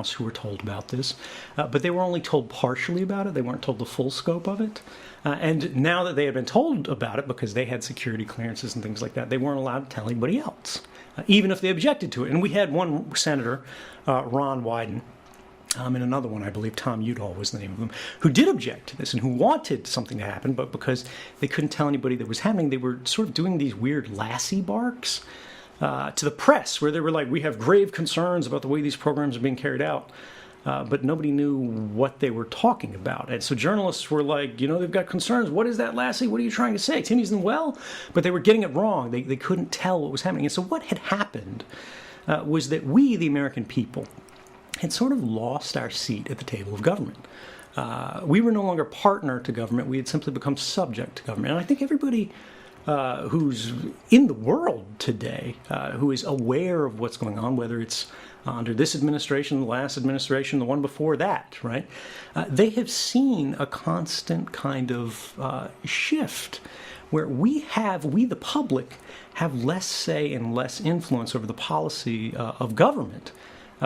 House who were told about this, but they were only told partially about it. They weren't told the full scope of it. And now that they had been told about it, because they had security clearances and things like that, they weren't allowed to tell anybody else, even if they objected to it. And we had one senator, Ron Wyden, and another one, I believe Tom Udall was the name of him, who did object to this and who wanted something to happen, but because they couldn't tell anybody that was happening, they were sort of doing these weird Lassie barks to the press, where they were like, we have grave concerns about the way these programs are being carried out. But nobody knew what they were talking about. And so journalists were like, they've got concerns. What is that, Lassie? What are you trying to say? Timmy's in well? But they were getting it wrong. They couldn't tell what was happening. And so what had happened was that we, the American people, had sort of lost our seat at the table of government. We were no longer partner to government. We had simply become subject to government. And I think everybody who's in the world today, who is aware of what's going on, whether it's under this administration, the last administration, the one before that, right? They have seen a constant kind of shift where we, the public, have less say and less influence over the policy of government.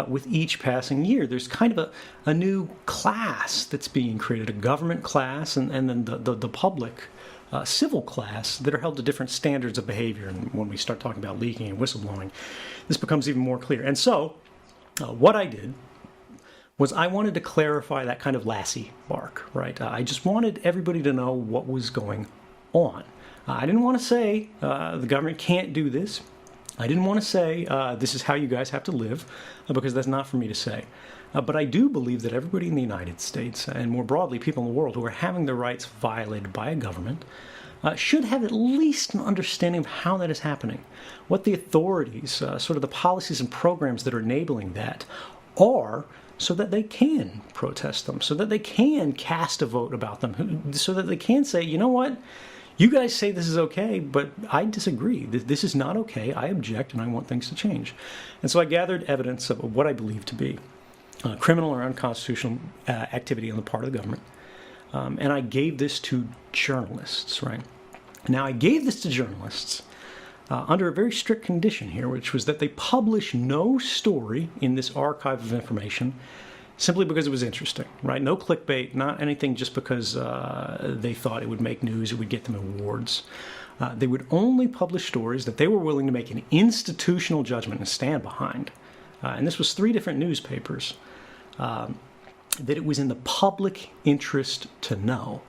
With each passing year, there's kind of a new class that's being created, a government class, and then the public civil class that are held to different standards of behavior. And when we start talking about leaking and whistleblowing, this becomes even more clear. And so what I did was I wanted to clarify that kind of Lassie bark, right? I just wanted everybody to know what was going on. I didn't want to say the government can't do this. I didn't want to say this is how you guys have to live, because that's not for me to say. But I do believe that everybody in the United States, and more broadly people in the world who are having their rights violated by a government, should have at least an understanding of how that is happening, what the authorities, sort of the policies and programs that are enabling that are, so that they can protest them, so that they can cast a vote about them, so that they can say, you know what? You guys say this is okay, but I disagree. This is not okay. I object, and I want things to change. And so I gathered evidence of what I believe to be criminal or unconstitutional activity on the part of the government. And I gave this to journalists, right? Now, I gave this to journalists under a very strict condition here, which was that they publish no story in this archive of information simply because it was interesting, right? No clickbait, not anything just because they thought it would make news, it would get them awards. They would only publish stories that they were willing to make an institutional judgment and stand behind. And this was 3 different newspapers, that it was in the public interest to know.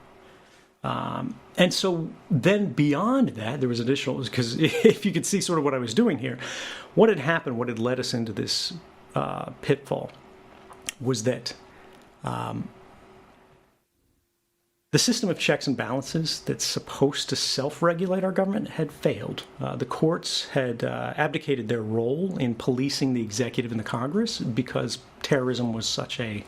And so then beyond that, there was additional, because if you could see sort of what I was doing here, what had happened, what had led us into this pitfall, was that the system of checks and balances that's supposed to self-regulate our government had failed. The courts had abdicated their role in policing the executive and the Congress because terrorism was such a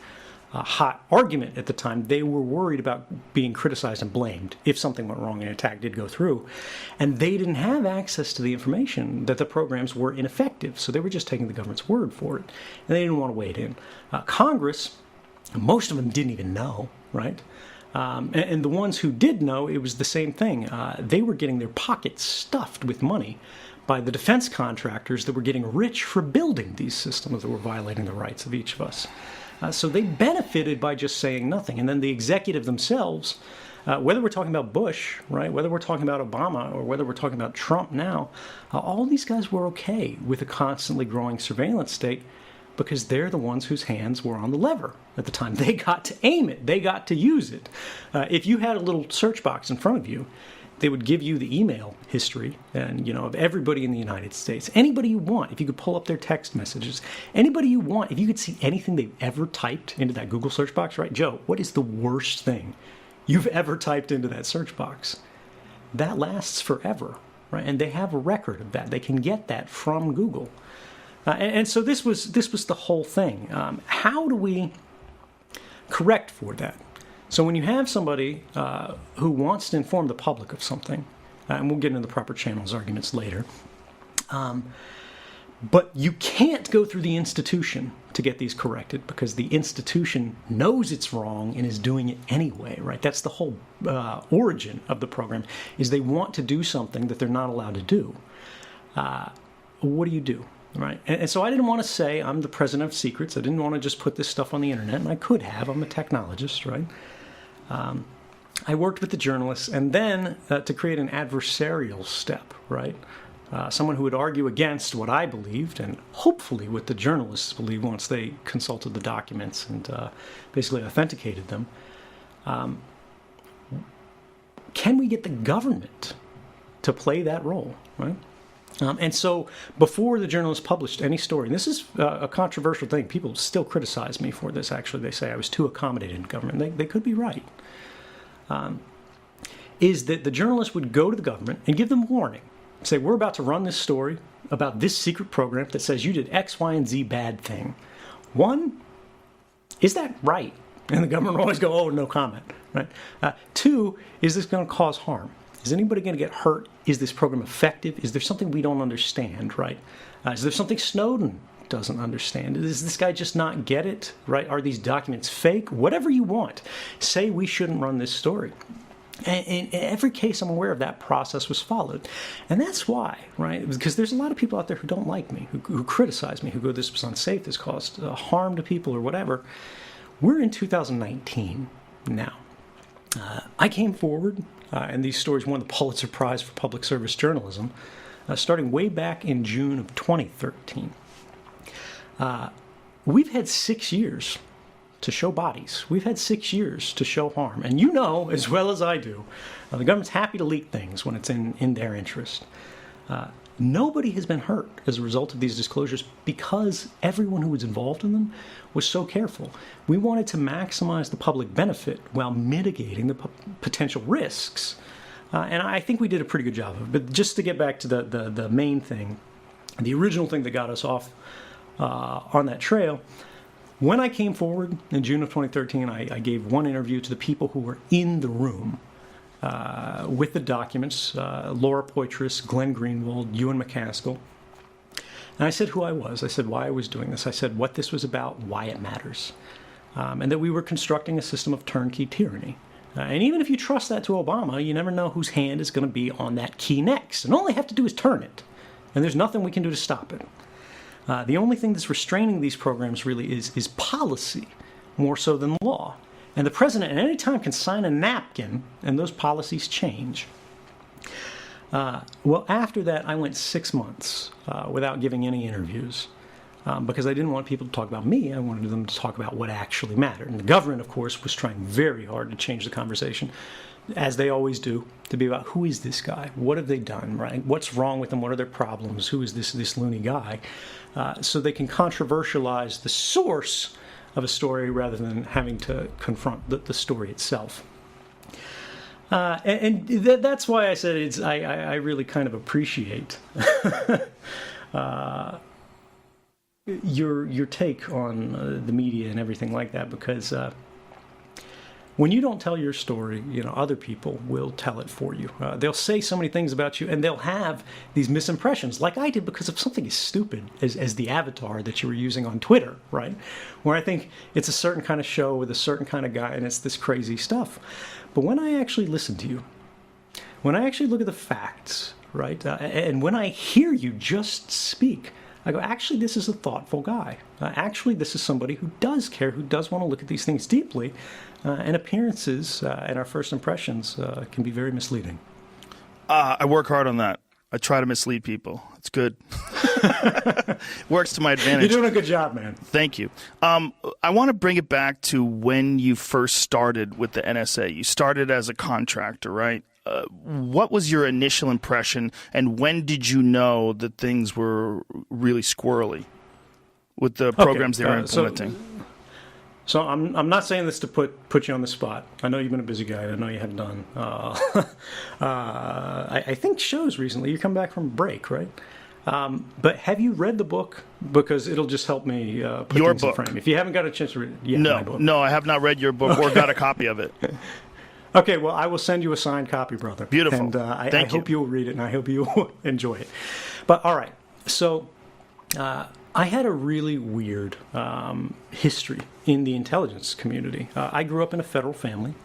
hot argument at the time. They were worried about being criticized and blamed if something went wrong and an attack did go through. And they didn't have access to the information that the programs were ineffective, so they were just taking the government's word for it. And they didn't want to wade in. Congress, most of them didn't even know, right? And the ones who did know, it was the same thing. They were getting their pockets stuffed with money by the defense contractors that were getting rich for building these systems that were violating the rights of each of us. So they benefited by just saying nothing. And then the executive themselves, whether we're talking about Bush, right, whether we're talking about Obama, or whether we're talking about Trump now, all these guys were okay with a constantly growing surveillance state because they're the ones whose hands were on the lever at the time. They got to aim it. They got to use it. If you had a little search box in front of you, they would give you the email history and, of everybody in the United States. Anybody you want, if you could pull up their text messages. Anybody you want, if you could see anything they've ever typed into that Google search box, right? Joe, what is the worst thing you've ever typed into that search box? That lasts forever, right? And they have a record of that. They can get that from Google. And so this was the whole thing. How do we correct for that? So when you have somebody who wants to inform the public of something, and we'll get into the proper channels arguments later, but you can't go through the institution to get these corrected because the institution knows it's wrong and is doing it anyway, right? That's the whole origin of the program, is they want to do something that they're not allowed to do. What do? right? And so I didn't want to say I'm the president of secrets. I didn't want to just put this stuff on the internet, and I could have. I'm a technologist, right? I worked with the journalists, and then to create an adversarial step, right? Someone who would argue against what I believed, and hopefully what the journalists believed once they consulted the documents and basically authenticated them. Can we get the government to play that role, right? And so before the journalists published any story, and this is a controversial thing, people still criticize me for this, actually. They say I was too accommodated in government. They could be right. Is that the journalists would go to the government and give them warning. Say, we're about to run this story about this secret program that says you did X, Y, and Z bad thing. One, is that right? And the government will always go, oh, no comment, right? Two, is this going to cause harm? Is anybody going to get hurt? Is this program effective? Is there something we don't understand, right? Is there something Snowden doesn't understand? Does this guy just not get it, right? Are these documents fake? Whatever you want. Say we shouldn't run this story. And in every case, I'm aware of that process was followed. And that's why, right? Because there's a lot of people out there who don't like me, who criticize me, who go, this was unsafe, this caused harm to people or whatever. We're in 2019 now. I came forward, and these stories won the Pulitzer Prize for Public Service Journalism, starting way back in June of 2013. We've had 6 years to show bodies. We've had 6 years to show harm. And you know, as well as I do, the government's happy to leak things when it's in their interest. Nobody has been hurt as a result of these disclosures because everyone who was involved in them was so careful. We wanted to maximize the public benefit while mitigating the potential risks. And I think we did a pretty good job of it. But just to get back to the main thing, the original thing that got us off on that trail, when I came forward in June of 2013, I gave one interview to the people who were in the room with the documents, Laura Poitras, Glenn Greenwald, Ewan McCaskill. And I said who I was. I said why I was doing this. I said what this was about, why it matters. And that we were constructing a system of turnkey tyranny. And even if you trust that to Obama, you never know whose hand is going to be on that key next. And all they have to do is turn it. And there's nothing we can do to stop it. The only thing that's restraining these programs really is policy, more so than law. And the president at any time can sign a napkin, and those policies change. Well, after that, I went 6 months without giving any interviews because I didn't want people to talk about me. I wanted them to talk about what actually mattered. And the government, of course, was trying very hard to change the conversation, as they always do, to be about who is this guy? What have they done, right? What's wrong with them? What are their problems? Who is this loony guy? So they can controversialize the source of a story rather than having to confront the story itself. That's why I said I really kind of appreciate your take on the media and everything like that, because when you don't tell your story, other people will tell it for you. They'll say so many things about you, and they'll have these misimpressions, like I did, because of something as stupid as the avatar that you were using on Twitter, right? Where I think it's a certain kind of show with a certain kind of guy, and it's this crazy stuff. But when I actually listen to you, when I actually look at the facts, right, and when I hear you just speak, I go, actually, this is a thoughtful guy. Actually, this is somebody who does care, who does want to look at these things deeply. And appearances and our first impressions can be very misleading. I work hard on that. I try to mislead people. It's good. Works to my advantage. You're doing a good job, man. Thank you. I want to bring it back to when you first started with the NSA. You started as a contractor, right? What was your initial impression, and when did you know that things were really squirrely with the programs they were implementing? So I'm not saying this to put you on the spot. I know you've been a busy guy. I know you have done. I think shows recently. You come back from break, right? But have you read the book? Because it'll just help me put your things book. in frame. If you haven't got a chance to read it, my book. No, I have not read your book or got a copy of it. Okay, well, I will send you a signed copy, brother. Beautiful. And I hope you'll read it, and I hope you'll enjoy it. But all right, so I had a really weird history in the intelligence community. I grew up in a federal family.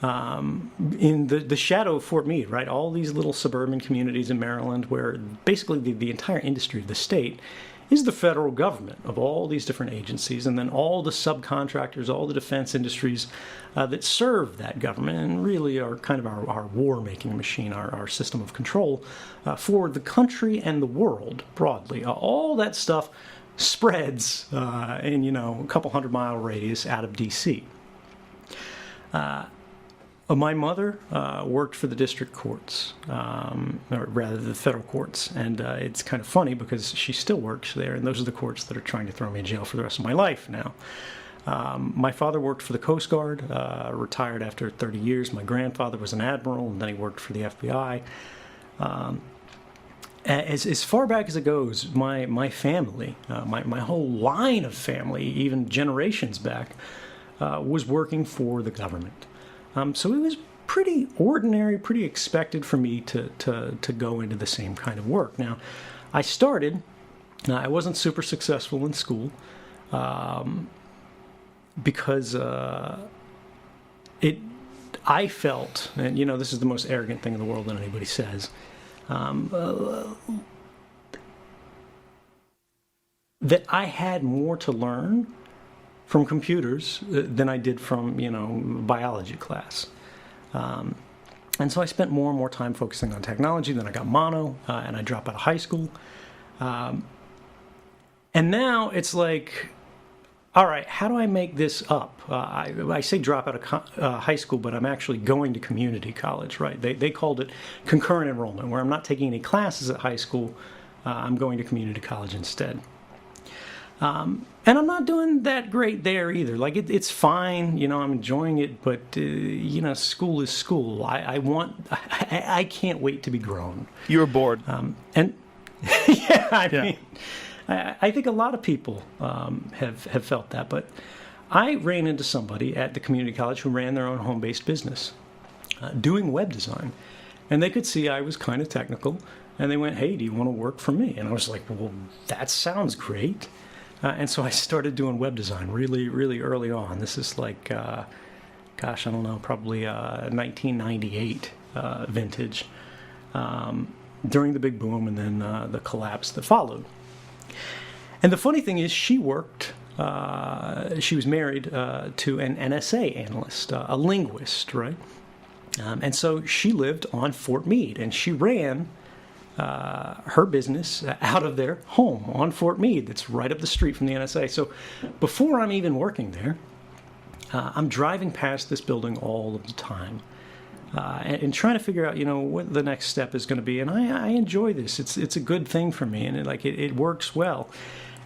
in the shadow of Fort Meade, right? All these little suburban communities in Maryland where basically the entire industry of the state is the federal government of all these different agencies, and then all the subcontractors, all the defense industries that serve that government and really are kind of our war-making machine, our system of control for the country and the world broadly. All that stuff spreads in, a couple 100-mile radius out of D.C. My mother worked for the district courts, or rather the federal courts, and it's kind of funny because she still works there, and those are the courts that are trying to throw me in jail for the rest of my life now. My father worked for the Coast Guard, retired after 30 years. My grandfather was an admiral, and then he worked for the FBI. As far back as it goes, my family, my whole line of family, even generations back, was working for the government. So it was pretty ordinary, pretty expected for me to go into the same kind of work. Now, I started, I wasn't super successful in school because I felt, and this is the most arrogant thing in the world that anybody says, that I had more to learn from computers than I did from, biology class. And so I spent more and more time focusing on technology. Then I got mono, and I dropped out of high school. And now it's like, all right, how do I make this up? I say drop out of high school, but I'm actually going to community college, right? They called it concurrent enrollment, where I'm not taking any classes at high school. I'm going to community college instead. And I'm not doing that great there either. Like, it's fine, I'm enjoying it, but, school is school. I can't wait to be grown. You were bored. And, yeah, I mean, I think a lot of people have felt that, but I ran into somebody at the community college who ran their own home-based business doing web design. And they could see I was kind of technical, and they went, hey, do you want to work for me? And I was like, well, that sounds great. And so I started doing web design really, really early on. This is like, I don't know, probably 1998 vintage, during the big boom and then the collapse that followed. And the funny thing is she worked, she was married to an NSA analyst, a linguist, right? And so she lived on Fort Meade, and she ran her business out of their home on Fort Meade that's right up the street from the NSA. So before I'm even working there, I'm driving past this building all of the time and trying to figure out, what the next step is going to be. And I enjoy this. It's a good thing for me, and it works well.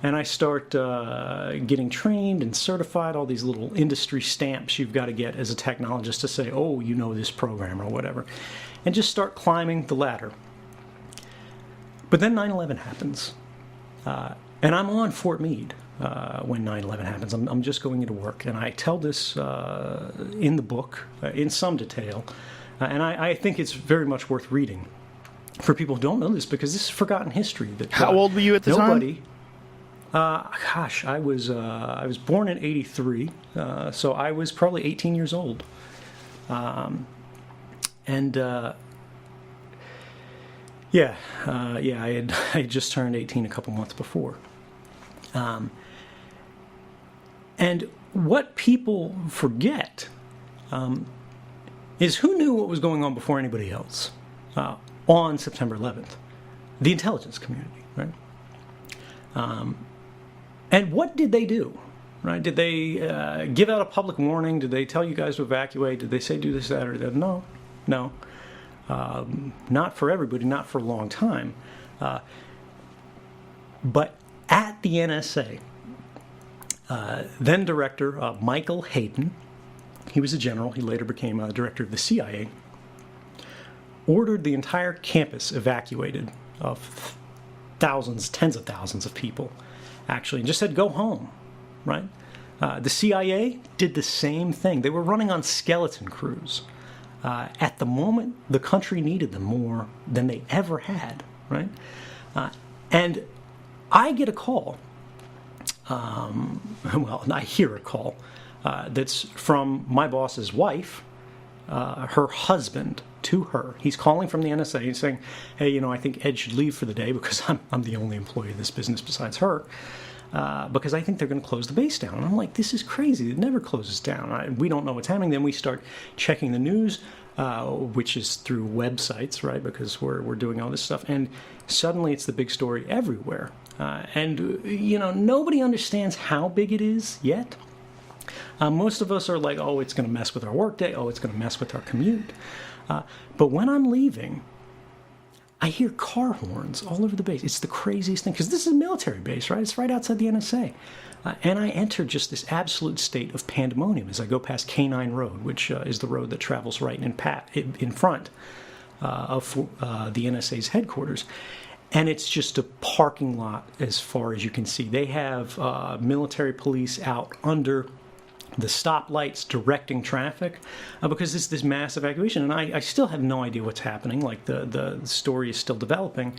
And I start getting trained and certified, all these little industry stamps you've got to get as a technologist to say, oh, you know this program or whatever, and just start climbing the ladder. But then 9/11 happens, and I'm on Fort Meade when 9/11 happens. I'm just going into work, and I tell this in the book in some detail, and I think it's very much worth reading for people who don't know this, because this is forgotten history. That How old were you at the time? I was born in '83, so I was probably 18 years old, I had just turned 18 a couple months before. And what people forget is who knew what was going on before anybody else on September 11th? The intelligence community, right? And what did they do? Right? Did they give out a public warning? Did they tell you guys to evacuate? Did they say do this, that, or that? No. Not for everybody, not for a long time. But at the NSA, then director Michael Hayden, he was a general, he later became director of the CIA, ordered the entire campus evacuated of thousands, tens of thousands of people, actually, and just said, go home, right? The CIA did the same thing. They were running on skeleton crews. At the moment, the country needed them more than they ever had, right? And I get a call, I hear a call that's from my boss's wife, her husband to her. He's calling from the NSA. He's saying, hey, I think Ed should leave for the day because I'm the only employee of this business besides her. Because I think they're going to close the base down. And I'm like, this is crazy. It never closes down. We don't know what's happening. Then we start checking the news, which is through websites, right? Because we're doing all this stuff. And suddenly it's the big story everywhere. And nobody understands how big it is yet. Most of us are like, oh, it's going to mess with our workday. Oh, it's going to mess with our commute. But when I'm leaving, I hear car horns all over the base. It's the craziest thing, because this is a military base, right? It's right outside the NSA. And I enter just this absolute state of pandemonium as I go past K9 Road, which is the road that travels right in front of the NSA's headquarters. And it's just a parking lot as far as you can see. They have military police out under the stoplights directing traffic because it's this mass evacuation. And I still have no idea what's happening. Like the story is still developing.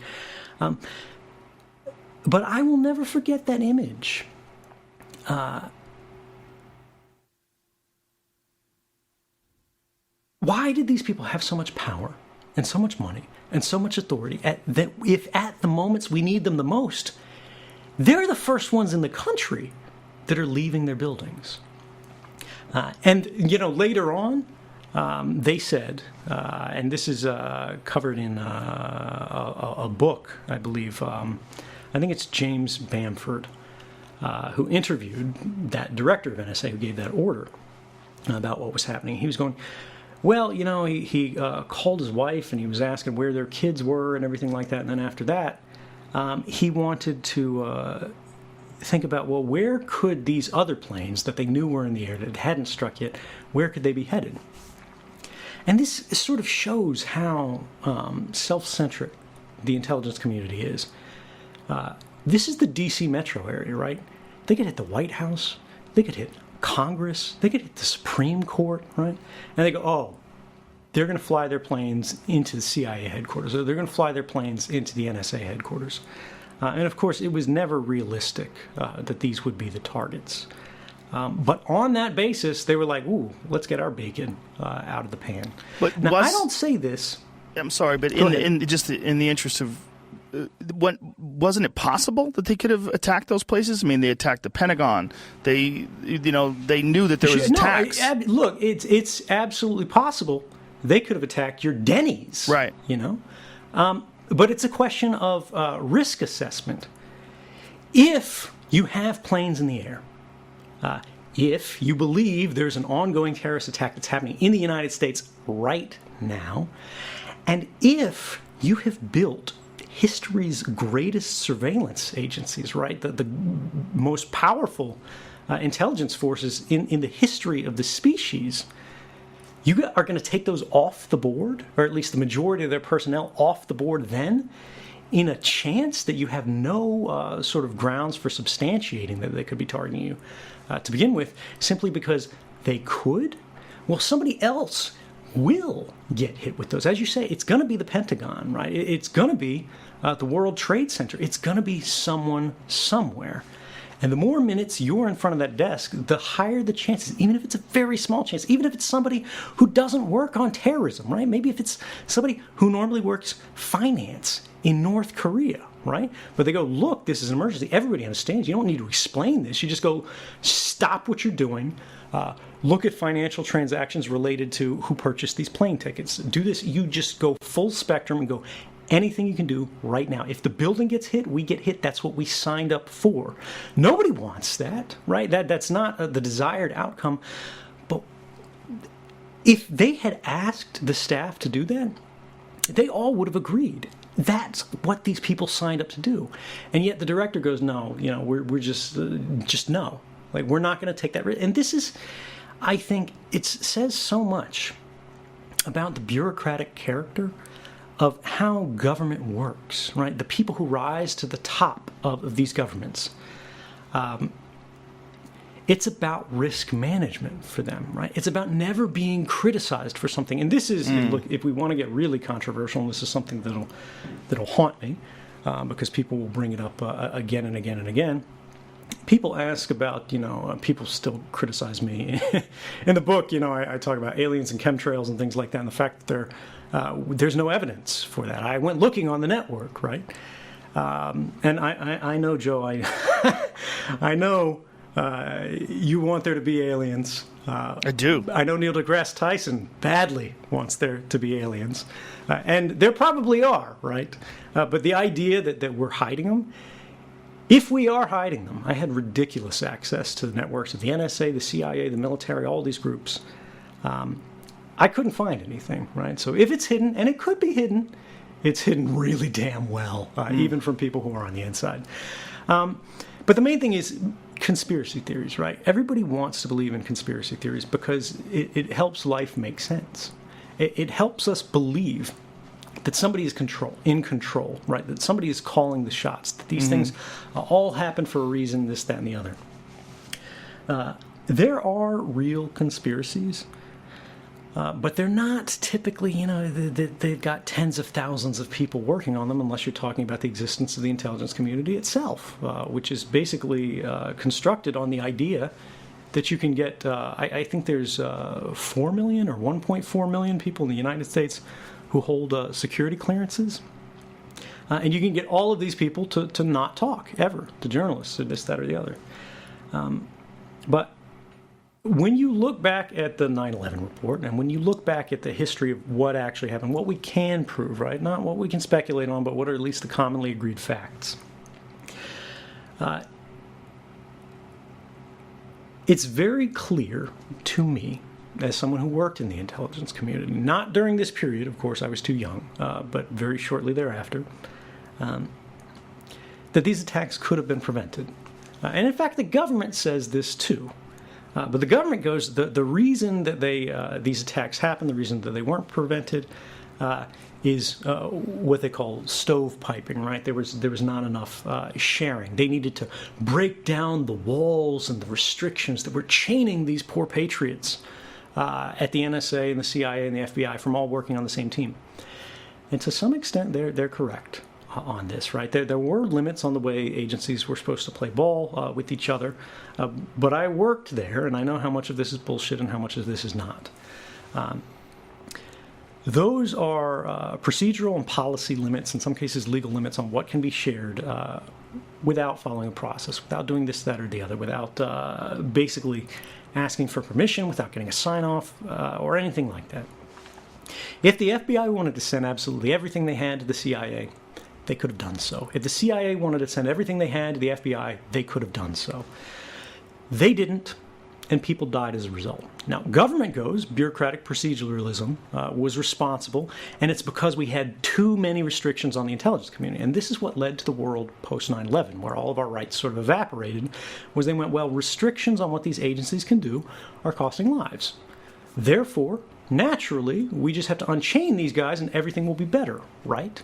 But I will never forget that image. Why did these people have so much power and so much money and so much authority that if at the moments we need them the most, they're the first ones in the country that are leaving their buildings? And later on, they said, and this is covered in a book, I believe. I think it's James Bamford, who interviewed that director of NSA who gave that order about what was happening. He was going, well, he called his wife and he was asking where their kids were and everything like that. And then after that, he wanted to think about, well, where could these other planes that they knew were in the air that hadn't struck yet, where could they be headed? And this sort of shows how self-centric the intelligence community is. This is the D.C. metro area, right? They could hit the White House, they could hit Congress, they could hit the Supreme Court, right? And they go, oh, they're going to fly their planes into the CIA headquarters, or they're going to fly their planes into the NSA headquarters. And of course, it was never realistic that these would be the targets. But on that basis, they were like, ooh, let's get our bacon out of the pan. But now, I don't say this. I'm sorry, but in the interest of, wasn't it possible that they could have attacked those places? I mean, they attacked the Pentagon. They knew that there was attacks. Look, it's absolutely possible they could have attacked your Denny's. Right. But it's a question of risk assessment. If you have planes in the air, if you believe there's an ongoing terrorist attack that's happening in the United States right now, and if you have built history's greatest surveillance agencies, right, the most powerful intelligence forces in the history of the species, you are going to take those off the board, or at least the majority of their personnel off the board then, in a chance that you have no sort of grounds for substantiating that they could be targeting you to begin with, simply because they could? Well, somebody else will get hit with those. As you say, it's going to be the Pentagon, right? It's going to be the World Trade Center. It's going to be someone somewhere. And the more minutes you're in front of that desk, the higher the chances, even if it's a very small chance, even if it's somebody who doesn't work on terrorism, right? Maybe if it's somebody who normally works finance in North Korea, right? But they go, look, this is an emergency. Everybody understands. You don't need to explain this. You just go, stop what you're doing. Look at financial transactions related to who purchased these plane tickets. Do this. You just go full spectrum and go, anything you can do right now. If the building gets hit, we get hit. That's what we signed up for. Nobody wants that, right? That's not the desired outcome. But if they had asked the staff to do that, they all would have agreed. That's what these people signed up to do. And yet the director goes, no, we're just no. Like, we're not going to take that risk. And this is, I think, it says so much about the bureaucratic character of how government works, right? The people who rise to the top of these governments. It's about risk management for them, right? It's about never being criticized for something. And this is, look, if we want to get really controversial, and this is something that'll haunt me, because people will bring it up again and again and again. people ask about, people still criticize me. In the book, I talk about aliens and chemtrails and things like that, and the fact that there's no evidence for that. I went looking on the network, right? And I know, Joe, I know you want there to be aliens. I do. I know Neil deGrasse Tyson badly wants there to be aliens. And there probably are, right? But the idea that we're hiding them, if we are hiding them, I had ridiculous access to the networks of the NSA, the CIA, the military, all these groups. I couldn't find anything, right? So if it's hidden, and it could be hidden, it's hidden really damn well, even from people who are on the inside. But the main thing is conspiracy theories, right? Everybody wants to believe in conspiracy theories because it helps life make sense. It helps us believe that somebody is in control, right? That somebody is calling the shots, that these things all happen for a reason, this, that, and the other. There are real conspiracies, but they're not typically, they've got tens of thousands of people working on them, unless you're talking about the existence of the intelligence community itself, which is basically constructed on the idea that you can get, I think there's 4 million or 1.4 million people in the United States who hold security clearances. And you can get all of these people to not talk, ever, to journalists, or this, that, or the other. But when you look back at the 9/11 report, and when you look back at the history of what actually happened, what we can prove, right? Not what we can speculate on, but what are at least the commonly agreed facts. It's very clear to me, as someone who worked in the intelligence community, not during this period, of course, I was too young, but very shortly thereafter, that these attacks could have been prevented. And in fact, the government says this too. But the government goes, the reason that these attacks happened, the reason that they weren't prevented, is what they call stovepiping, right? There was not enough sharing. They needed to break down the walls and the restrictions that were chaining these poor patriots at the NSA and the CIA and the FBI from all working on the same team. And to some extent, they're correct on this, right? There were limits on the way agencies were supposed to play ball with each other, but I worked there, and I know how much of this is bullshit and how much of this is not. Those are procedural and policy limits, in some cases legal limits, on what can be shared without following a process, without doing this, that, or the other, without basically asking for permission, without getting a sign-off, or anything like that. If the FBI wanted to send absolutely everything they had to the CIA, they could have done so. If the CIA wanted to send everything they had to the FBI, they could have done so. They didn't, and people died as a result. Now, government goes, bureaucratic proceduralism was responsible, and it's because we had too many restrictions on the intelligence community. And this is what led to the world post 9/11, where all of our rights sort of evaporated, was they went, well, restrictions on what these agencies can do are costing lives. Therefore, naturally, we just have to unchain these guys and everything will be better, right?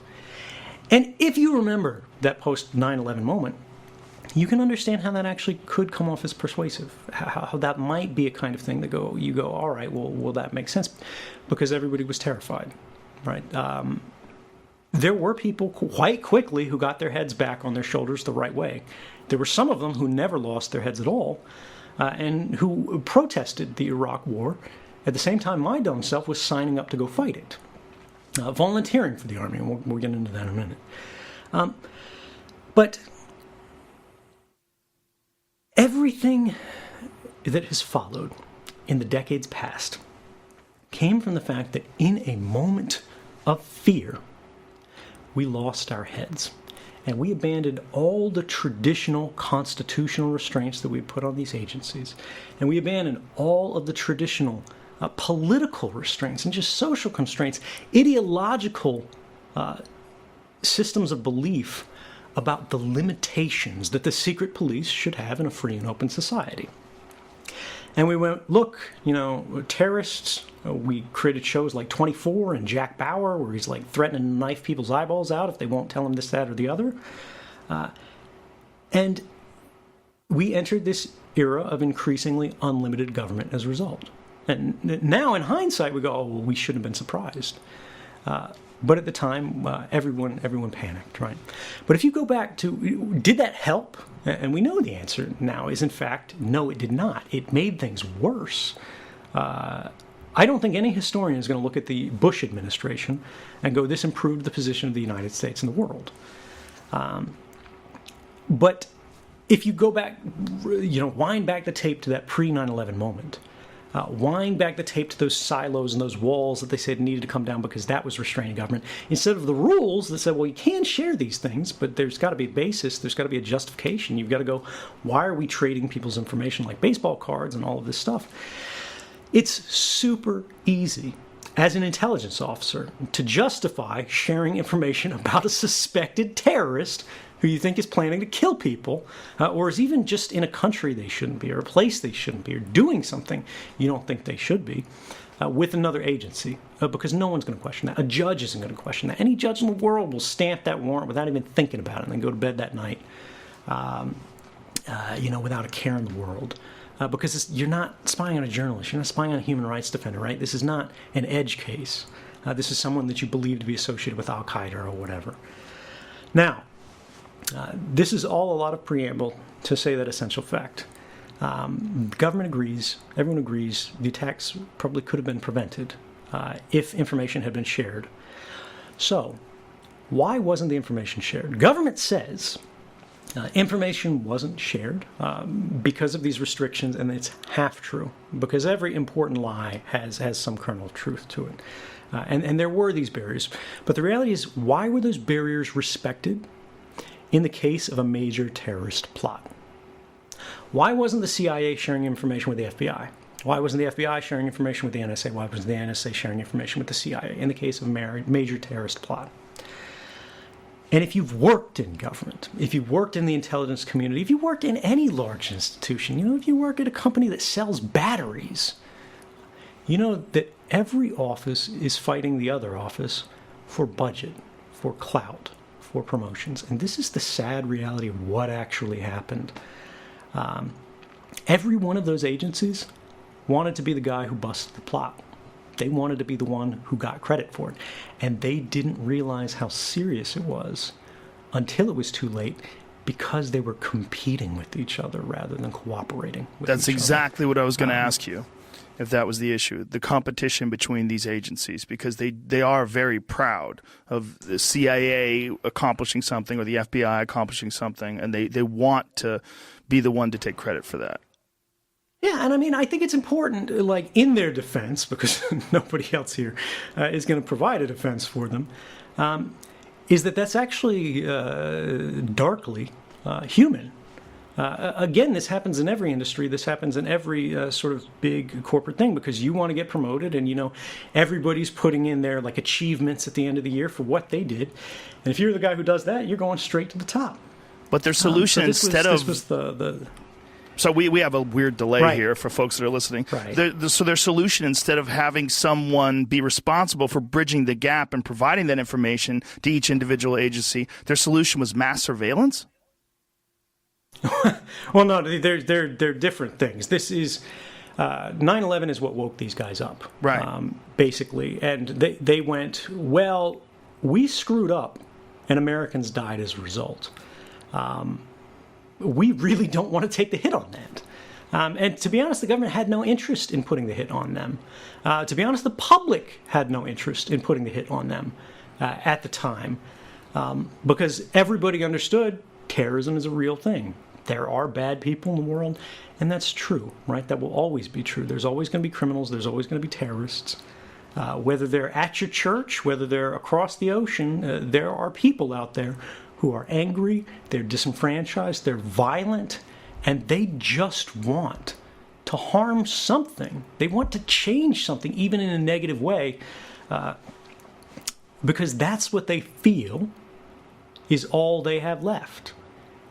And if you remember that post 9/11 moment, you can understand how that actually could come off as persuasive, how that might be a kind of thing that you go, all right, well, that makes sense, because everybody was terrified, right? There were people quite quickly who got their heads back on their shoulders the right way. There were some of them who never lost their heads at all, and who protested the Iraq War. At the same time, my dumb self was signing up to go fight it, volunteering for the Army, and we'll get into that in a minute. But everything that has followed in the decades past came from the fact that in a moment of fear, we lost our heads. And we abandoned all the traditional constitutional restraints that we put on these agencies. And we abandoned all of the traditional political restraints and just social constraints, ideological systems of belief about the limitations that the secret police should have in a free and open society. And we went, look, terrorists, we created shows like 24 and Jack Bauer, where he's like threatening to knife people's eyeballs out if they won't tell him this, that, or the other. And we entered this era of increasingly unlimited government as a result. And now, in hindsight, we go, oh, well, we shouldn't have been surprised. But at the time, everyone panicked, right? But if you go back to, did that help? And we know the answer now is, in fact, no, it did not. It made things worse. I don't think any historian is going to look at the Bush administration and go, this improved the position of the United States in the world. But if you go back, wind back the tape to that pre-9/11 moment, wind back the tape to those silos and those walls that they said needed to come down because that was restraining government, instead of the rules that said, well, you can share these things, but there's got to be a basis, there's got to be a justification. You've got to go, why are we trading people's information like baseball cards and all of this stuff? It's super easy as an intelligence officer to justify sharing information about a suspected terrorist who you think is planning to kill people, or is even just in a country they shouldn't be, or a place they shouldn't be, or doing something you don't think they should be, with another agency, because no one's going to question that. A judge isn't going to question that. Any judge in the world will stamp that warrant without even thinking about it and then go to bed that night, without a care in the world. Because you're not spying on a journalist, you're not spying on a human rights defender, right? This is not an edge case. This is someone that you believe to be associated with Al-Qaeda or whatever. Now, this is all a lot of preamble to say that essential fact. The government agrees, everyone agrees, the attacks probably could have been prevented if information had been shared. So, why wasn't the information shared? Government says information wasn't shared because of these restrictions, and it's half true, because every important lie has some kernel of truth to it. And there were these barriers. But the reality is, why were those barriers respected in the case of a major terrorist plot? Why wasn't the CIA sharing information with the FBI? Why wasn't the FBI sharing information with the NSA? Why wasn't the NSA sharing information with the CIA in the case of a major terrorist plot? And if you've worked in government, if you've worked in the intelligence community, if you worked in any large institution, if you work at a company that sells batteries, you know that every office is fighting the other office for budget, for clout, for promotions. And this is the sad reality of what actually happened. Every one of those agencies wanted to be the guy who busted the plot. They wanted to be the one who got credit for it. And they didn't realize how serious it was until it was too late, because they were competing with each other rather than cooperating with That's each exactly other. what I was going to ask you, if that was the issue, the competition between these agencies, because they are very proud of the CIA accomplishing something or the FBI accomplishing something, and they want to be the one to take credit for that. Yeah, and I mean, I think it's important, like, in their defense, because nobody else here is going to provide a defense for them, is that's actually darkly human. Again, this happens in every industry. This happens in every sort of big corporate thing, because you want to get promoted, and, everybody's putting in their, like, achievements at the end of the year for what they did. And if you're the guy who does that, you're going straight to the top. But their solution So we have a weird delay here for folks that are listening. Right. So their solution, instead of having someone be responsible for bridging the gap and providing that information to each individual agency, their solution was mass surveillance? Well, no, they're different things. This is 9/11 is what woke these guys up, right? Basically, and they went, well, we screwed up, and Americans died as a result. We really don't want to take the hit on that. And to be honest, the government had no interest in putting the hit on them. To be honest, the public had no interest in putting the hit on them at the time, because everybody understood terrorism is a real thing. There are bad people in the world, and that's true, right? That will always be true. There's always going to be criminals. There's always going to be terrorists. Whether they're at your church, whether they're across the ocean, there are people out there who are angry, they're disenfranchised, they're violent, and they just want to harm something. They want to change something, even in a negative way, because that's what they feel is all they have left.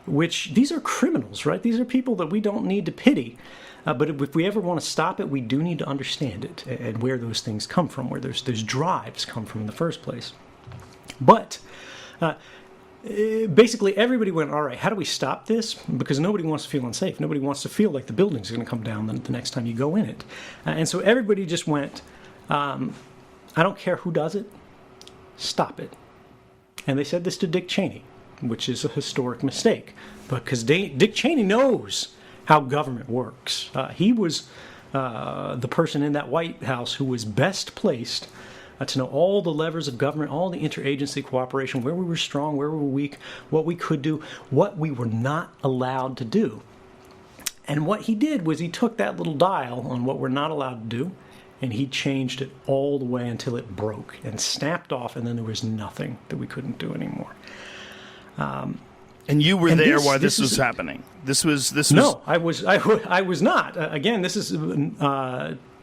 Which, these are criminals, right? These are people that we don't need to pity. But if we ever want to stop it, we do need to understand it and where those things come from, where those drives come from in the first place. But basically, everybody went, all right, how do we stop this? Because nobody wants to feel unsafe. Nobody wants to feel like the building's going to come down the next time you go in it. And so everybody just went, I don't care who does it. stop it. And they said this to Dick Cheney, which is a historic mistake, because Dick Cheney knows how government works. He was the person in that White House who was best placed to know all the levers of government, all the interagency cooperation, where we were strong, where we were weak, what we could do, what we were not allowed to do. And what he did was he took that little dial on what we're not allowed to do, and he changed it all the way until it broke and snapped off, and then there was nothing that we couldn't do anymore. And you were there while this was happening. This was. No, I was not. Again, this is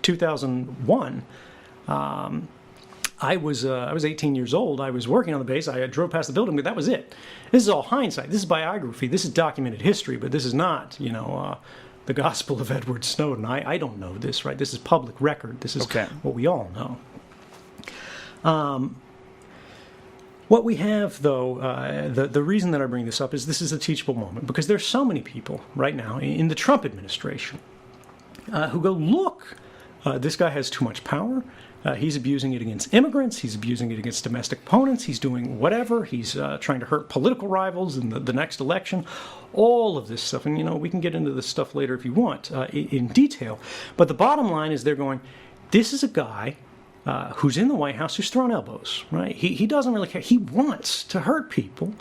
2001. I was 18 years old. I was working on the base. I drove past the building, but that was it. This is all hindsight. This is biography. This is documented history, but this is not, the gospel of Edward Snowden. I don't know this, right? This is public record. This is what we all know. What we have, though, the reason that I bring this up is this is a teachable moment, because there's so many people right now in the Trump administration who go, look, this guy has too much power. He's abusing it against immigrants. He's abusing it against domestic opponents. He's doing whatever. He's trying to hurt political rivals in the next election. All of this stuff. And, we can get into this stuff later if you want in detail. But the bottom line is they're going, this is a guy who's in the White House who's throwing elbows, right? He doesn't really care. He wants to hurt people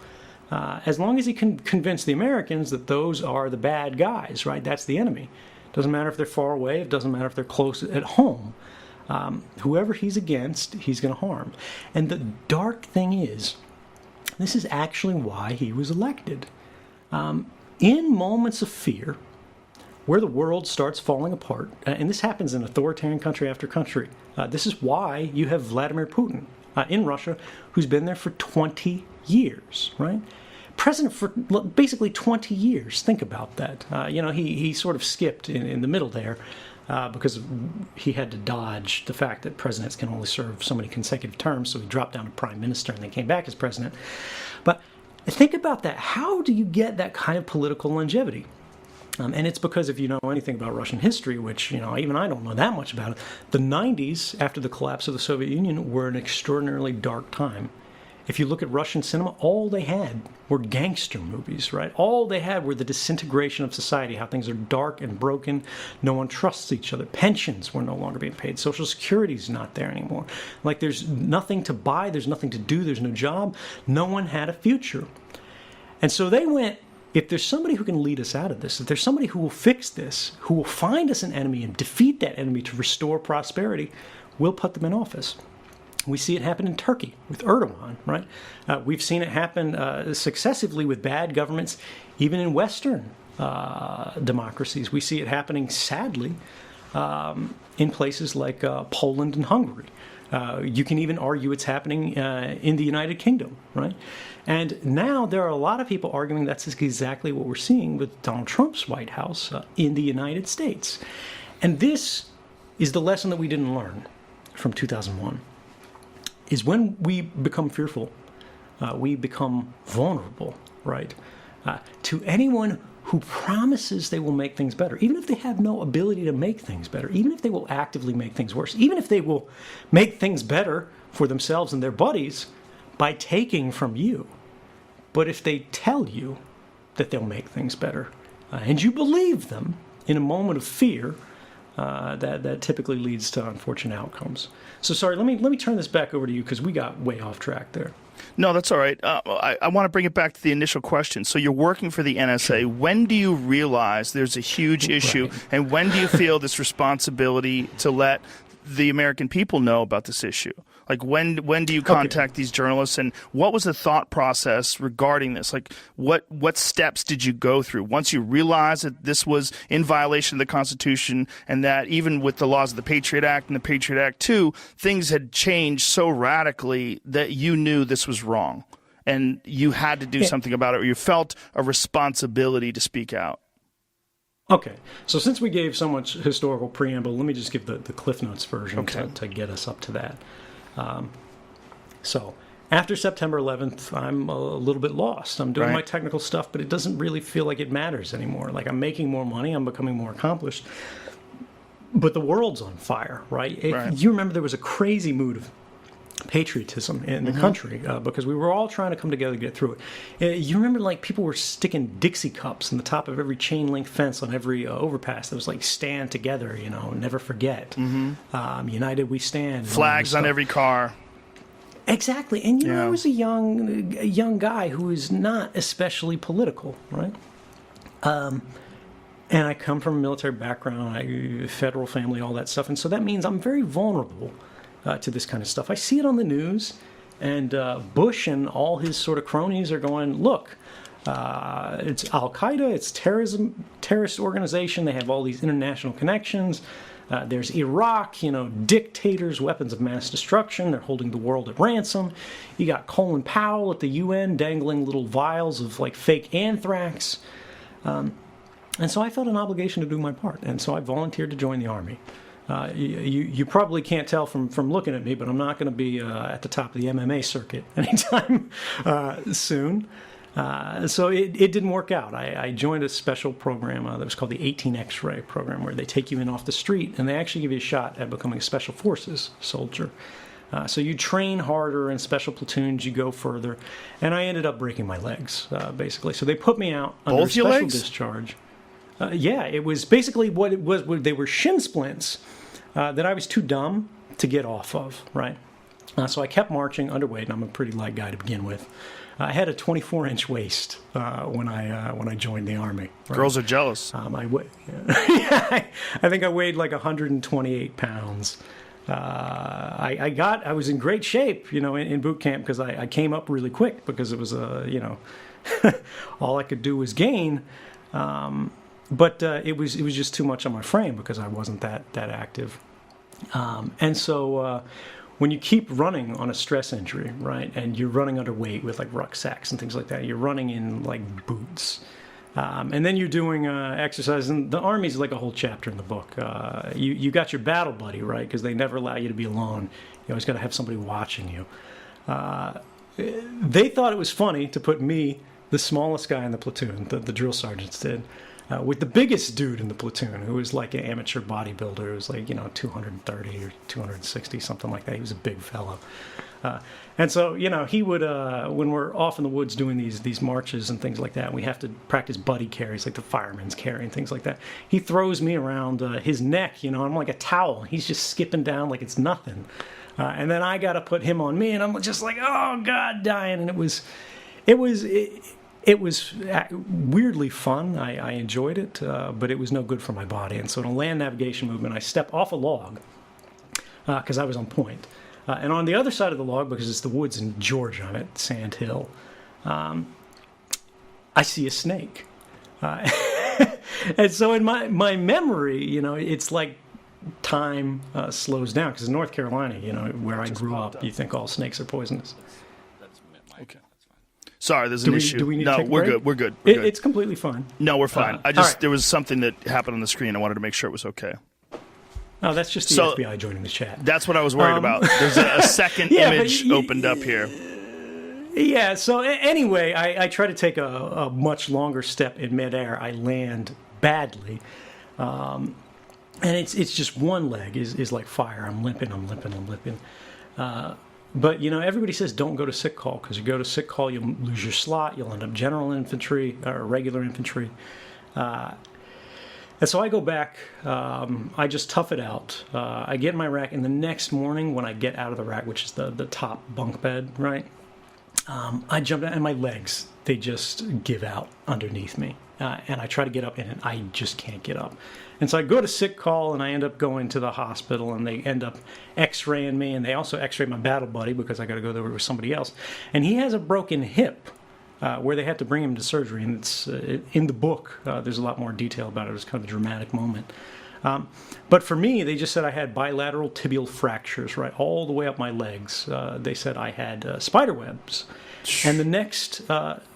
as long as he can convince the Americans that those are the bad guys, right? That's the enemy. Doesn't matter if they're far away. It doesn't matter if they're close at home. Whoever he's against, he's going to harm. And the dark thing is, this is actually why he was elected. In moments of fear, where the world starts falling apart, and this happens in authoritarian country after country, this is why you have Vladimir Putin in Russia, who's been there for 20 years, right? President for basically 20 years. Think about that. He sort of skipped in the middle there. Because he had to dodge the fact that presidents can only serve so many consecutive terms, so he dropped down to prime minister and then came back as president. But think about that. How do you get that kind of political longevity? And it's because if you know anything about Russian history, which, even I don't know that much about it, the 90s, after the collapse of the Soviet Union, were an extraordinarily dark time. If you look at Russian cinema, all they had were gangster movies, right? All they had were the disintegration of society, how things are dark and broken. No one trusts each other. Pensions were no longer being paid. Social Security's not there anymore. Like, there's nothing to buy. There's nothing to do. There's no job. No one had a future. And so they went, if there's somebody who can lead us out of this, if there's somebody who will fix this, who will find us an enemy and defeat that enemy to restore prosperity, we'll put them in office. We see it happen in Turkey with Erdogan, right? We've seen it happen successively with bad governments, even in Western democracies. We see it happening, sadly, in places like Poland and Hungary. You can even argue it's happening in the United Kingdom, right? And now there are a lot of people arguing that's exactly what we're seeing with Donald Trump's White House in the United States. And this is the lesson that we didn't learn from 2001. Is when we become fearful, we become vulnerable, right? To anyone who promises they will make things better, even if they have no ability to make things better, even if they will actively make things worse, even if they will make things better for themselves and their buddies by taking from you. But if they tell you that they'll make things better, and you believe them in a moment of fear, that typically leads to unfortunate outcomes. So sorry, let me turn this back over to you because we got way off track there. No, that's all right. I want to bring it back to the initial question. So you're working for the NSA. When do you realize there's a huge issue, right, and when do you feel this responsibility to let the American people know about this issue? Like, when do you contact these journalists, and what was the thought process regarding this? Like, what steps did you go through once you realized that this was in violation of the Constitution, and that even with the laws of the Patriot Act and the Patriot Act 2, things had changed so radically that you knew this was wrong, and you had to do something about it, or you felt a responsibility to speak out? Okay, so since we gave so much historical preamble, let me just give the Cliff Notes version to get us up to that. So after September 11th, I'm a little bit lost. I'm doing my technical stuff, but it doesn't really feel like it matters anymore. Like, I'm making more money, I'm becoming more accomplished, but the world's on fire, right? You remember there was a crazy mood of patriotism in the country because we were all trying to come together to get through it. You remember, like, people were sticking Dixie cups in the top of every chain link fence on every overpass that was like "Stand together," never forget. United we stand. Flags on every car. Exactly, and I was a young guy who is not especially political, right? And I come from a military background, federal family, all that stuff, and so that means I'm very vulnerable to this kind of stuff. I see it on the news, and Bush and all his sort of cronies are going, look, it's Al-Qaeda, it's terrorist organization, they have all these international connections. There's Iraq, dictators, weapons of mass destruction, they're holding the world at ransom. You got Colin Powell at the UN dangling little vials of like fake anthrax. And so I felt an obligation to do my part, and so I volunteered to join the Army. You probably can't tell from looking at me, but I'm not going to be at the top of the MMA circuit anytime soon. So it didn't work out. I joined a special program that was called the 18 X-ray program, where they take you in off the street and they actually give you a shot at becoming a special forces soldier. So you train harder in special platoons, you go further, and I ended up breaking my legs, basically. So they put me out under Both your special legs? discharge. Yeah, it was basically what it was. They were shin splints that I was too dumb to get off of, right? So I kept marching underweight, and I'm a pretty light guy to begin with. I had a 24-inch waist when I joined the Army. Right? Girls are jealous. I think I weighed like 128 pounds. I was in great shape, in boot camp because I came up really quick because it was all I could do was gain. But it was just too much on my frame because I wasn't that active. And so when you keep running on a stress injury, right, and you're running underweight with like rucksacks and things like that, you're running in like boots. And then you're doing exercise, and the Army's like a whole chapter in the book. You got your battle buddy, right, because they never allow you to be alone. You always got to have somebody watching you. They thought it was funny to put me, the smallest guy in the platoon, the drill sergeants did, with the biggest dude in the platoon, who was like an amateur bodybuilder, who was like 230 or 260, something like that. He was a big fellow. And so, he would, when we're off in the woods doing these marches and things like that, we have to practice buddy carries, like the fireman's carry and things like that. He throws me around his neck, I'm like a towel. He's just skipping down like it's nothing. And then I got to put him on me, and I'm just like, oh, God, dying. And it was weirdly fun. I enjoyed it, but it was no good for my body. And so in a land navigation movement, I step off a log because I was on point. And on the other side of the log, because it's the woods in Georgia, I'm at Sand Hill, I see a snake. And so in my memory, it's like time slows down. Because in North Carolina, where I grew up, you think all snakes are poisonous. Okay. Sorry, there's an issue. Do we need no, to take a we're break? good. We're good. We're good. It's completely fine. No, we're fine. all right. There was something that happened on the screen. I wanted to make sure it was okay. Oh, that's just the FBI joining the chat. That's what I was worried about. There's a second image opened up here. Yeah, so anyway, I try to take a much longer step in midair. I land badly. And it's just one leg is like fire. I'm limping. But, everybody says don't go to sick call, because you go to sick call, you'll lose your slot, you'll end up general infantry or regular infantry. And so I go back, I just tough it out. I get in my rack, and the next morning when I get out of the rack, which is the top bunk bed, right, I jump out, and my legs, they just give out underneath me. And I try to get up, and I just can't get up. And so I go to sick call, and I end up going to the hospital, and they end up x-raying me, and they also x-ray my battle buddy because I got to go there with somebody else. And he has a broken hip. Where they had to bring him to surgery, and it's in the book. There's a lot more detail about it. It was kind of a dramatic moment. But for me, they just said I had bilateral tibial fractures, right, all the way up my legs. They said I had spider webs. And the next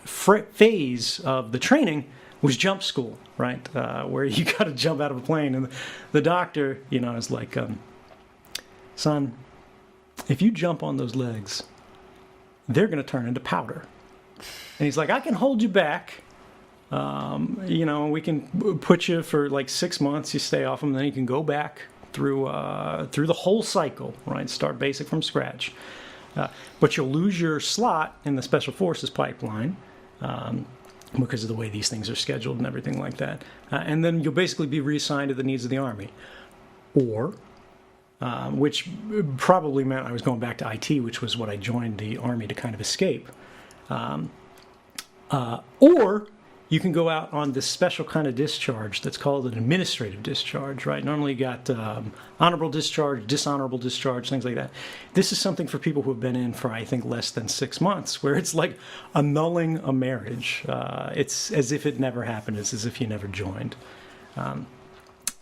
phase of the training was jump school, right, where you got to jump out of a plane. And the doctor, is like, son, if you jump on those legs, they're going to turn into powder. And he's like, I can hold you back. We can put you for like 6 months. You stay off them, then you can go back through the whole cycle, right? Start basic from scratch. But you'll lose your slot in the Special Forces pipeline because of the way these things are scheduled and everything like that. And then you'll basically be reassigned to the needs of the Army. Or, which probably meant I was going back to IT, which was what I joined the Army to kind of escape. Or you can go out on this special kind of discharge that's called an administrative discharge, right? Normally you got honorable discharge, dishonorable discharge, things like that. This is something for people who have been in for, I think, less than 6 months, where it's like annulling a marriage. It's as if it never happened. It's as if you never joined.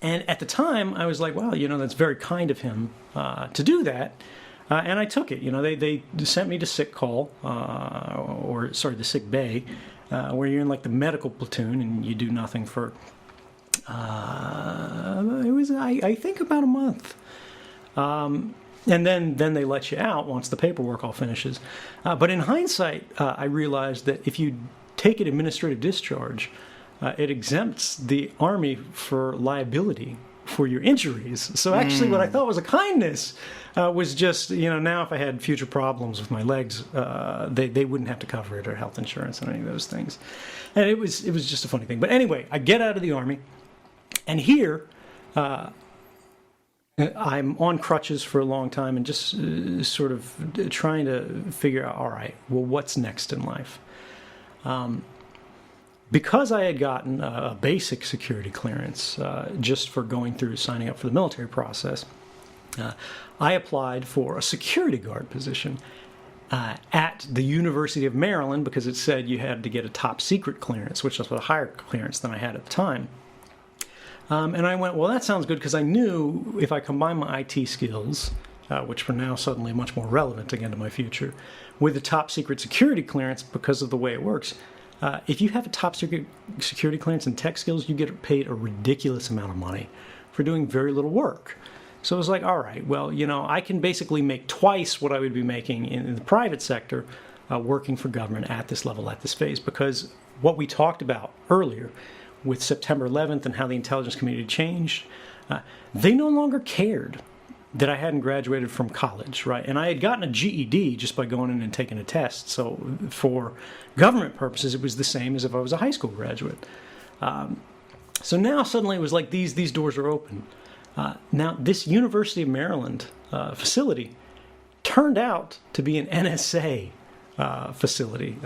And at the time, I was like, wow, that's very kind of him to do that. And I took it. They sent me to sick call, the sick bay, where you're in like the medical platoon and you do nothing for, I think about a month. And then they let you out once the paperwork all finishes. But in hindsight, I realized that if you take an administrative discharge, it exempts the Army for liability for your injuries. So actually what I thought was a kindness was just, now if I had future problems with my legs, they wouldn't have to cover it, or health insurance and any of those things. And it was just a funny thing. But anyway, I get out of the Army, and here I'm on crutches for a long time and just sort of trying to figure out, all right, well, what's next in life? Because I had gotten a basic security clearance just for going through signing up for the military process, I applied for a security guard position at the University of Maryland because it said you had to get a top secret clearance, which was a higher clearance than I had at the time. And I went, well, that sounds good, because I knew if I combine my IT skills, which were now suddenly much more relevant again to my future, with the top secret security clearance, because of the way it works, if you have a top secret security clearance and tech skills, you get paid a ridiculous amount of money for doing very little work. So it was like, all right, well, I can basically make twice what I would be making in the private sector working for government at this level, at this phase, because what we talked about earlier with September 11th and how the intelligence community changed, they no longer cared that I hadn't graduated from college, right? And I had gotten a GED just by going in and taking a test. So for government purposes, it was the same as if I was a high school graduate. So now suddenly it was like these doors are open. Now this University of Maryland facility turned out to be an NSA facility.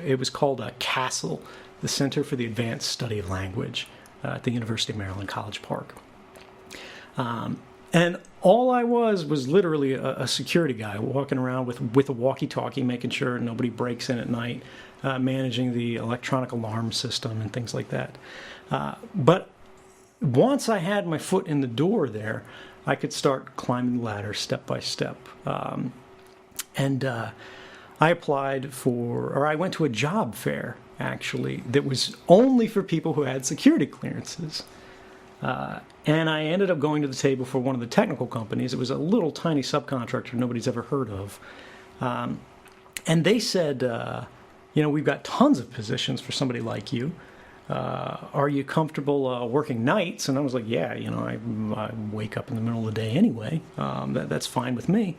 It was called a CASTLE, the Center for the Advanced Study of Language, at the University of Maryland, College Park. And all I was literally a security guy walking around with a walkie-talkie, making sure nobody breaks in at night, managing the electronic alarm system and things like that. But once I had my foot in the door there, I could start climbing the ladder step by step. And I applied I went to a job fair, actually, that was only for people who had security clearances. And I ended up going to the table for one of the technical companies. It was a little tiny subcontractor nobody's ever heard of. And they said, we've got tons of positions for somebody like you. Are you comfortable working nights? And I was like, yeah, I wake up in the middle of the day anyway. That's fine with me.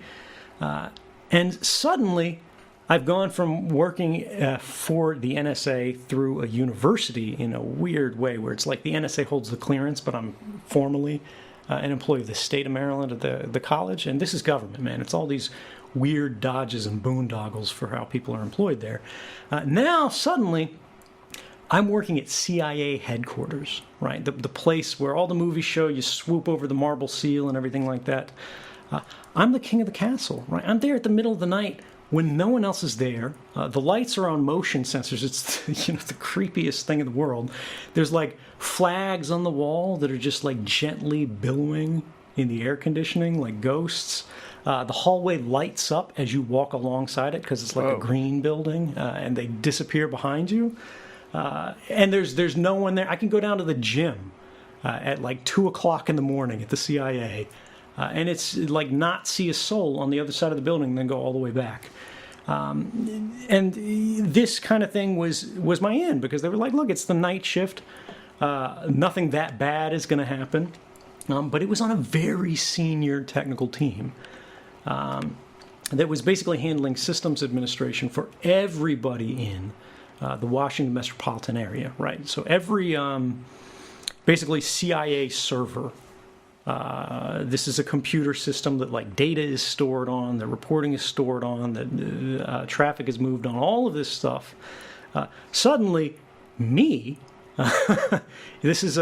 And suddenly, I've gone from working for the NSA through a university in a weird way, where it's like the NSA holds the clearance, but I'm formally an employee of the state of Maryland at the college. And this is government, man. It's all these weird dodges and boondoggles for how people are employed there. Now, suddenly, I'm working at CIA headquarters, right? The place where all the movies show you swoop over the marble seal and everything like that. I'm the king of the castle, right? I'm there at the middle of the night when no one else is there. The lights are on motion sensors. It's the creepiest thing in the world. There's like flags on the wall that are just like gently billowing in the air conditioning like ghosts. The hallway lights up as you walk alongside it because it's like a green building, and they disappear behind you. And there's no one there. I can go down to the gym at like 2 o'clock in the morning at the CIA, and it's like not see a soul on the other side of the building and then go all the way back. And this kind of thing was my end, because they were like, look, it's the night shift. Nothing that bad is going to happen. But it was on a very senior technical team. that was basically handling systems administration for everybody in the Washington metropolitan area, right? So every basically CIA server. This is a computer system that like data is stored on, the reporting is stored on, that traffic is moved on, all of this stuff. Suddenly, me, this is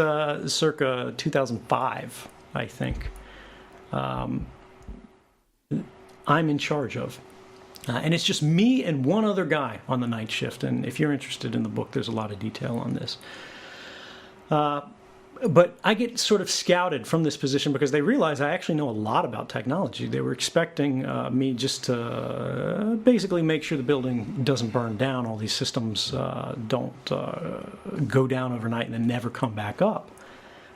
circa 2005, I think, I'm in charge of. And it's just me and one other guy on the night shift. And if you're interested in the book, there's a lot of detail on this. But I get sort of scouted from this position because they realize I actually know a lot about technology. They were expecting me just to basically make sure the building doesn't burn down, all these systems don't go down overnight and then never come back up.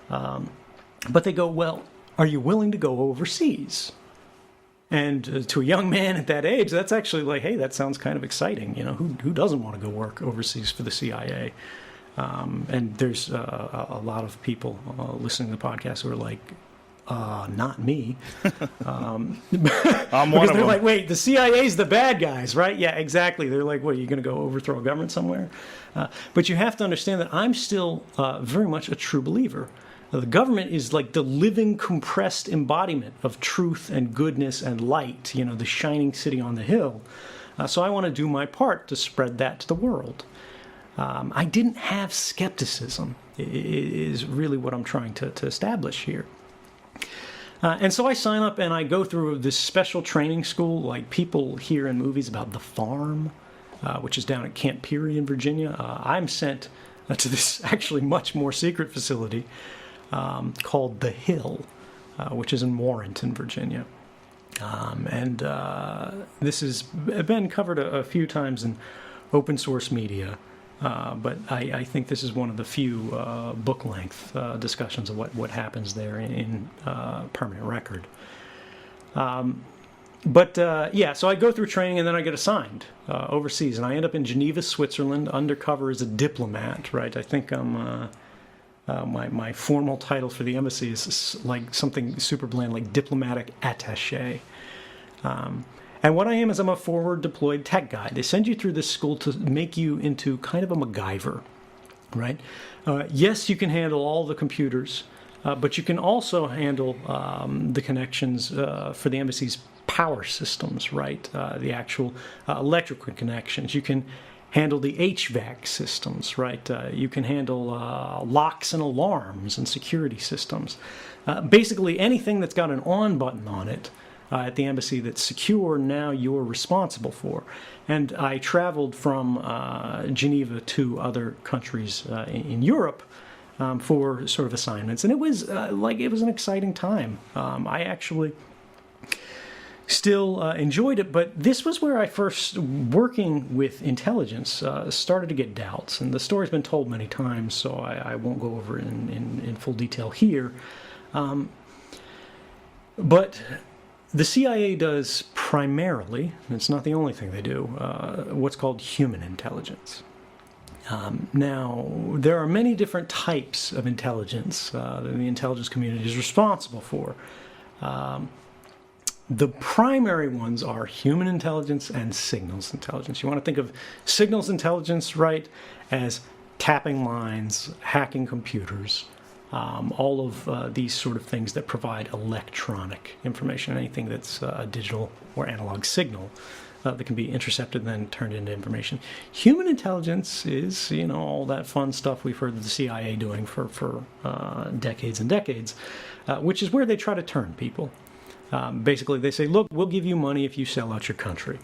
But they go, well, are you willing to go overseas? And to a young man at that age, that's actually like, hey, that sounds kind of exciting. You know, who doesn't want to go work overseas for the CIA? And there's a lot of people listening to the podcast who are like, not me. I'm one because of they're them. like, wait, the CIA's the bad guys, right? Yeah, exactly. They're like, what, are you going to go overthrow a government somewhere? But you have to understand that I'm still very much a true believer. The government is like the living, compressed embodiment of truth and goodness and light, you know, the shining city on the hill. So I want to do my part to spread that to the world. I didn't have skepticism, is really what I'm trying to establish here. And so I sign up and I go through this special training school, like people hear in movies about The Farm, which is down at Camp Peary in Virginia. I'm sent to this actually much more secret facility called The Hill, which is in Warrenton, Virginia. And this has been covered a few times in open source media. But I think this is one of the few book-length discussions of what happens there in permanent record. Yeah, so I go through training and then I get assigned overseas, and I end up in Geneva, Switzerland, undercover as a diplomat. Right? I think my formal title for the embassy is like something super bland, like diplomatic attaché. And what I am is I'm a forward deployed tech guy. They send you through this school to make you into kind of a MacGyver, right? Yes, you can handle all the computers, but you can also handle the connections for the embassy's power systems, right? The actual electrical connections. You can handle the HVAC systems, right? You can handle locks and alarms and security systems. Basically, anything that's got an on button on it at the embassy that's secure, now you're responsible for. And I traveled from Geneva to other countries in Europe for sort of assignments. And it was it was an exciting time. I actually still enjoyed it, but this was where I first, working with intelligence, started to get doubts. And the story's been told many times, so I won't go over it in full detail here. But the CIA does primarily, and it's not the only thing they do, what's called human intelligence. Now, there are many different types of intelligence that the intelligence community is responsible for. The primary ones are human intelligence and signals intelligence. You want to think of signals intelligence, right, as tapping lines, hacking computers, all of these sort of things that provide electronic information, anything that's a digital or analog signal that can be intercepted and then turned into information. Human intelligence is, all that fun stuff we've heard of the CIA doing for decades and decades, which is where they try to turn people. Basically, they say, look, we'll give you money if you sell out your country.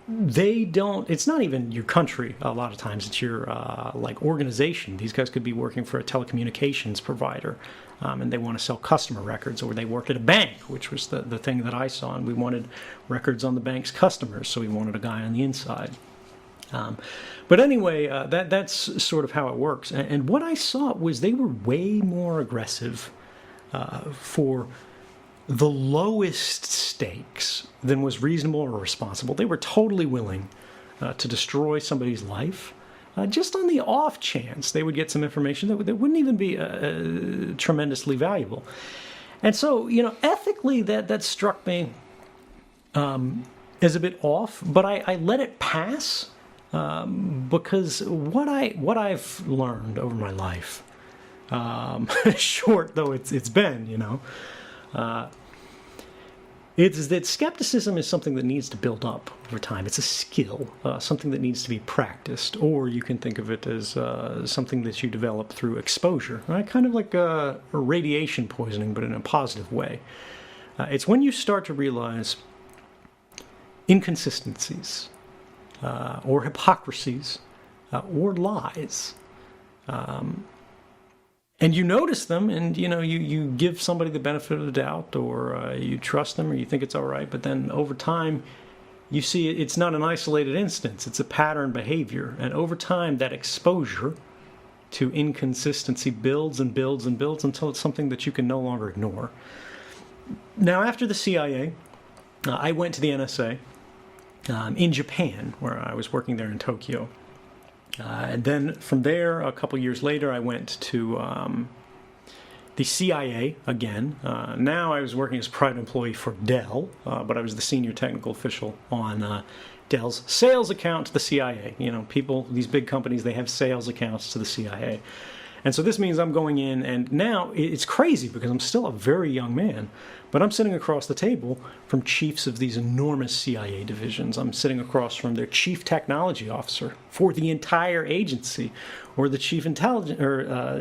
They don't, it's not even your country a lot of times, it's your organization. These guys could be working for a telecommunications provider, and they want to sell customer records, or they worked at a bank, which was the thing that I saw, and we wanted records on the bank's customers, so we wanted a guy on the inside. But anyway, that's sort of how it works. And what I saw was they were way more aggressive for the lowest stakes than was reasonable or responsible. They were totally willing to destroy somebody's life just on the off chance they would get some information that wouldn't even be tremendously valuable. And so, ethically, that struck me is a bit off, but I let it pass because what I've learned over my life, short though it's been, it's that skepticism is something that needs to build up over time. It's a skill, something that needs to be practiced, or you can think of it as something that you develop through exposure, right? Kind of like a radiation poisoning, but in a positive way. It's when you start to realize inconsistencies, or hypocrisies, or lies. And you notice them, and you give somebody the benefit of the doubt, or you trust them, or you think it's all right. But then over time, you see it's not an isolated instance; it's a pattern behavior. And over time, that exposure to inconsistency builds and builds and builds until it's something that you can no longer ignore. Now, after the CIA, I went to the NSA in Japan, where I was working there in Tokyo. And then from there, a couple years later, I went to the CIA again. Now I was working as a private employee for Dell, but I was the senior technical official on Dell's sales account to the CIA. People, these big companies, they have sales accounts to the CIA. And so this means I'm going in, and now it's crazy because I'm still a very young man, but I'm sitting across the table from chiefs of these enormous CIA divisions. I'm sitting across from their chief technology officer for the entire agency, or the chief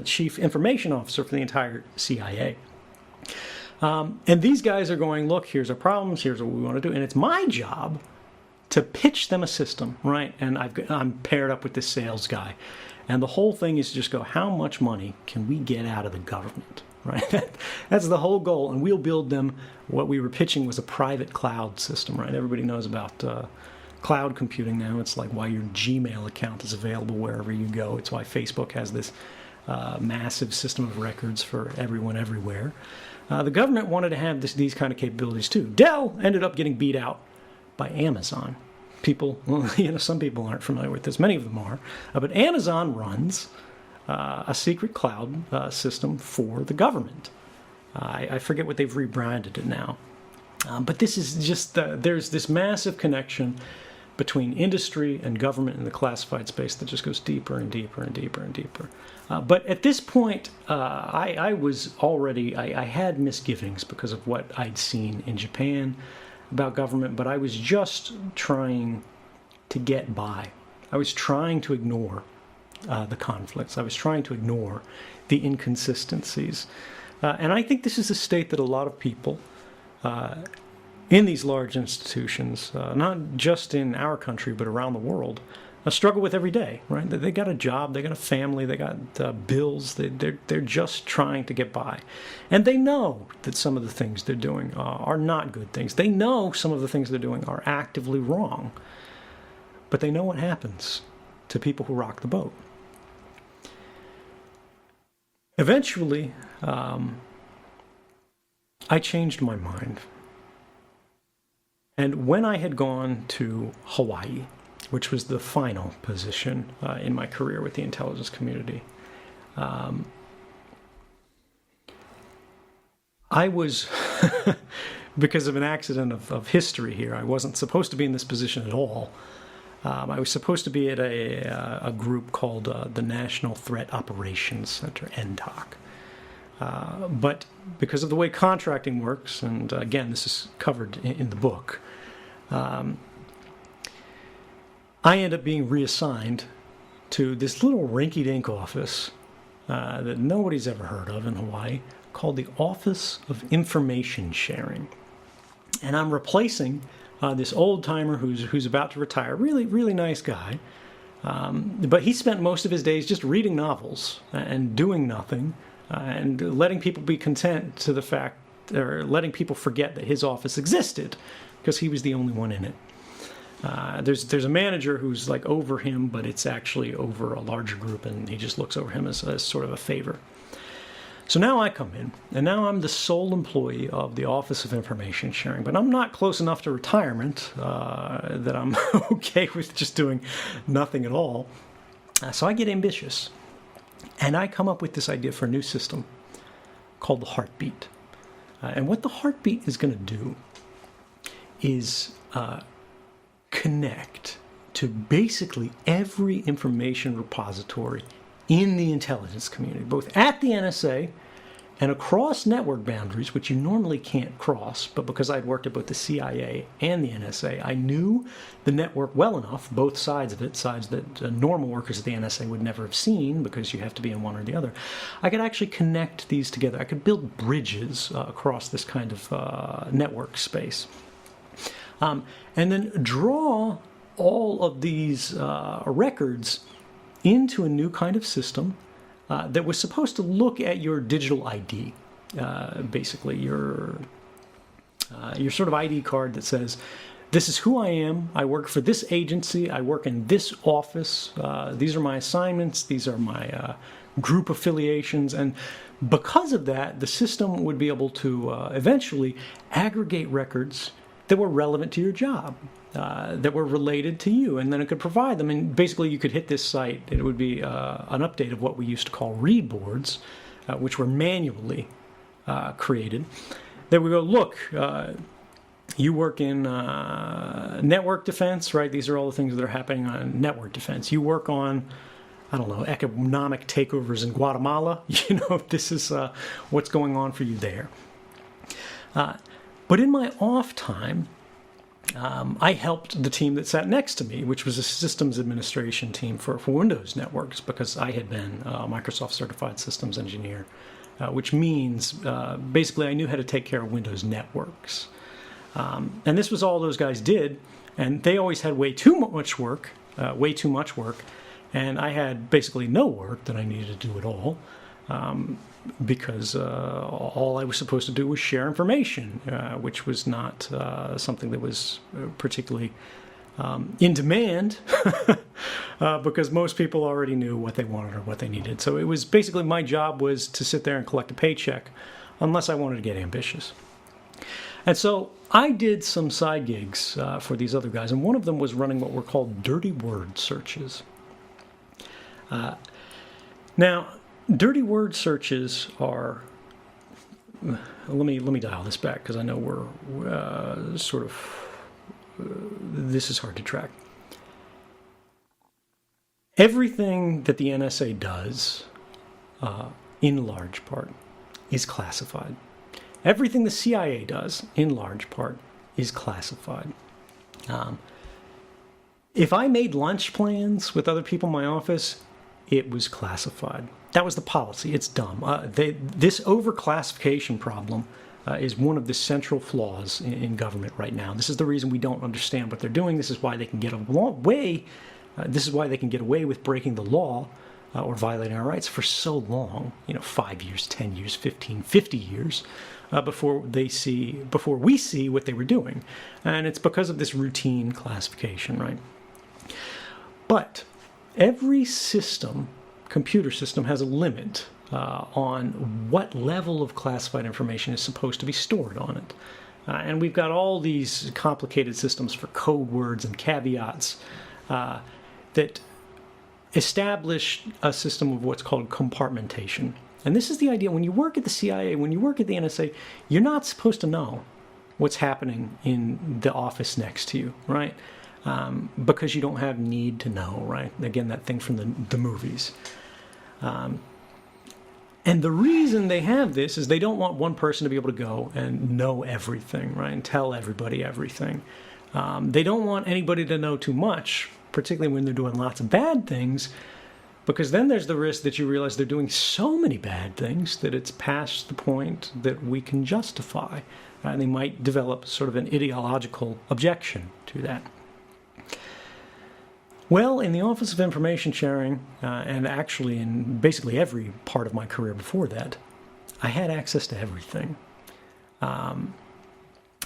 chief information officer for the entire CIA. And these guys are going, look, here's our problems, here's what we want to do, and it's my job to pitch them a system, right? And I'm paired up with this sales guy. And the whole thing is to just go, how much money can we get out of the government, right? That's the whole goal. And we'll build them. What we were pitching was a private cloud system, right? Everybody knows about cloud computing now. It's like why your Gmail account is available wherever you go. It's why Facebook has this massive system of records for everyone everywhere. The government wanted to have these kind of capabilities too. Dell ended up getting beat out by Amazon. People, some people aren't familiar with this. Many of them are. But Amazon runs a secret cloud system for the government. I forget what they've rebranded it now. But this is just, there's this massive connection between industry and government in the classified space that just goes deeper and deeper and deeper and deeper. But at this point, I was already, I had misgivings because of what I'd seen in Japan about government, but I was just trying to get by. I was trying to ignore the conflicts. I was trying to ignore the inconsistencies. And I think this is a state that a lot of people in these large institutions, not just in our country, but around the world, struggle with every day, right? They got a job, they got a family, they got bills, they're just trying to get by. And they know that some of the things they're doing are not good things. They know some of the things they're doing are actively wrong. But they know what happens to people who rock the boat. Eventually, I changed my mind. And when I had gone to Hawaii, which was the final position in my career with the intelligence community, I was, because of an accident of history here, I wasn't supposed to be in this position at all. I was supposed to be at a group called the National Threat Operations Center, NTOC. But because of the way contracting works, and again, this is covered in the book, I end up being reassigned to this little rinky-dink office that nobody's ever heard of in Hawaii, called the Office of Information Sharing. And I'm replacing this old-timer who's about to retire, really, really nice guy. But he spent most of his days just reading novels and doing nothing, and letting people be content to the fact, or letting people forget that his office existed, because he was the only one in it. There's a manager who's like over him, but it's actually over a larger group, and he just looks over him as sort of a favor. So now I come in, and now I'm the sole employee of the Office of Information Sharing, but I'm not close enough to retirement that I'm okay with just doing nothing at all. So I get ambitious, and I come up with this idea for a new system called the heartbeat. And what the heartbeat is going to do is connect to basically every information repository in the intelligence community, both at the NSA and across network boundaries, which you normally can't cross. But because I'd worked at both the CIA and the NSA, I knew the network well enough, both sides of it, sides that normal workers at the NSA would never have seen because you have to be in one or the other. I could actually connect these together. I could build bridges across this kind of network space. And then draw all of these records into a new kind of system that was supposed to look at your digital ID, basically your sort of ID card that says, this is who I am, I work for this agency, I work in this office, these are my assignments, these are my group affiliations, and because of that, the system would be able to eventually aggregate records that were relevant to your job, that were related to you, and then it could provide them. And basically, you could hit this site, and it would be an update of what we used to call read boards, which were manually created. That would go, look, you work in network defense, right? These are all the things that are happening on network defense. You work on, I don't know, economic takeovers in Guatemala. This is what's going on for you there. But in my off time, I helped the team that sat next to me, which was a systems administration team for Windows networks, because I had been a Microsoft certified systems engineer, which means basically I knew how to take care of Windows networks. And this was all those guys did, and they always had way too much work, and I had basically no work that I needed to do at all. Because all I was supposed to do was share information, which was not something that was particularly in demand, because most people already knew what they wanted or what they needed. So it was basically my job was to sit there and collect a paycheck, unless I wanted to get ambitious. And so I did some side gigs for these other guys, and one of them was running what were called dirty word searches. Now, dirty word searches are, let me dial this back because I know we're this is hard to track. Everything that the NSA does, in large part, is classified. Everything the CIA does, in large part, is classified. If I made lunch plans with other people in my office, it was classified. That was the policy. It's dumb. This overclassification problem is one of the central flaws in government right now. This is the reason we don't understand what they're doing. This is why they can get away. This is why they can get away with breaking the law or violating our rights for so long. 5 years, 10 years, 15, 50 years before we see what they were doing, and it's because of this routine classification, right? But every computer system has a limit on what level of classified information is supposed to be stored on it. And we've got all these complicated systems for code words and caveats that establish a system of what's called compartmentation. And this is the idea. When you work at the CIA, when you work at the NSA, you're not supposed to know what's happening in the office next to you, right? Because you don't have need to know, right? Again, that thing from the movies. And the reason they have this is they don't want one person to be able to go and know everything, right? And tell everybody everything. They don't want anybody to know too much, particularly when they're doing lots of bad things, because then there's the risk that you realize they're doing so many bad things that it's past the point that we can justify. And they might develop sort of an ideological objection to that. Well, in the Office of Information Sharing, and actually in basically every part of my career before that, I had access to everything.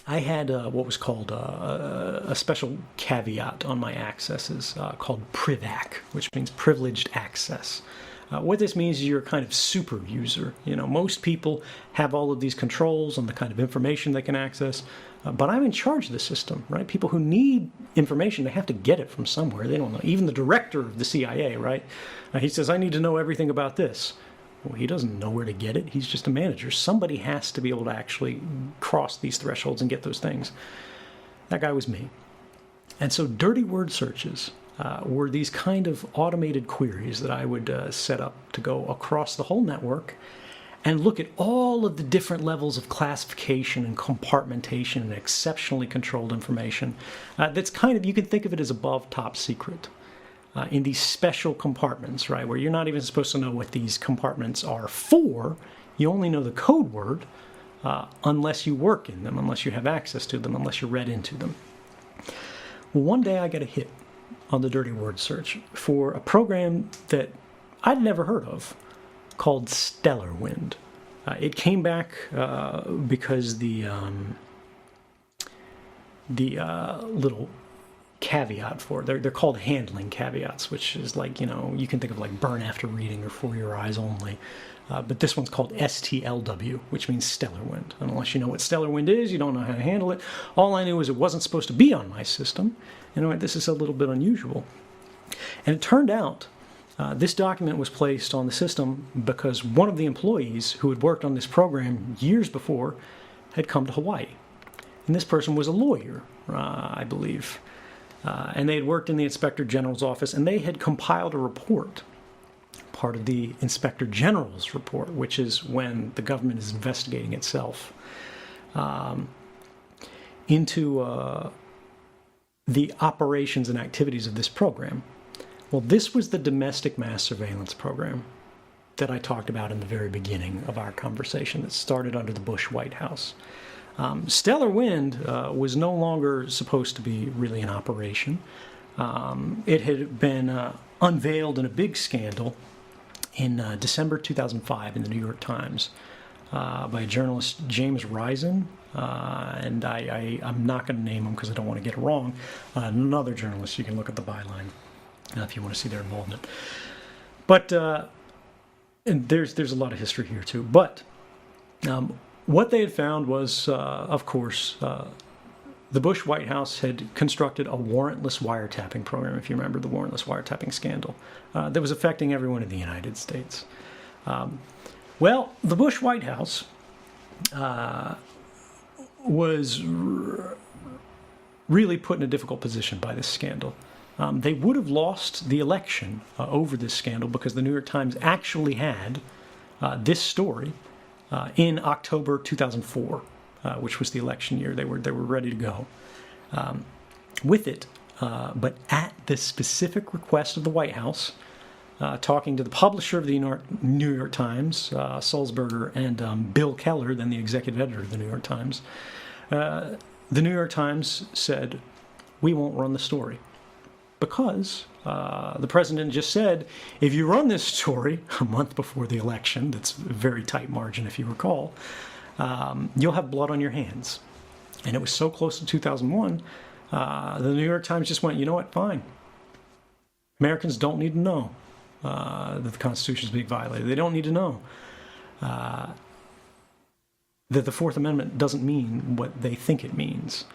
I had what was called a special caveat on my accesses called PRIVAC, which means privileged access. What this means is you're a kind of super user. Most people have all of these controls on the kind of information they can access, but I'm in charge of the system, right? People who need information, they have to get it from somewhere. They don't know. Even the director of the CIA, right? He says, I need to know everything about this. Well, he doesn't know where to get it. He's just a manager. Somebody has to be able to actually cross these thresholds and get those things. That guy was me. And so dirty word searches were these kind of automated queries that I would set up to go across the whole network and look at all of the different levels of classification and compartmentation and exceptionally controlled information. That's kind of, you can think of it as above top secret. In these special compartments, right, where you're not even supposed to know what these compartments are for. You only know the code word unless you work in them, unless you have access to them, unless you're read into them. Well, one day I got a hit on the dirty word search for a program that I'd never heard of called Stellar Wind. It came back because the little caveat for it, they're called handling caveats, which is like, you can think of like burn after reading or for your eyes only. But this one's called STLW, which means stellar wind. And unless you know what stellar wind is, you don't know how to handle it. All I knew is it wasn't supposed to be on my system. This is a little bit unusual. And it turned out this document was placed on the system because one of the employees who had worked on this program years before had come to Hawaii. And this person was a lawyer, I believe. And they had worked in the Inspector General's office, and they had compiled a report, part of the Inspector General's report, which is when the government is investigating itself, into the operations and activities of this program. Well, this was the domestic mass surveillance program that I talked about in the very beginning of our conversation that started under the Bush White House. Stellar Wind was no longer supposed to be really an operation. It had been unveiled in a big scandal in December 2005 in the New York Times by a journalist, James Risen, and I'm not going to name him because I don't want to get it wrong. Another journalist, you can look at the byline if you want to see their involvement. But and there's a lot of history here too. But what they had found was, of course, the Bush White House had constructed a warrantless wiretapping program, if you remember the warrantless wiretapping scandal, that was affecting everyone in the United States. Well, the Bush White House was really put in a difficult position by this scandal. They would have lost the election over this scandal because the New York Times actually had this story in October 2004, which was the election year. They were ready to go with it, but at the specific request of the White House, talking to the publisher of the New York Times, Sulzberger, and Bill Keller, then the executive editor of the New York Times, the New York Times said, "We won't run the story." Because the president just said, if you run this story a month before the election, that's a very tight margin if you recall, you'll have blood on your hands. And it was so close to 2001, the New York Times just went, you know what, fine. Americans don't need to know that the Constitution is being violated. They don't need to know that the Fourth Amendment doesn't mean what they think it means.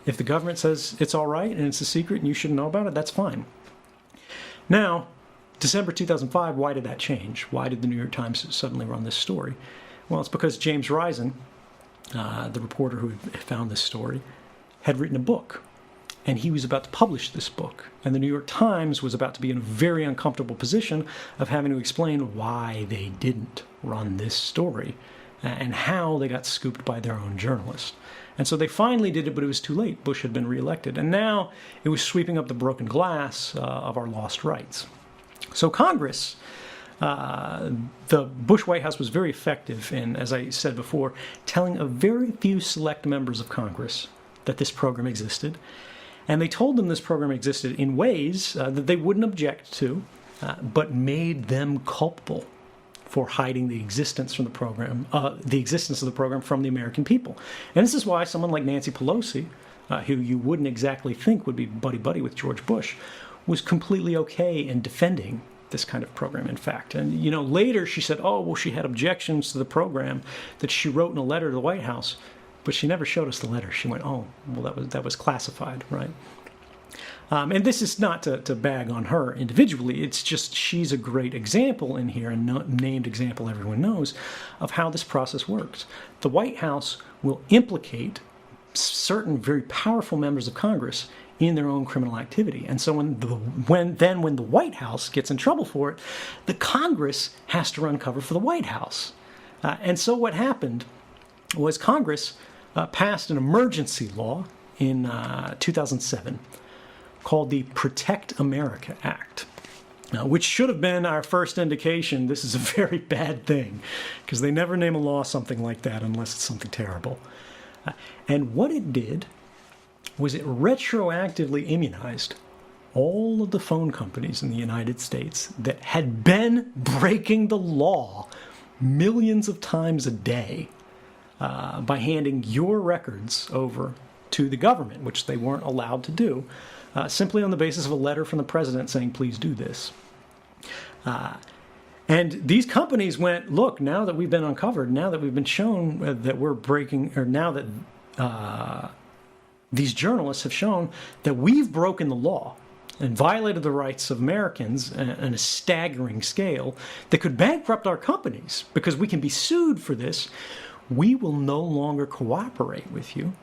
If the government says it's all right and it's a secret and you shouldn't know about it, that's fine. Now, December 2005, why did that change? Why did the New York Times suddenly run this story? Well, it's because James Risen, the reporter who had found this story, had written a book. And he was about to publish this book. And the New York Times was about to be in a very uncomfortable position of having to explain why they didn't run this story and how they got scooped by their own journalist. And so they finally did it, but it was too late. Bush had been reelected. And now it was sweeping up the broken glass of our lost rights. So Congress, the Bush White House was very effective in, as I said before, telling a very few select members of Congress that this program existed. And they told them this program existed in ways that they wouldn't object to, but made them culpable for hiding the existence from the program, the existence of the program from the American people. And this is why someone like Nancy Pelosi, who you wouldn't exactly think would be buddy-buddy with George Bush, was completely okay in defending this kind of program, in fact. And, later she said, she had objections to the program that she wrote in a letter to the White House, but she never showed us the letter. She went, that was classified, right? And this is not to bag on her individually. It's just she's a great example in here, a named example everyone knows, of how this process works. The White House will implicate certain very powerful members of Congress in their own criminal activity. And so when the White House gets in trouble for it, the Congress has to run cover for the White House. And so what happened was Congress passed an emergency law in 2007 called the Protect America Act, which should have been our first indication this is a very bad thing, because they never name a law something like that unless it's something terrible. And what it did was it retroactively immunized all of the phone companies in the United States that had been breaking the law millions of times a day by handing your records over to the government, which they weren't allowed to do, simply on the basis of a letter from the president saying, please do this. And these companies went, look, now that we've been uncovered, now that we've been shown that we're breaking, or now that these journalists have shown that we've broken the law and violated the rights of Americans on a staggering scale that could bankrupt our companies because we can be sued for this, we will no longer cooperate with you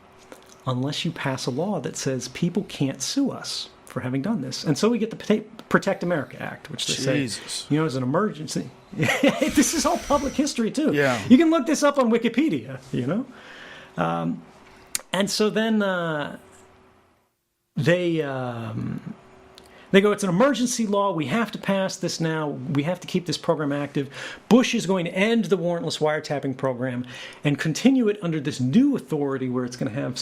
unless you pass a law that says people can't sue us for having done this. And so we get the Protect America Act, which they say, is an emergency. This is all public history, too. Yeah. You can look this up on Wikipedia, And so then they go, it's an emergency law. We have to pass this now. We have to keep this program active. Bush is going to end the warrantless wiretapping program and continue it under this new authority where it's going to have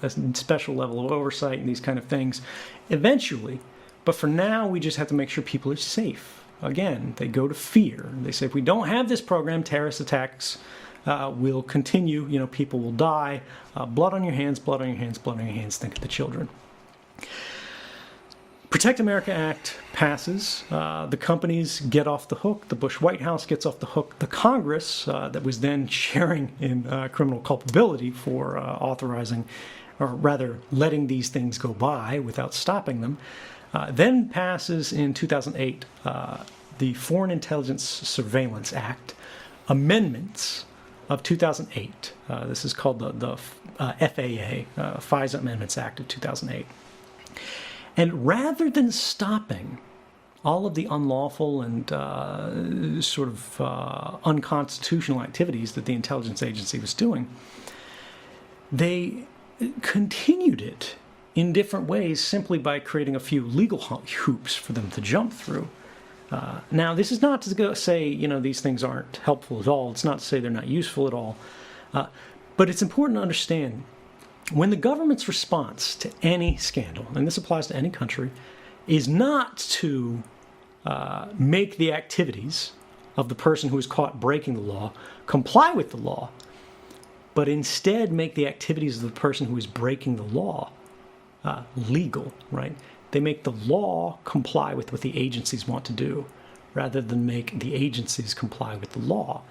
a special level of oversight and these kind of things eventually. But for now, we just have to make sure people are safe. Again, they go to fear. They say, if we don't have this program, terrorist attacks will continue. People will die. Blood on your hands, blood on your hands, blood on your hands. Think of the children. Protect America Act passes. The companies get off the hook. The Bush White House gets off the hook. The Congress, that was then sharing in criminal culpability for authorizing, or rather letting these things go by without stopping them, then passes in 2008 the Foreign Intelligence Surveillance Act, amendments of 2008. This is called the FAA, FISA Amendments Act of 2008. And rather than stopping all of the unlawful and unconstitutional activities that the intelligence agency was doing, they continued it in different ways simply by creating a few legal hoops for them to jump through. Now, this is not to say, these things aren't helpful at all. It's not to say they're not useful at all. But it's important to understand when the government's response to any scandal, and this applies to any country, is not to make the activities of the person who is caught breaking the law comply with the law, but instead make the activities of the person who is breaking the law legal, right? They make the law comply with what the agencies want to do, rather than make the agencies comply with the law.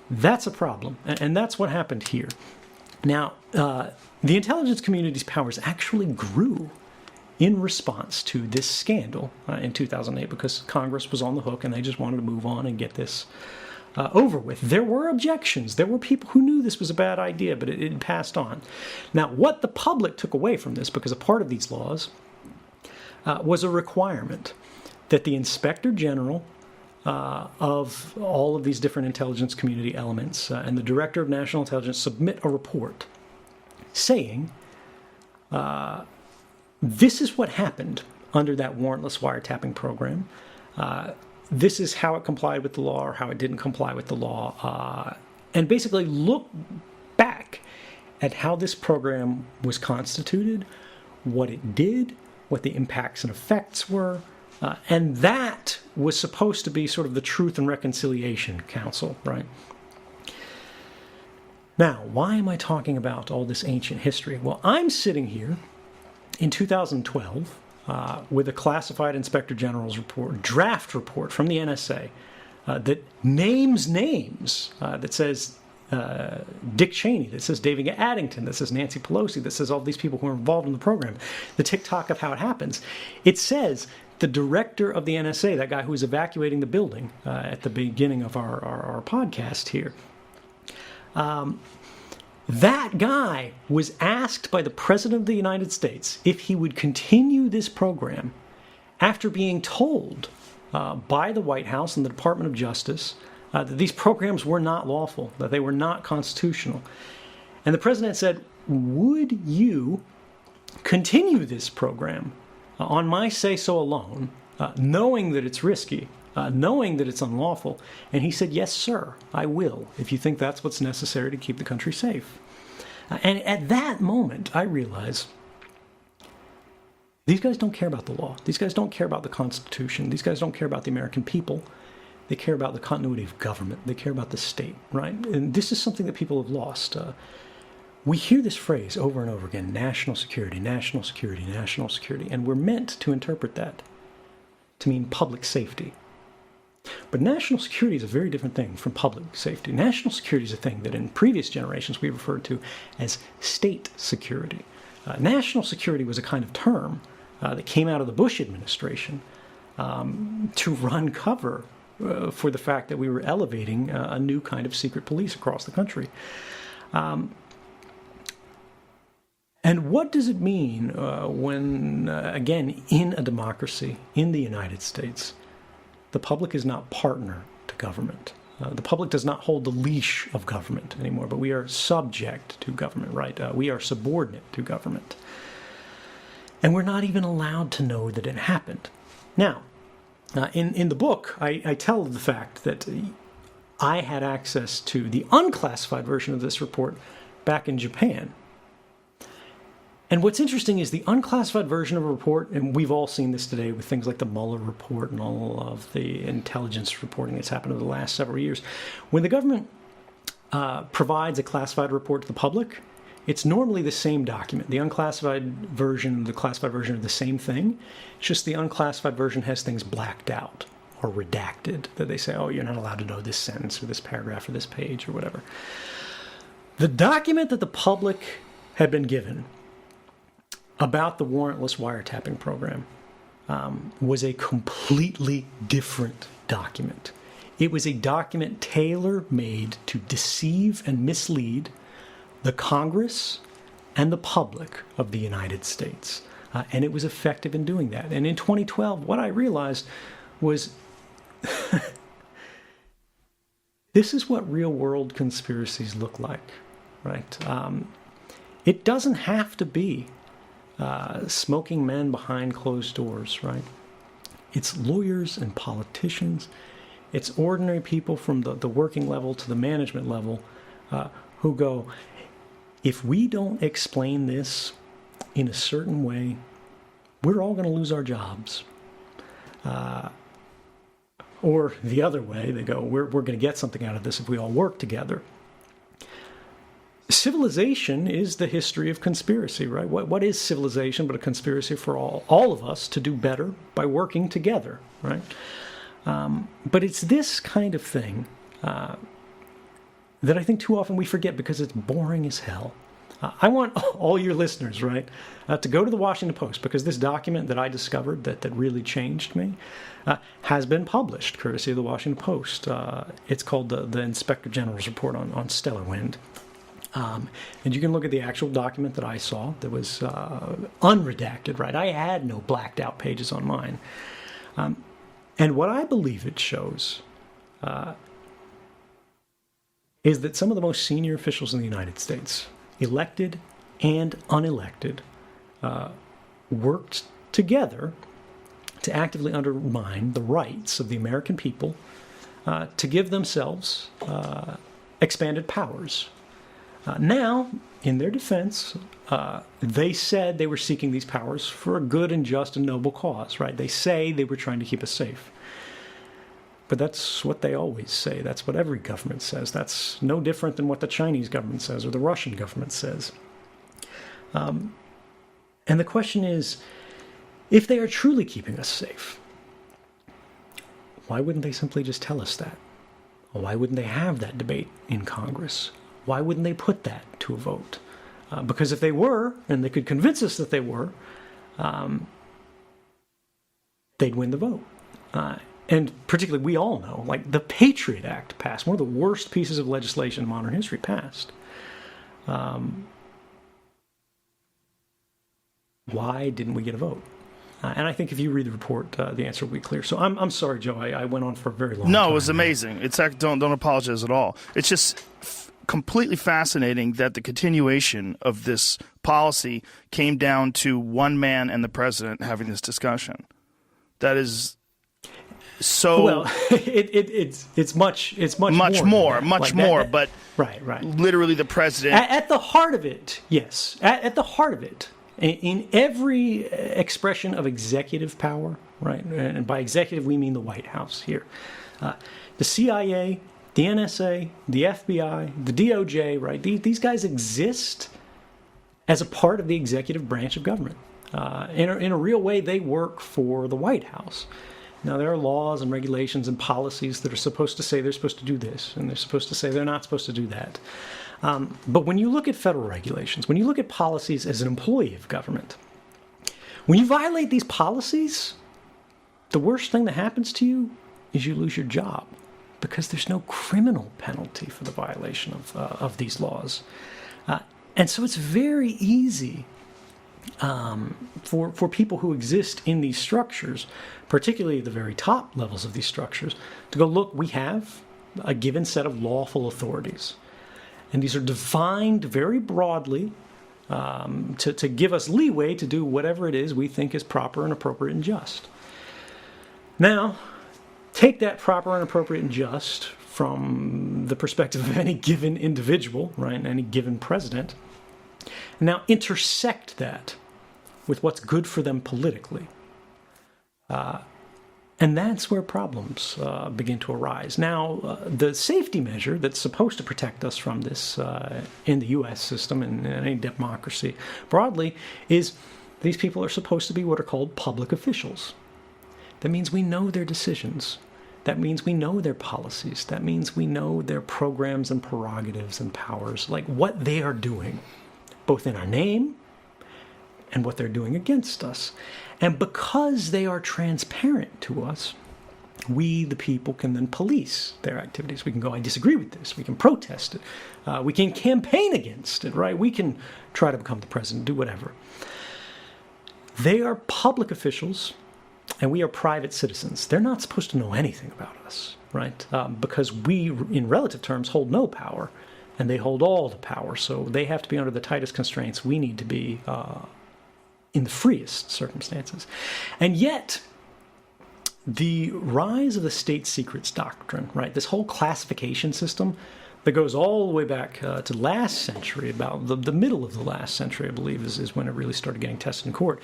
That's a problem, and that's what happened here. Now, the intelligence community's powers actually grew in response to this scandal in 2008 because Congress was on the hook and they just wanted to move on and get this over with. There were objections. There were people who knew this was a bad idea, but it passed on. Now, what the public took away from this, because a part of these laws, was a requirement that the Inspector General of all of these different intelligence community elements and the Director of National Intelligence submit a report saying, this is what happened under that warrantless wiretapping program. This is how it complied with the law or how it didn't comply with the law. And basically look back at how this program was constituted, what it did, what the impacts and effects were. And that was supposed to be sort of the Truth and Reconciliation Council, right? Now, why am I talking about all this ancient history? Well, I'm sitting here in 2012 with a classified Inspector General's report, draft report from the NSA that names names, that says Dick Cheney, that says David Addington, that says Nancy Pelosi, that says all these people who are involved in the program, the tick-tock of how it happens. It says the director of the NSA, that guy who was evacuating the building at the beginning of our podcast here, That guy was asked by the President of the United States if he would continue this program after being told by the White House and the Department of Justice that these programs were not lawful, that they were not constitutional. And the president said, would you continue this program on my say-so alone, knowing that it's risky, knowing that it's unlawful? And he said, yes, sir, I will, if you think that's what's necessary to keep the country safe. And at that moment, I realized these guys don't care about the law. These guys don't care about the Constitution. These guys don't care about the American people. They care about the continuity of government. They care about the state, right? And this is something that people have lost. We hear this phrase over and over again, national security, national security, national security, and we're meant to interpret that to mean public safety. But national security is a very different thing from public safety. National security is a thing that in previous generations we referred to as state security. National security was a kind of term that came out of the Bush administration to run cover for the fact that we were elevating a new kind of secret police across the country. And what does it mean when, again, in a democracy, in the United States, the public is not partner to government? The public does not hold the leash of government anymore, but we are subject to government, right? We are subordinate to government. And we're not even allowed to know that it happened. Now, in the book, I tell the fact that I had access to the unclassified version of this report back in Japan. And what's interesting is the unclassified version of a report, and we've all seen this today with things like the Mueller report and all of the intelligence reporting that's happened over the last several years. When the government provides a classified report to the public, it's normally the same document. The unclassified version, the classified version are the same thing. It's just the unclassified version has things blacked out or redacted, that they say, oh, you're not allowed to know this sentence or this paragraph or this page or whatever. The document that the public had been given about the warrantless wiretapping program was a completely different document. It was a document tailor-made to deceive and mislead the Congress and the public of the United States. And it was effective in doing that. And in 2012, what I realized was this is what real-world conspiracies look like, right? It doesn't have to be smoking men behind closed doors, right? It's lawyers and politicians. It's ordinary people from the working level to the management level who go, if we don't explain this in a certain way, we're all going to lose our jobs. Or the other way, they go, we're going to get something out of this if we all work together. Civilization is the history of conspiracy, right? What is civilization but a conspiracy for all of us to do better by working together, right? But it's this kind of thing that I think too often we forget because it's boring as hell. I want all your listeners, right, to go to the Washington Post, because this document that I discovered that really changed me has been published, courtesy of the Washington Post. It's called the Inspector General's Report on Stellar Wind. And you can look at the actual document that I saw that was unredacted, right? I had no blacked out pages on mine. And what I believe it shows is that some of the most senior officials in the United States, elected and unelected, worked together to actively undermine the rights of the American people to give themselves expanded powers. Now, in their defense, they said they were seeking these powers for a good and just and noble cause, right? They say they were trying to keep us safe. But that's what they always say. That's what every government says. That's no different than what the Chinese government says or the Russian government says. And the question is, if they are truly keeping us safe, why wouldn't they simply just tell us that? Why wouldn't they have that debate in Congress? Why wouldn't they put that to a vote? Because if they were, and they could convince us that they were, they'd win the vote. And particularly, we all know, like the Patriot Act passed, one of the worst pieces of legislation in modern history passed. Why didn't we get a vote? And I think if you read the report, the answer will be clear. So I'm sorry, Joe. I went on for a very long time. No, it was amazing. It's don't apologize at all. It's just completely fascinating that the continuation of this policy came down to one man and the president having this discussion. That is so well. It's much more, but right. Literally, the president At the heart of it, yes. At the heart of it, in every expression of executive power, right? And by executive we mean the White House here. The CIA, the NSA, the FBI, the DOJ, right? These guys exist as a part of the executive branch of government. In a real way, they work for the White House. Now, there are laws and regulations and policies that are supposed to say they're supposed to do this, and they're supposed to say they're not supposed to do that. But when you look at federal regulations, when you look at policies as an employee of government, when you violate these policies, the worst thing that happens to you is you lose your job, because there's no criminal penalty for the violation of these laws. And so it's very easy for people who exist in these structures, particularly the very top levels of these structures, to go, look, we have a given set of lawful authorities. And these are defined very broadly to give us leeway to do whatever it is we think is proper and appropriate and just. Now, take that proper and appropriate and just from the perspective of any given individual, right, any given president, and now intersect that with what's good for them politically. And that's where problems begin to arise. Now, the safety measure that's supposed to protect us from this in the U.S. system and in any democracy broadly is these people are supposed to be what are called public officials. That means we know their decisions. That means we know their policies. That means we know their programs and prerogatives and powers, like what they are doing, both in our name and what they're doing against us. And because they are transparent to us, we, the people, can then police their activities. We can go, I disagree with this. We can protest it. We can campaign against it, right? We can try to become the president, do whatever. They are public officials, and we are private citizens. They're not supposed to know anything about us, right? Because we, in relative terms, hold no power, and they hold all the power. So they have to be under the tightest constraints. We need to be in the freest circumstances. And yet, the rise of the state secrets doctrine, right, this whole classification system that goes all the way back to last century, about the middle of the last century, I believe, is when it really started getting tested in court.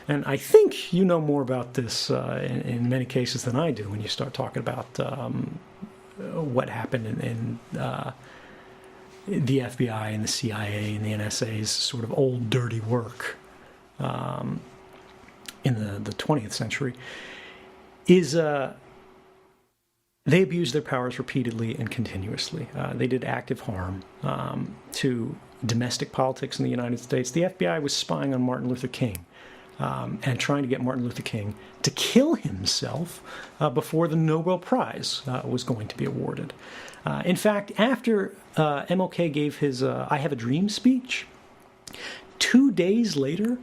And I think you know more about this in many cases than I do when you start talking about what happened in the FBI and the CIA and the NSA's sort of old dirty work in the 20th century, is they abused their powers repeatedly and continuously. They did active harm to domestic politics in the United States. The FBI was spying on Martin Luther King and trying to get Martin Luther King to kill himself before the Nobel Prize was going to be awarded. In fact, after MLK gave his I Have a Dream speech, 2 days later,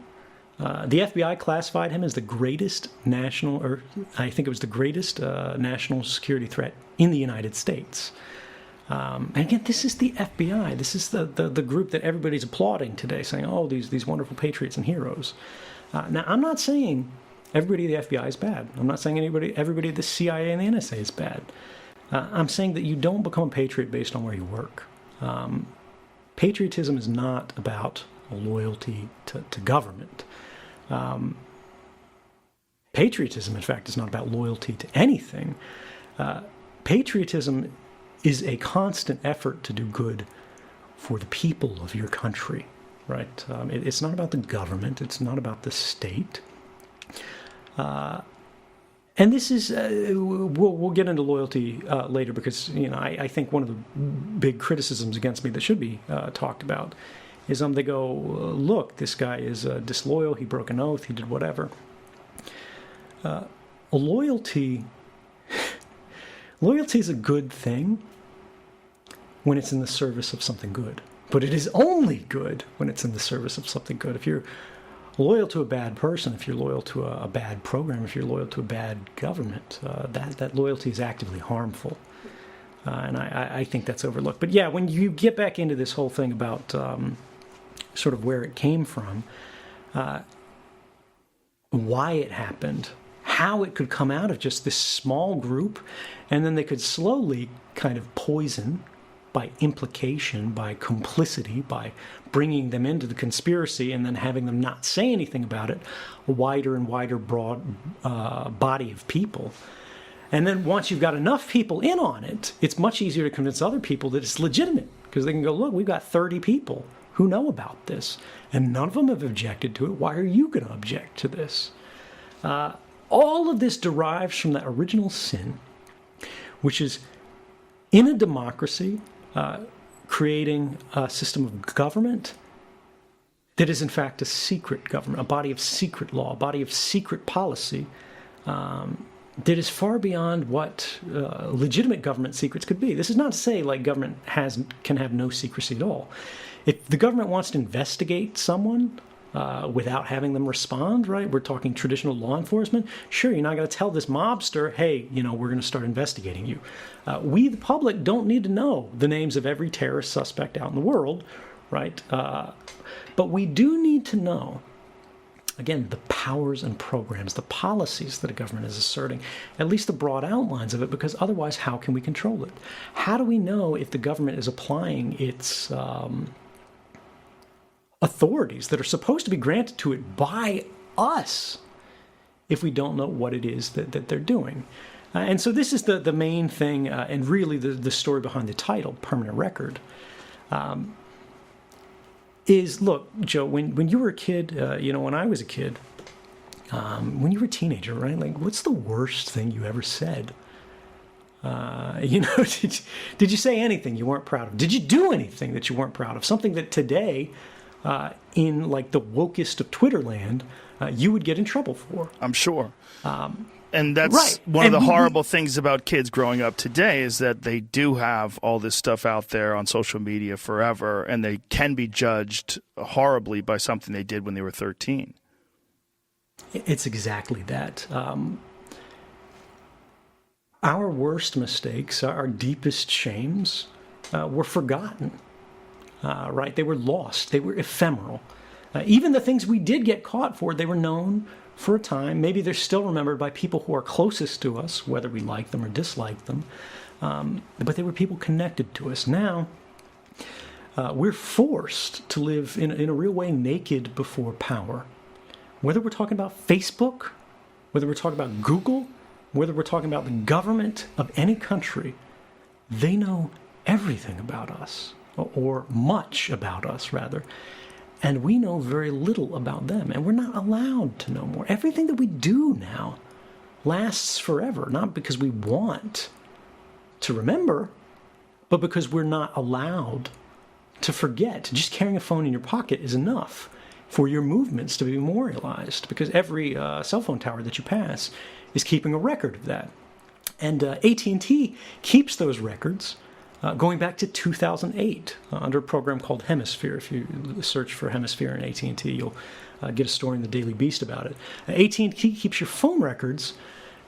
the FBI classified him as the greatest national, or I think it was the greatest national security threat in the United States. And again, this is the FBI. This is the group that everybody's applauding today, saying, oh, these wonderful patriots and heroes. Now, I'm not saying everybody at the FBI is bad. I'm not saying everybody at the CIA and the NSA is bad. I'm saying that you don't become a patriot based on where you work. Patriotism is not about loyalty to government. Patriotism, in fact, is not about loyalty to anything. Patriotism is a constant effort to do good for the people of your country, right? It's not about the government. It's not about the state. And this is, we'll get into loyalty later, because I think one of the big criticisms against me that should be talked about is they go, look, this guy is disloyal, he broke an oath, he did whatever. Loyalty is a good thing when it's in the service of something good, but it is only good when it's in the service of something good. If you're loyal to a bad person, if you're loyal to a bad program, if you're loyal to a bad government, that loyalty is actively harmful. And I think that's overlooked. But yeah, when you get back into this whole thing about sort of where it came from, why it happened, how it could come out of just this small group, and then they could slowly kind of poison by implication, by complicity, by bringing them into the conspiracy and then having them not say anything about it, a wider and wider broad body of people. And then once you've got enough people in on it, it's much easier to convince other people that it's legitimate, because they can go, look, we've got 30 people who know about this, and none of them have objected to it. Why are you going to object to this? All of this derives from that original sin, which is in a democracy, creating a system of government that is in fact a secret government, a body of secret law, a body of secret policy, that is far beyond what legitimate government secrets could be. This is not to say like government can have no secrecy at all. If the government wants to investigate someone without having them respond, right? We're talking traditional law enforcement. Sure, you're not going to tell this mobster, hey, we're going to start investigating you. We, the public, don't need to know the names of every terrorist suspect out in the world, right? But we do need to know, again, the powers and programs, the policies that a government is asserting, at least the broad outlines of it, because otherwise, how can we control it? How do we know if the government is applying its authorities that are supposed to be granted to it by us if we don't know what it is that they're doing? And so this is the main thing, and really the story behind the title, Permanent Record, is, look, Joe, when you were a kid, when I was a kid, when you were a teenager, right? Like, what's the worst thing you ever said? Did you say anything you weren't proud of? Did you do anything that you weren't proud of? Something that today, in like the wokest of Twitter land, you would get in trouble for. I'm sure. And that's right. One of the horrible things about kids growing up today is that they do have all this stuff out there on social media forever, and they can be judged horribly by something they did when they were 13. It's exactly that. Our worst mistakes, our deepest shames, were forgotten, right? They were lost. They were ephemeral. Even the things we did get caught for, they were known for a time. Maybe they're still remembered by people who are closest to us, whether we like them or dislike them. But they were people connected to us. Now, we're forced to live in a real way naked before power. Whether we're talking about Facebook, whether we're talking about Google, whether we're talking about the government of any country, they know everything about us, or much about us, rather. And we know very little about them, and we're not allowed to know more. Everything that we do now lasts forever, not because we want to remember, but because we're not allowed to forget. Just carrying a phone in your pocket is enough for your movements to be memorialized, because every cell phone tower that you pass is keeping a record of that. And AT&T keeps those records going back to 2008 under a program called Hemisphere. If you search for Hemisphere in AT&T, you'll get a story in the Daily Beast about it. AT&T keeps your phone records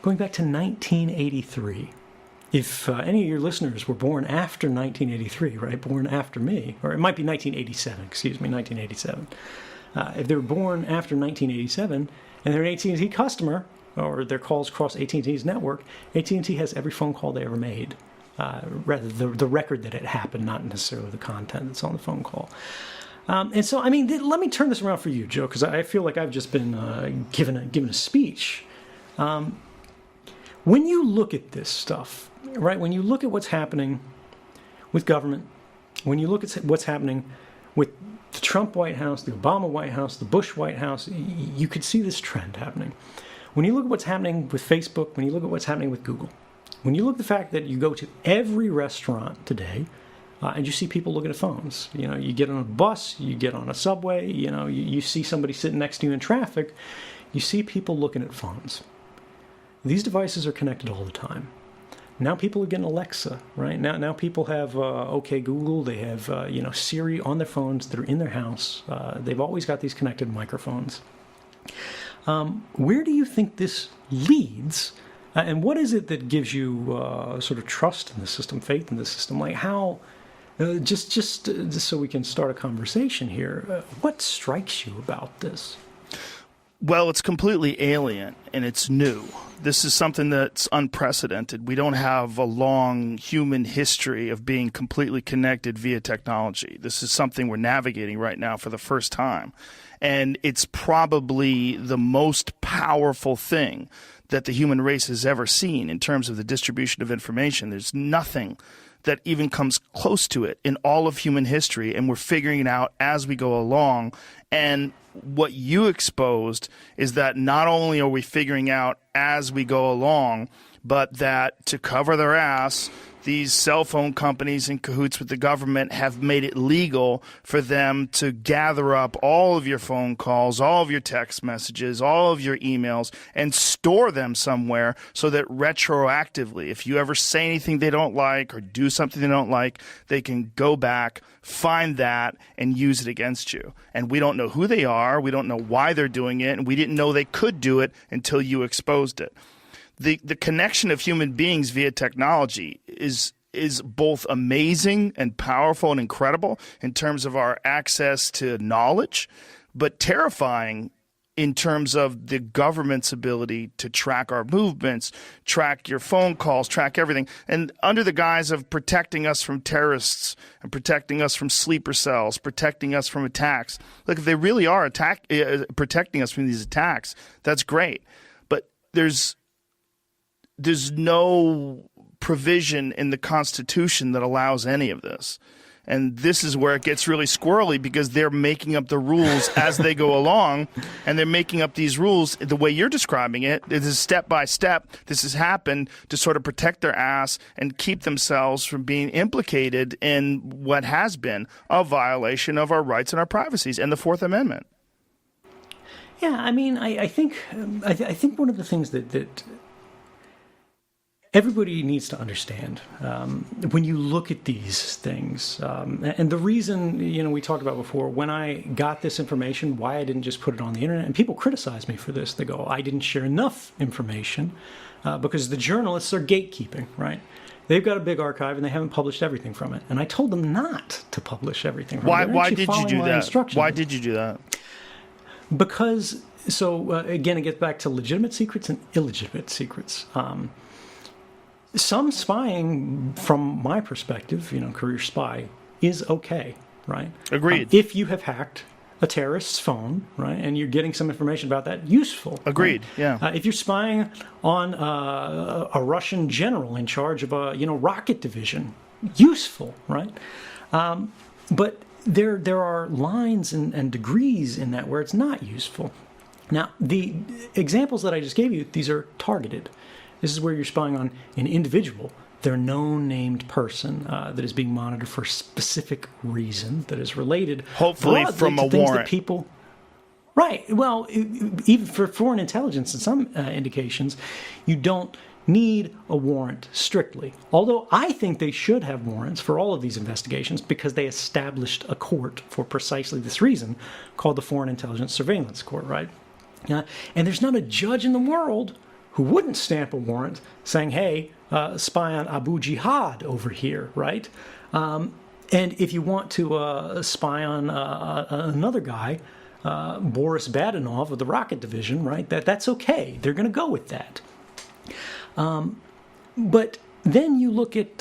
going back to 1983. If any of your listeners were born after 1983, right, born after me, or it might be 1987, if they were born after 1987 and they're an AT&T customer, or their calls cross AT&T's network, AT&T has every phone call they ever made. Rather the record that it happened, not necessarily the content that's on the phone call. And so, I mean, let me turn this around for you, Joe, because I feel like I've just been given a speech. When you look at this stuff, right, when you look at what's happening with government, when you look at what's happening with the Trump White House, the Obama White House, the Bush White House, you could see this trend happening. When you look at what's happening with Facebook, when you look at what's happening with Google, when you look at the fact that you go to every restaurant today and you see people looking at phones, you get on a bus, you get on a subway, you see somebody sitting next to you in traffic, you see people looking at phones. These devices are connected all the time. Now people are getting Alexa, right? Now people have OK Google. They have Siri on their phones that are in their house. They've always got these connected microphones. Where do you think this leads? And what is it that gives you sort of trust in the system, faith in the system? Like how, just so we can start a conversation here, what strikes you about this? Well, it's completely alien and it's new. This is something that's unprecedented. We don't have a long human history of being completely connected via technology. This is something we're navigating right now for the first time. And it's probably the most powerful thing that the human race has ever seen in terms of the distribution of information. There's nothing that even comes close to it in all of human history, and we're figuring it out as we go along. And what you exposed is that not only are we figuring out as we go along, but that to cover their ass, these cell phone companies in cahoots with the government have made it legal for them to gather up all of your phone calls, all of your text messages, all of your emails, and store them somewhere so that retroactively, if you ever say anything they don't like or do something they don't like, they can go back, find that, and use it against you. And we don't know who they are, we don't know why they're doing it, and we didn't know they could do it until you exposed it. The connection of human beings via technology is both amazing and powerful and incredible in terms of our access to knowledge, but terrifying in terms of the government's ability to track our movements, track your phone calls, track everything, and under the guise of protecting us from terrorists and protecting us from sleeper cells, protecting us from attacks. Look, if they really are protecting us from these attacks, that's great. But there's no provision in the Constitution that allows any of this. And this is where it gets really squirrely because they're making up the rules as they go along, and they're making up these rules the way you're describing it. This is step by step. This has happened to sort of protect their ass and keep themselves from being implicated in what has been a violation of our rights and our privacies and the Fourth Amendment. Yeah, I mean, I think one of the things that everybody needs to understand when you look at these things, and the reason, we talked about before, when I got this information, why I didn't just put it on the internet, and people criticize me for this. They go, I didn't share enough information because the journalists are gatekeeping, right? They've got a big archive and they haven't published everything from it. And I told them not to publish everything from it. Why did you do that? Why did you do that? Because, again, it gets back to legitimate secrets and illegitimate secrets. Some spying, from my perspective, career spy, is okay, right? Agreed. If you have hacked a terrorist's phone, right, and you're getting some information about that, useful. Agreed, right? Yeah. If you're spying on a Russian general in charge of a, rocket division, useful, right? But there are lines and degrees in that where it's not useful. Now, the examples that I just gave you, these are targeted. This is where you're spying on an individual, their known named person that is being monitored for a specific reason that is related. Hopefully from a warrant. People, right. Well, even for foreign intelligence in some indications, you don't need a warrant strictly. Although I think they should have warrants for all of these investigations because they established a court for precisely this reason called the Foreign Intelligence Surveillance Court, right? And there's not a judge in the world who wouldn't stamp a warrant saying, hey, spy on Abu Jihad over here, right? And if you want to spy on another guy, Boris Badenov of the Rocket Division, right, that's okay. They're going to go with that. But then you look at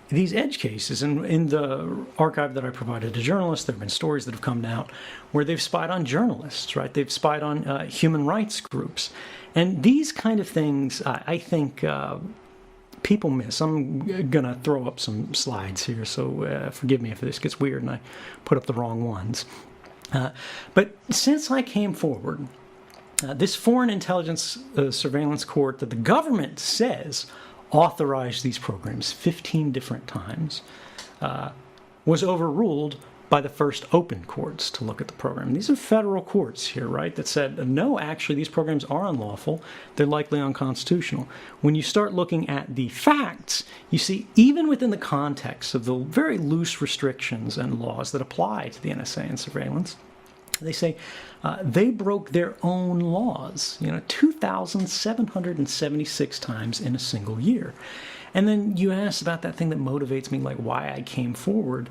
these edge cases, and in the archive that I provided to journalists, there have been stories that have come out where they've spied on journalists, right? They've spied on human rights groups. And these kind of things, I think people miss. I'm going to throw up some slides here, so forgive me if this gets weird and I put up the wrong ones. But since I came forward, this Foreign Intelligence Surveillance Court that the government says authorized these programs 15 different times was overruled by the first open courts to look at the program. These are federal courts here, right, that said, no, actually, these programs are unlawful. They're likely unconstitutional. When you start looking at the facts, you see, even within the context of the very loose restrictions and laws that apply to the NSA and surveillance, they say they broke their own laws, 2,776 times in a single year. And then you asked about that thing that motivates me, like why I came forward.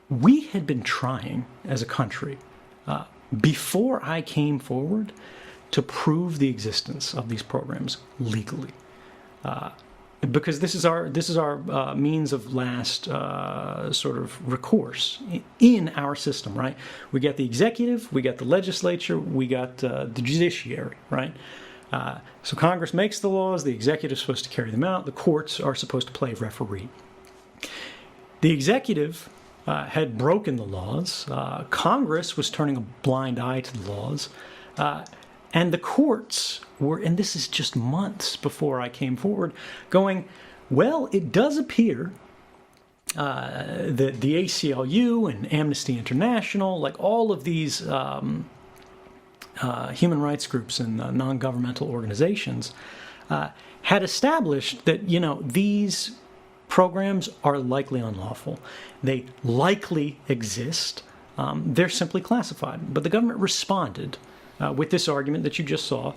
We had been trying as a country before I came forward to prove the existence of these programs legally, because this is our means of last sort of recourse in our system, right? We got the executive, we got the legislature, we got the judiciary, right? So Congress makes the laws, the executive is supposed to carry them out, the courts are supposed to play referee. The executive had broken the laws. Congress was turning a blind eye to the laws. And the courts were, and this is just months before I came forward, going, well, it does appear that the ACLU and Amnesty International, like all of these human rights groups and non-governmental organizations, had established that, these programs are likely unlawful. They likely exist. They're simply classified. But the government responded with this argument that you just saw,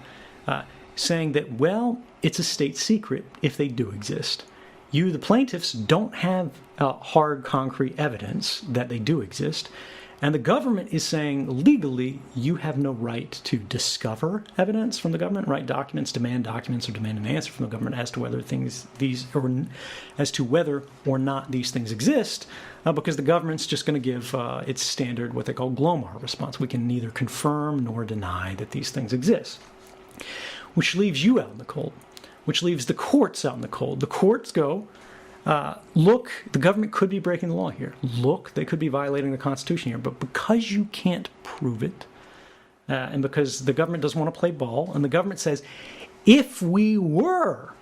saying that, well, it's a state secret if they do exist. You, the plaintiffs, don't have hard, concrete evidence that they do exist. And the government is saying, legally, you have no right to discover evidence from the government, write documents, demand documents, or demand an answer from the government as to whether whether or not these things exist, because the government's just going to give its standard, what they call GLOMAR response. We can neither confirm nor deny that these things exist, which leaves you out in the cold, which leaves the courts out in the cold. The courts go, look, the government could be breaking the law here. Look, they could be violating the Constitution here. But because you can't prove it, and because the government doesn't want to play ball, and the government says, if we were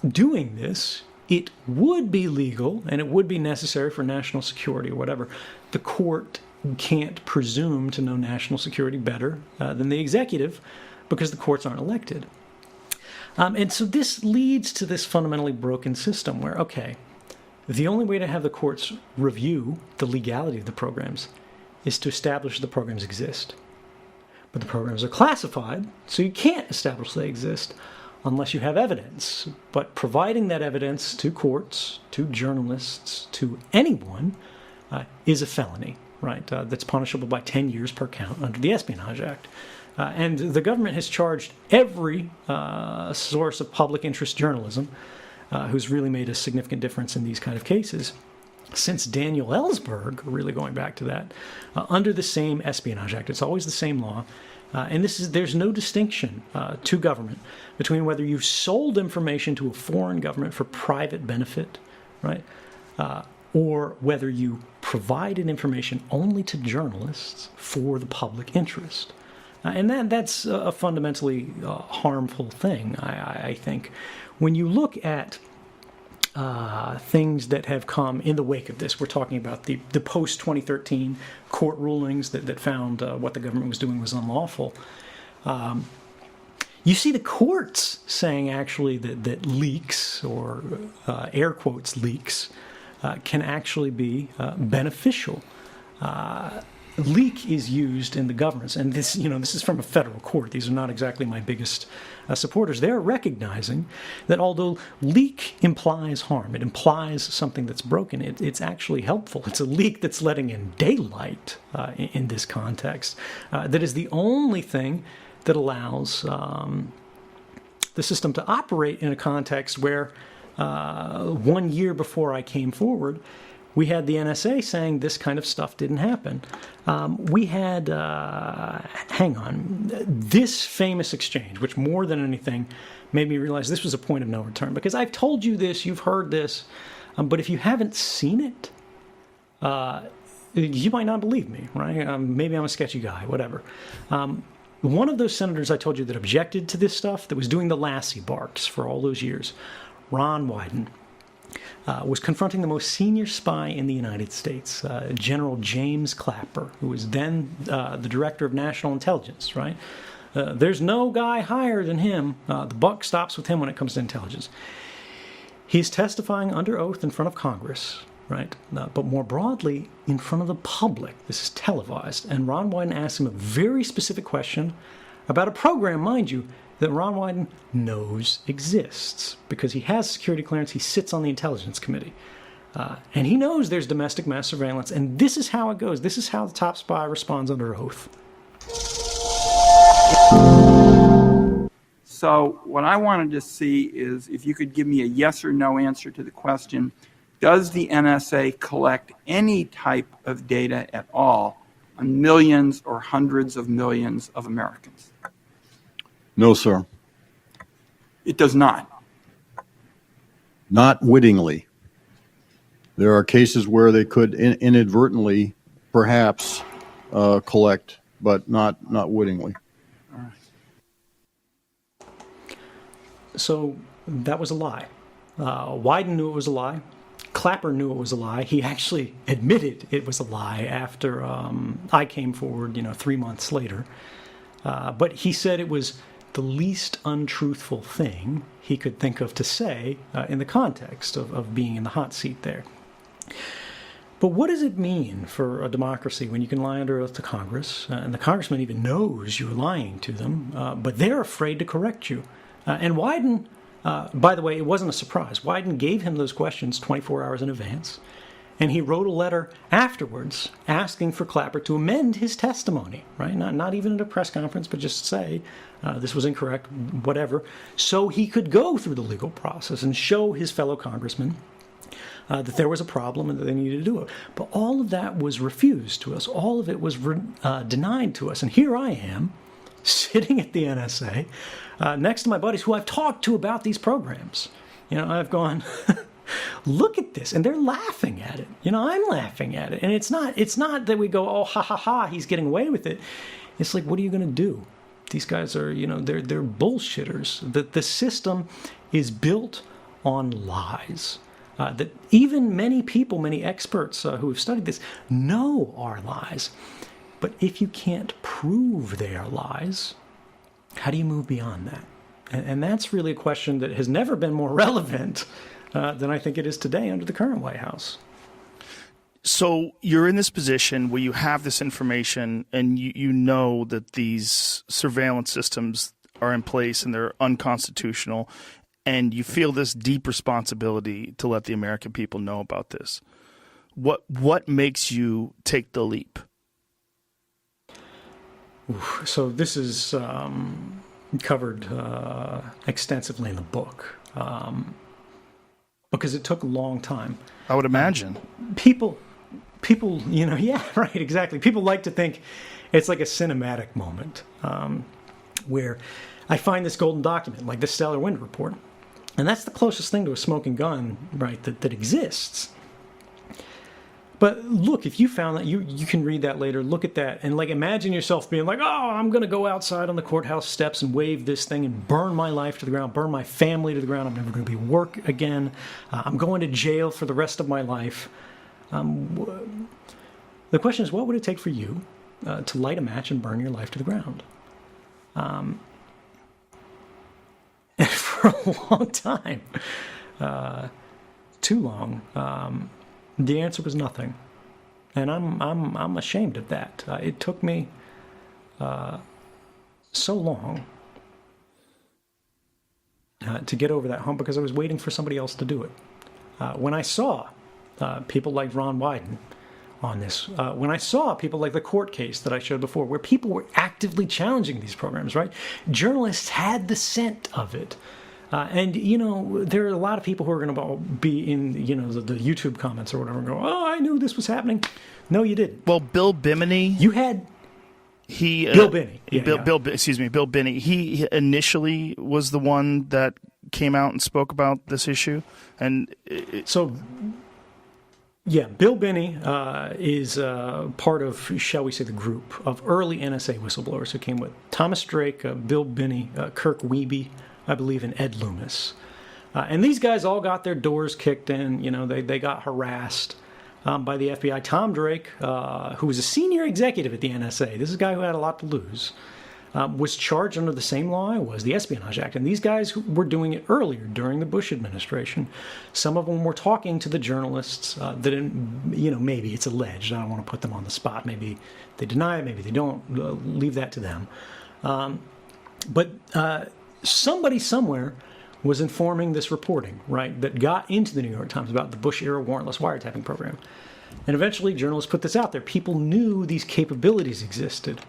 doing this, it would be legal and it would be necessary for national security or whatever, the court can't presume to know national security better than the executive because the courts aren't elected. And so this leads to this fundamentally broken system where, okay, the only way to have the courts review the legality of the programs is to establish the programs exist. But the programs are classified, so you can't establish they exist unless you have evidence. But providing that evidence to courts, to journalists, to anyone is a felony, right? That's punishable by 10 years per count under the Espionage Act. And the government has charged every source of public interest journalism who's really made a significant difference in these kind of cases since Daniel Ellsberg, really going back to that, under the same Espionage Act. It's always the same law. And there's no distinction to government between whether you sold information to a foreign government for private benefit, right, or whether you provided information only to journalists for the public interest. And that's a fundamentally harmful thing, I think. When you look at things that have come in the wake of this, we're talking about the post-2013 court rulings that found what the government was doing was unlawful. You see the courts saying actually that leaks, or air quotes leaks, can actually be beneficial. Leak is used in the governments, and this is from a federal court. These are not exactly my biggest supporters. They're recognizing that although leak implies harm, it implies something that's broken, it's actually helpful. It's a leak that's letting in daylight in this context. That is the only thing that allows the system to operate in a context where 1 year before I came forward, we had the NSA saying this kind of stuff didn't happen. We had, this famous exchange, which more than anything made me realize this was a point of no return. Because I've told you this, you've heard this, but if you haven't seen it, you might not believe me, right? Maybe I'm a sketchy guy, whatever. One of those senators I told you that objected to this stuff, that was doing the Lassie barks for all those years, Ron Wyden, was confronting the most senior spy in the United States, General James Clapper, who was then the director of national intelligence, right? There's no guy higher than him. The buck stops with him when it comes to intelligence. He's testifying under oath in front of Congress, right? But more broadly, in front of the public. This is televised. And Ron Wyden asks him a very specific question about a program, mind you, that Ron Wyden knows exists because he has security clearance. He sits on the Intelligence Committee. And he knows there's domestic mass surveillance. And this is how it goes. This is how the top spy responds under oath. So what I wanted to see is if you could give me a yes or no answer to the question, does the NSA collect any type of data at all on millions or hundreds of millions of Americans? No, sir. It does not. Not wittingly. There are cases where they could inadvertently, perhaps, collect, but not wittingly. All right. So that was a lie. Wyden knew it was a lie. Clapper knew it was a lie. He actually admitted it was a lie after I came forward, 3 months later. But he said it was the least untruthful thing he could think of to say in the context of being in the hot seat there. But what does it mean for a democracy when you can lie under oath to Congress, and the congressman even knows you're lying to them, but they're afraid to correct you? And Wyden, by the way, it wasn't a surprise. Wyden gave him those questions 24 hours in advance, and he wrote a letter afterwards asking for Clapper to amend his testimony, right? Not even at a press conference, but just say this was incorrect, whatever, so he could go through the legal process and show his fellow congressmen that there was a problem and that they needed to do it. But all of that was refused to us. All of it was denied to us. And here I am, sitting at the NSA, next to my buddies who I've talked to about these programs. I've gone, look at this, and they're laughing at it. I'm laughing at it. And it's not that we go, oh, ha, ha, ha, he's getting away with it. It's like, what are you going to do? These guys are, they're bullshitters. The system is built on lies. That even many people, many experts who have studied this know are lies. But if you can't prove they are lies, how do you move beyond that? And that's really a question that has never been more relevant than I think it is today under the current White House. So you're in this position where you have this information and you know that these surveillance systems are in place and they're unconstitutional, and you feel this deep responsibility to let the American people know about this. What makes you take the leap? So this is covered extensively in the book because it took a long time. I would imagine. People, yeah, right, exactly. People like to think it's like a cinematic moment where I find this golden document, like the Stellar Wind Report, and that's the closest thing to a smoking gun, right, that exists. But look, if you found that, you can read that later, look at that, and imagine yourself being like, oh, I'm going to go outside on the courthouse steps and wave this thing and burn my life to the ground, burn my family to the ground, I'm never going to be work again, I'm going to jail for the rest of my life. The question is, what would it take for you to light a match and burn your life to the ground? And for a long time, too long, the answer was nothing, and I'm ashamed of that. It took me so long to get over that hump because I was waiting for somebody else to do it. When I saw people like Ron Wyden on this, when I saw people like the court case that I showed before, where people were actively challenging these programs, right? Journalists had the scent of it. And, there are a lot of people who are going to be in, the YouTube comments or whatever and go, oh, I knew this was happening. No, you didn't. Well, Bill Bimini. You had... Bill Binney. Bill Binney. He initially was the one that came out and spoke about this issue. And Bill Binney is part of, shall we say, the group of early NSA whistleblowers who came with Thomas Drake, Bill Binney, Kirk Wiebe, I believe, and Ed Loomis. And these guys all got their doors kicked in. They got harassed by the FBI. Tom Drake, who was a senior executive at the NSA, this is a guy who had a lot to lose, was charged under the same law I was, the Espionage Act. And these guys were doing it earlier, during the Bush administration. Some of them were talking to the journalists that, maybe it's alleged. I don't want to put them on the spot. Maybe they deny it, maybe they don't. Leave that to them. But somebody somewhere was informing this reporting, right, that got into the New York Times about the Bush-era warrantless wiretapping program. And eventually journalists put this out there. People knew these capabilities existed.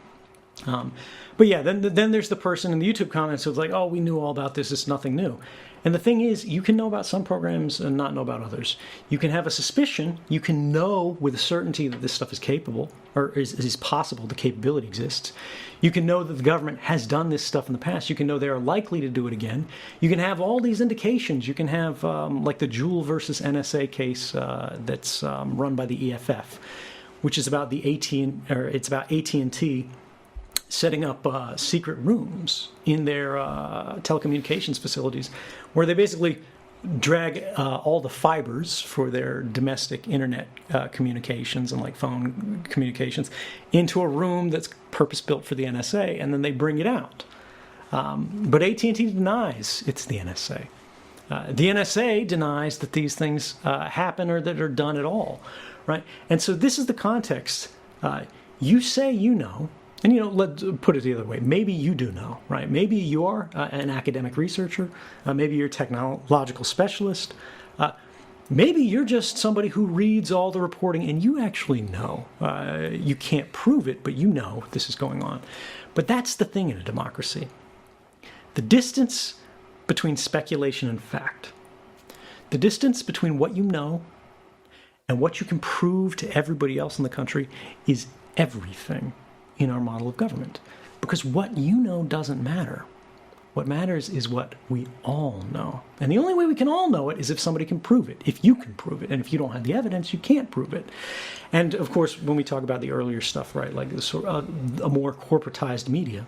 But yeah, then there's the person in the YouTube comments who's like, oh, we knew all about this. It's nothing new. And the thing is, you can know about some programs and not know about others. You can have a suspicion. You can know with a certainty that this stuff is capable, or is possible, the capability exists. You can know that the government has done this stuff in the past. You can know they are likely to do it again. You can have all these indications. You can have, like the Jewel versus NSA case that's run by the EFF, which is about it's about AT&T setting up secret rooms in their telecommunications facilities where they basically drag all the fibers for their domestic internet communications and like phone communications into a room that's purpose-built for the NSA, and then they bring it out. But AT&T denies it's the NSA. The NSA denies that these things happen or that are done at all, right? And so this is the context. You say you know, and let's put it the other way. Maybe you do know, right? Maybe you're an academic researcher. Maybe you're a technological specialist. Maybe you're just somebody who reads all the reporting and you actually know. You can't prove it, but you know this is going on. But that's the thing in a democracy. The distance between speculation and fact, the distance between what you know and what you can prove to everybody else in the country is everything in our model of government. Because what you know doesn't matter. What matters is what we all know. And the only way we can all know it is if somebody can prove it, if you can prove it. And if you don't have the evidence, you can't prove it. And of course, when we talk about the earlier stuff, right, like this, a more corporatized media,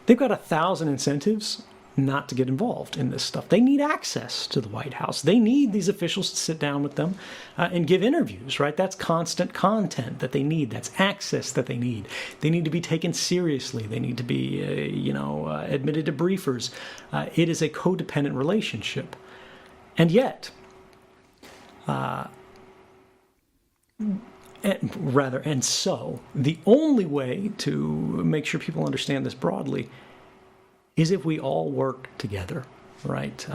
they've got 1,000 incentives not to get involved in this stuff. They need access to the White House. They need these officials to sit down with them and give interviews, right? That's constant content that they need. That's access that they need. They need to be taken seriously. They need to be, admitted to briefers. It is a codependent relationship. And yet, so the only way to make sure people understand this broadly is if we all work together, right?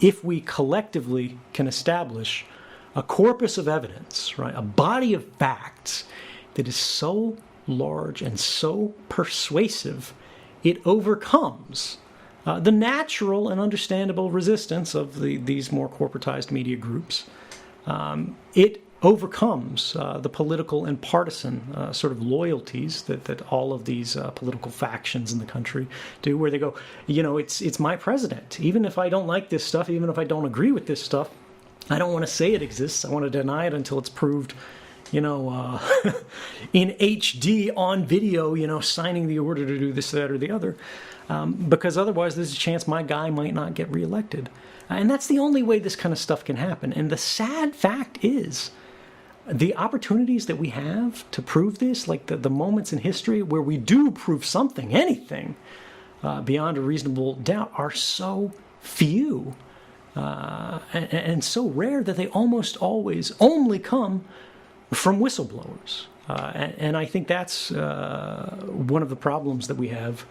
If we collectively can establish a corpus of evidence, right, a body of facts that is so large and so persuasive, it overcomes the natural and understandable resistance of these more corporatized media groups. It overcomes the political and partisan sort of loyalties that all of these political factions in the country do, where they go, it's my president. Even if I don't like this stuff, even if I don't agree with this stuff, I don't want to say it exists. I want to deny it until it's proved, in HD on video, signing the order to do this, that, or the other. Because otherwise there's a chance my guy might not get reelected. And that's the only way this kind of stuff can happen. And the sad fact is, the opportunities that we have to prove this, like the moments in history where we do prove something, anything, beyond a reasonable doubt, are so few and so rare that they almost always only come from whistleblowers. And I think that's one of the problems that we have,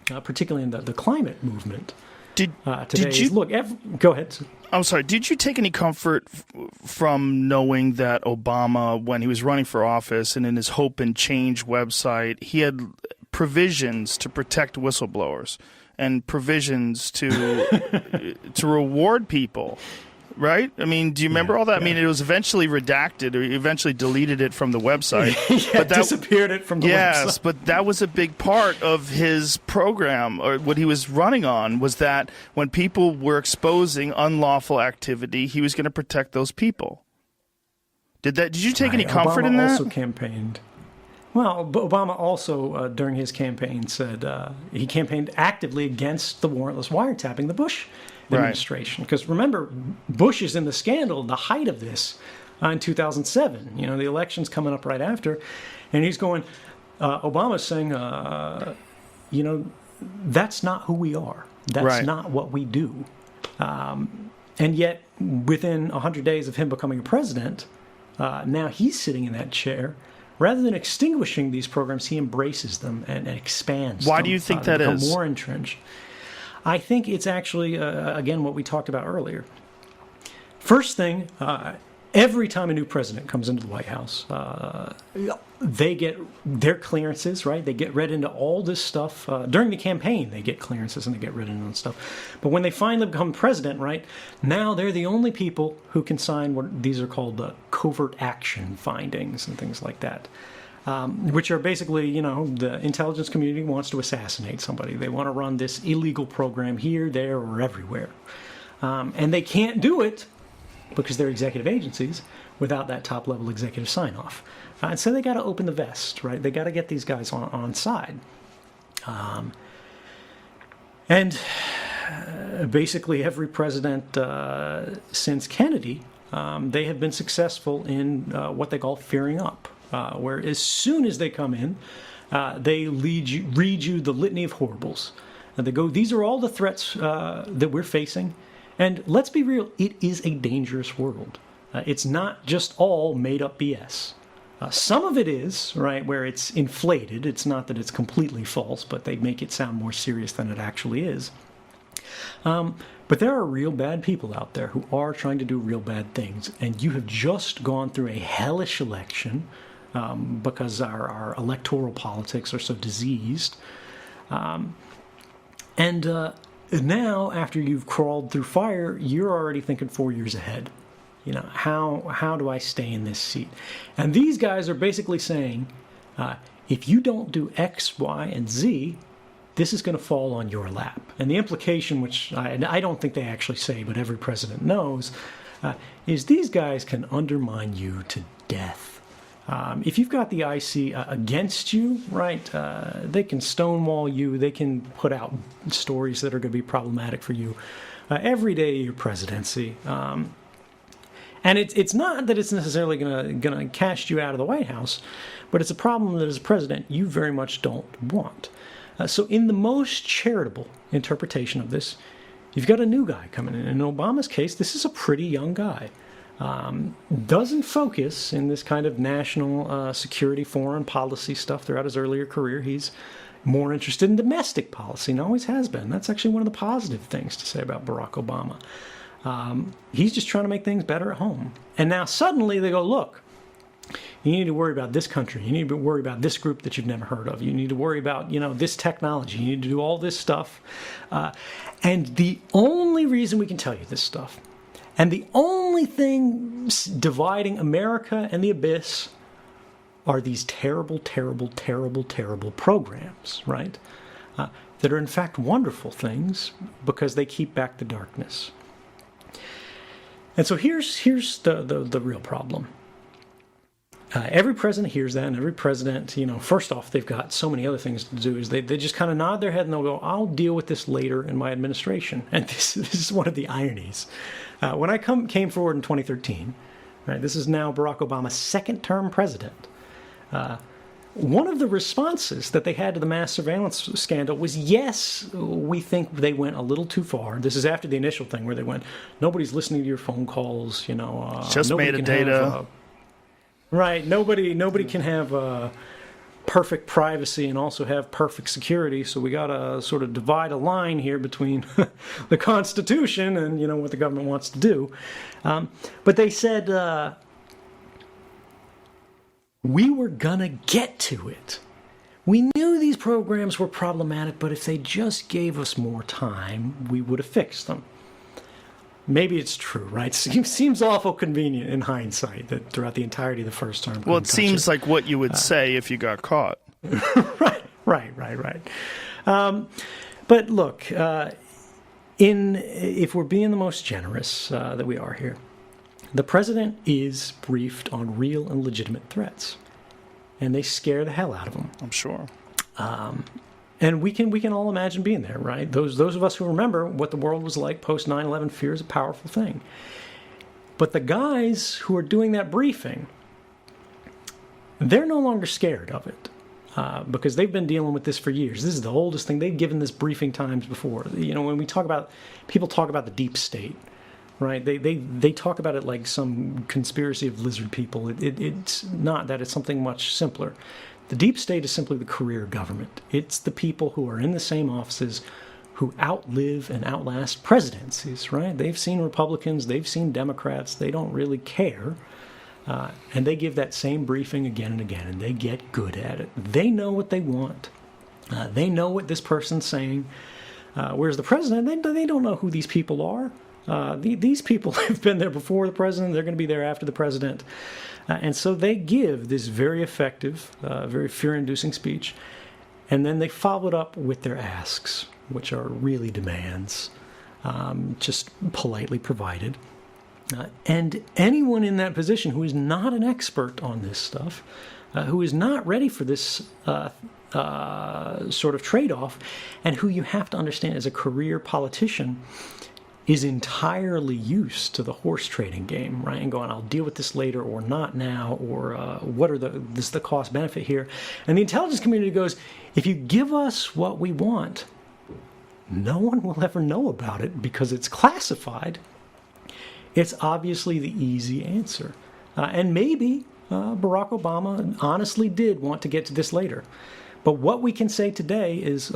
particularly in the climate movement. Go ahead. I'm sorry. Did you take any comfort from knowing that Obama, when he was running for office and in his Hope and Change website, he had provisions to protect whistleblowers and provisions to reward people? Right? I mean, do you remember all that? Yeah. I mean, it was eventually redacted, or he eventually deleted it from the website. But that disappeared it from the website. Yes, but that was a big part of his program, or what he was running on, was that when people were exposing unlawful activity, he was going to protect those people. Did you take any comfort in that? Obama also campaigned. Well, Obama also, during his campaign, said he campaigned actively against the warrantless wiretapping. The Bush administration. Because remember, Bush is in the scandal, the height of this, in 2007. You know, the election's coming up right after, and he's going, Obama's saying, you know, that's not who we are. That's not what we do. And yet, within 100 days of him becoming a president, now he's sitting in that chair. Rather than extinguishing these programs, he embraces them and expands Why them. do you think that is? More entrenched. I think it's actually, again, what we talked about earlier. First thing, every time a new president comes into the White House, they get their clearances, right? They get read into all this stuff. During the campaign, they get clearances and they get read into stuff. But when they finally become president, right, now they're the only people who can sign what these are called covert action findings and things like that, which are basically, you know, the intelligence community wants to assassinate somebody. They want to run this illegal program here, there, or everywhere. And they can't do it because they're executive agencies without that top-level executive sign-off. And so they got to open the vest, right? They got to get these guys on side. And basically every president since Kennedy, they have been successful in what they call fearing up, where as soon as they come in, they read you the litany of horribles. And they go, these are all the threats that we're facing. And let's be real, it is a dangerous world. It's not just all made-up BS. Some of it is, right, where it's inflated. It's not that it's completely false, but they make it sound more serious than it actually is. But there are real bad people out there who are trying to do real bad things, and you have just gone through a hellish election because our electoral politics are so diseased. And now, after you've crawled through fire, you're already thinking 4 years ahead. You know, how do I stay in this seat? And these guys are basically saying, if you don't do X, Y, and Z, this is going to fall on your lap. And the implication, which I don't think they actually say, but every president knows, is these guys can undermine you to death. If you've got the IC against you, right, they can stonewall you. They can put out stories that are going to be problematic for you every day of your presidency. And it's not that it's necessarily going to cast you out of the White House, but it's a problem that as a president you very much don't want. So in the most charitable interpretation of this, you've got a new guy coming in. In Obama's case, this is a pretty young guy. Doesn't focus in this kind of national security, foreign policy stuff throughout his earlier career. He's more interested in domestic policy and always has been. That's actually one of the positive things to say about Barack Obama. He's just trying to make things better at home. And now suddenly they go, look, you need to worry about this country. You need to worry about this group that you've never heard of. You need to worry about, you know, this technology. You need to do all this stuff. And the only reason we can tell you this stuff, and the only thing dividing America and the abyss, are these terrible, terrible, terrible, terrible programs, right? That are in fact wonderful things because they keep back the darkness. And so here's the real problem. Every president hears that, and every president, you know, first off, they've got so many other things to do, is they just kind of nod their head and they'll go, I'll deal with this later in my administration. And this is one of the ironies. When I came forward in 2013, right, this is now Barack Obama's second term president, one of the responses that they had to the mass surveillance scandal was, yes, we think they went a little too far. This is after the initial thing where they went, nobody's listening to your phone calls, you know. Just metadata. Right. Nobody can have perfect privacy and also have perfect security. So we got to sort of divide a line here between the Constitution and, you know, what the government wants to do. But they said, we were going to get to it. We knew these programs were problematic, but if they just gave us more time, we would have fixed them. Maybe it's true, right? Seems awful convenient in hindsight that throughout the entirety of the first term. Well, it seems like what you would say if you got caught. Right. But look, if we're being the most generous that we are here, the president is briefed on real and legitimate threats, and they scare the hell out of him. I'm sure. And we can all imagine being there, right? Those of us who remember what the world was like post 9/11, fear is a powerful thing. But the guys who are doing that briefing, they're no longer scared of it. Because they've been dealing with this for years. This is the oldest thing. They've given this briefing times before. You know, when people talk about the deep state, right? They talk about it like some conspiracy of lizard people. It's not that. It's something much simpler. The deep state is simply the career government. It's the people who are in the same offices who outlive and outlast presidencies, right? They've seen Republicans, they've seen Democrats, they don't really care. And they give that same briefing again and again, and they get good at it. They know what they want. They know what this person's saying. Whereas the president, they don't know who these people are. These people have been there before the president. They're going to be there after the president. And so they give this very effective, very fear-inducing speech, and then they follow it up with their asks, which are really demands, just politely provided. And anyone in that position who is not an expert on this stuff, who is not ready for this sort of trade-off, and who you have to understand as a career politician is entirely used to the horse trading game, right? And going, I'll deal with this later or not now, or what are this is the cost benefit here. And the intelligence community goes, if you give us what we want, no one will ever know about it because it's classified. It's obviously the easy answer. And maybe Barack Obama honestly did want to get to this later. But what we can say today is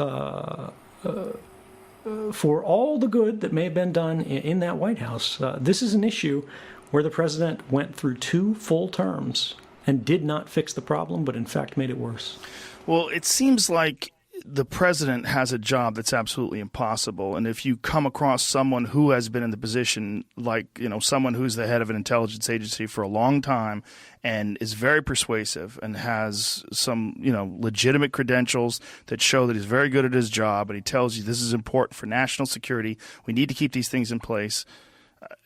for all the good that may have been done in that White House, this is an issue where the president went through 2 full terms and did not fix the problem, but in fact made it worse. Well, it seems like the president has a job that's absolutely impossible. And if you come across someone who has been in the position, like, someone who's the head of an intelligence agency for a long time and is very persuasive and has some, legitimate credentials that show that he's very good at his job, and he tells you this is important for national security, we need to keep these things in place.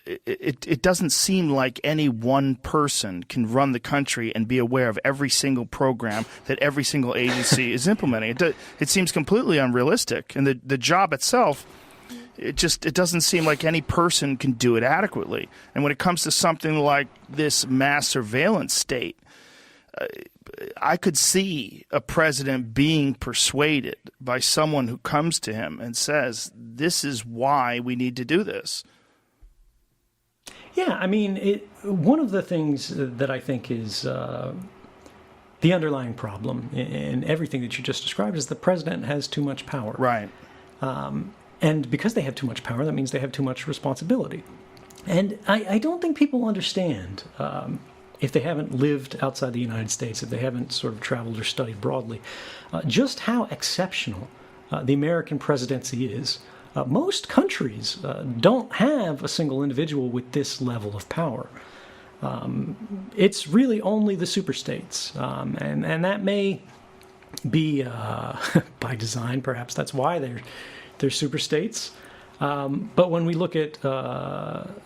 It doesn't seem like any one person can run the country and be aware of every single program that every single agency is implementing. It seems completely unrealistic. And the job itself, it doesn't seem like any person can do it adequately. And when it comes to something like this mass surveillance state, I could see a president being persuaded by someone who comes to him and says, this is why we need to do this. Yeah, I mean, one of the things that I think is the underlying problem in everything that you just described is the president has too much power. Right. And because they have too much power, that means they have too much responsibility. And I don't think people understand, if they haven't lived outside the United States, if they haven't sort of traveled or studied broadly, just how exceptional the American presidency is. Most countries don't have a single individual with this level of power. It's really only the superstates, and that may be by design. Perhaps that's why they're superstates. But when we look at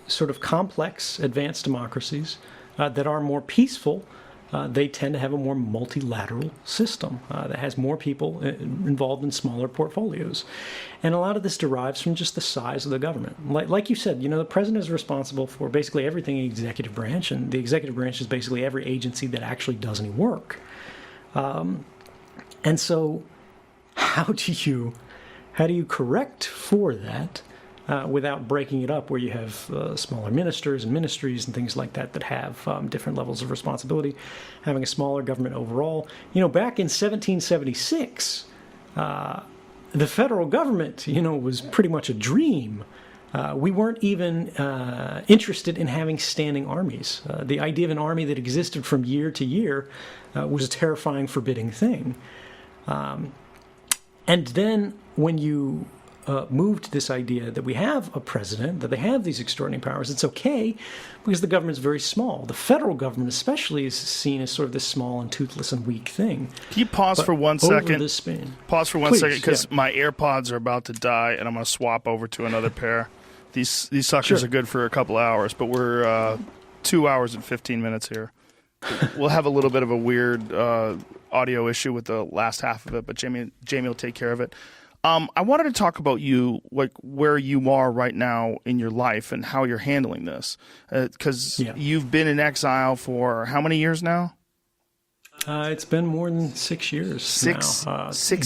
sort of complex advanced democracies that are more peaceful, they tend to have a more multilateral system that has more people involved in smaller portfolios. And a lot of this derives from just the size of the government. Like you said, the president is responsible for basically everything in the executive branch, and the executive branch is basically every agency that actually does any work. And so how do you correct for that without breaking it up, where you have smaller ministers and ministries and things like that have different levels of responsibility, having a smaller government overall. Back in 1776, the federal government, was pretty much a dream. We weren't even interested in having standing armies. The idea of an army that existed from year to year was a terrifying, forbidding thing. And then when you moved to this idea that we have a president, that they have these extraordinary powers, it's okay because the government's very small. The federal government especially is seen as sort of this small and toothless and weak thing. Can you pause for 1 second? Over this span. Pause for 1 Please, second, because yeah. my AirPods are about to die, and I'm going to swap over to another pair. These suckers Sure. are good for a couple hours, but we're 2 hours and 15 minutes here. we'll have a little bit of a weird audio issue with the last half of it, but Jamie will take care of it. I wanted to talk about you, like where you are right now in your life and how you're handling this, because you've been in exile for how many years now? It's been more than 6 years. Six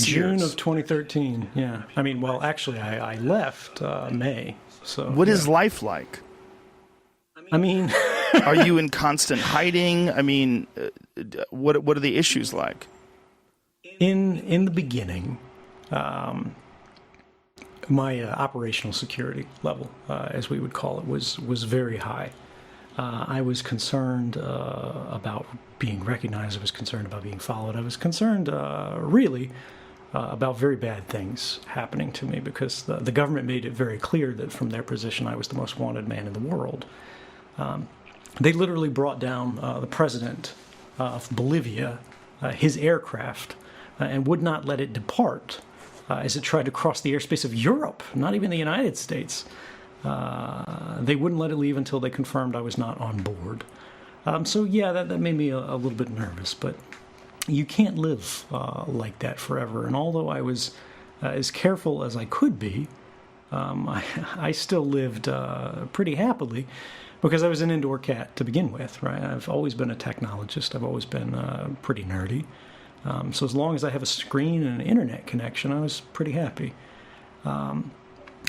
June years of 2013. Yeah, I mean, well, actually, I left May. So what is life like? I mean, are you in constant hiding? I mean, what are the issues like? In the beginning, my operational security level, as we would call it, was very high. I was concerned about being recognized. I was concerned about being followed. I was concerned, really, about very bad things happening to me because the government made it very clear that from their position I was the most wanted man in the world. They literally brought down the president of Bolivia, his aircraft, and would not let it depart as it tried to cross the airspace of Europe, not even the United States. They wouldn't let it leave until they confirmed I was not on board. So yeah, that made me a little bit nervous, but you can't live like that forever. And although I was as careful as I could be, I still lived pretty happily because I was an indoor cat to begin with, right? I've always been a technologist. I've always been pretty nerdy. So as long as I have a screen and an internet connection, I was pretty happy.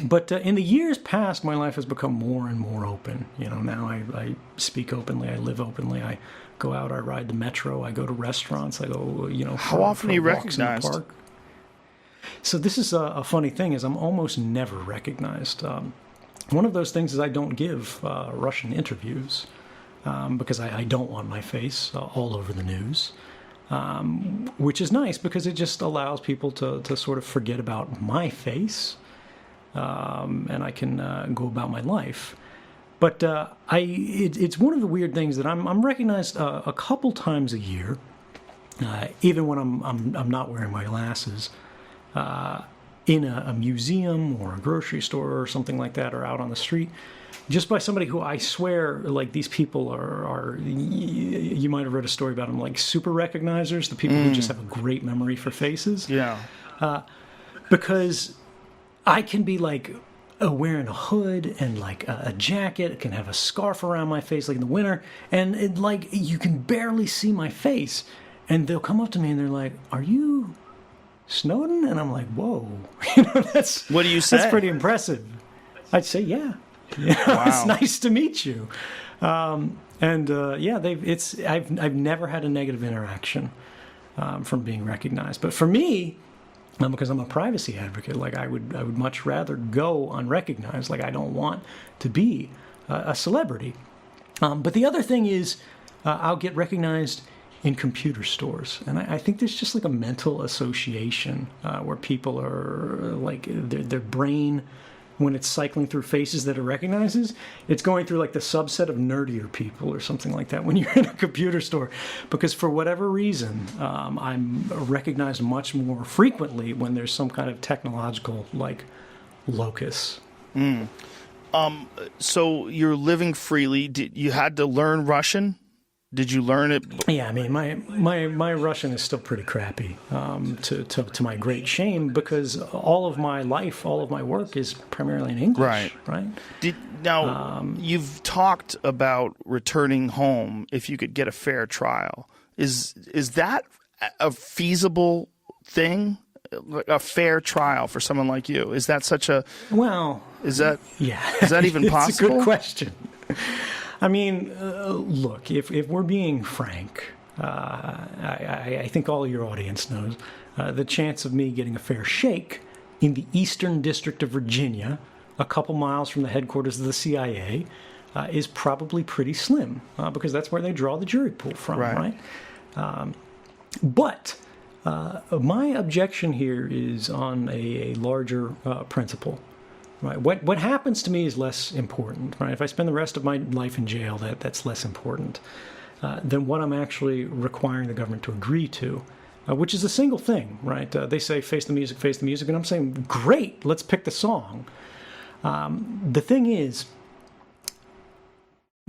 But in the years past, my life has become more and more open. You know, now I speak openly, I live openly, I go out, I ride the metro, I go to restaurants, I go, How often are you recognized? Park. So this is a funny thing, is I'm almost never recognized. One of those things is I don't give Russian interviews because I don't want my face all over the news. Which is nice because it just allows people to sort of forget about my face. And I can go about my life. But it's one of the weird things that I'm recognized a couple times a year, even when I'm not wearing my glasses, in a museum or a grocery store or something like that, or out on the street, just by somebody who I swear, like, these people are you might have read a story about them, like super recognizers, the people who just have a great memory for faces. Yeah. Because I can be like wearing a hood and like a jacket, can have a scarf around my face like in the winter, and it, like, you can barely see my face, and they'll come up to me and they're like, "Are you Snowden?" And I'm like, "Whoa." That's, what do you say? That's pretty impressive. I'd say, "Yeah, wow. It's nice to meet you." I've never had a negative interaction from being recognized. But for me, because I'm a privacy advocate, like I would much rather go unrecognized. Like, I don't want to be a celebrity. But the other thing is, I'll get recognized in computer stores, and I think there's just like a mental association where people are like their brain, when it's cycling through faces that it recognizes, it's going through like the subset of nerdier people or something like that when you're in a computer store. Because for whatever reason, I'm recognized much more frequently when there's some kind of technological like locus. So you're living freely. You had to learn Russian? Did you learn it? Yeah, I mean, my Russian is still pretty crappy, to my great shame, because all of my life, all of my work is primarily in English. Right. You've talked about returning home if you could get a fair trial. Is that a feasible thing? A fair trial for someone like you? Is that such a... Well... Is that even possible? It's a good question. I mean, look, if we're being frank, I think all of your audience knows the chance of me getting a fair shake in the Eastern District of Virginia, a couple miles from the headquarters of the CIA, is probably pretty slim, because that's where they draw the jury pool from, right? But my objection here is on a larger principle. Right. What happens to me is less important. Right. If I spend the rest of my life in jail, that's less important than what I'm actually requiring the government to agree to, which is a single thing. Right. They say face the music, and I'm saying great. Let's pick the song. The thing is,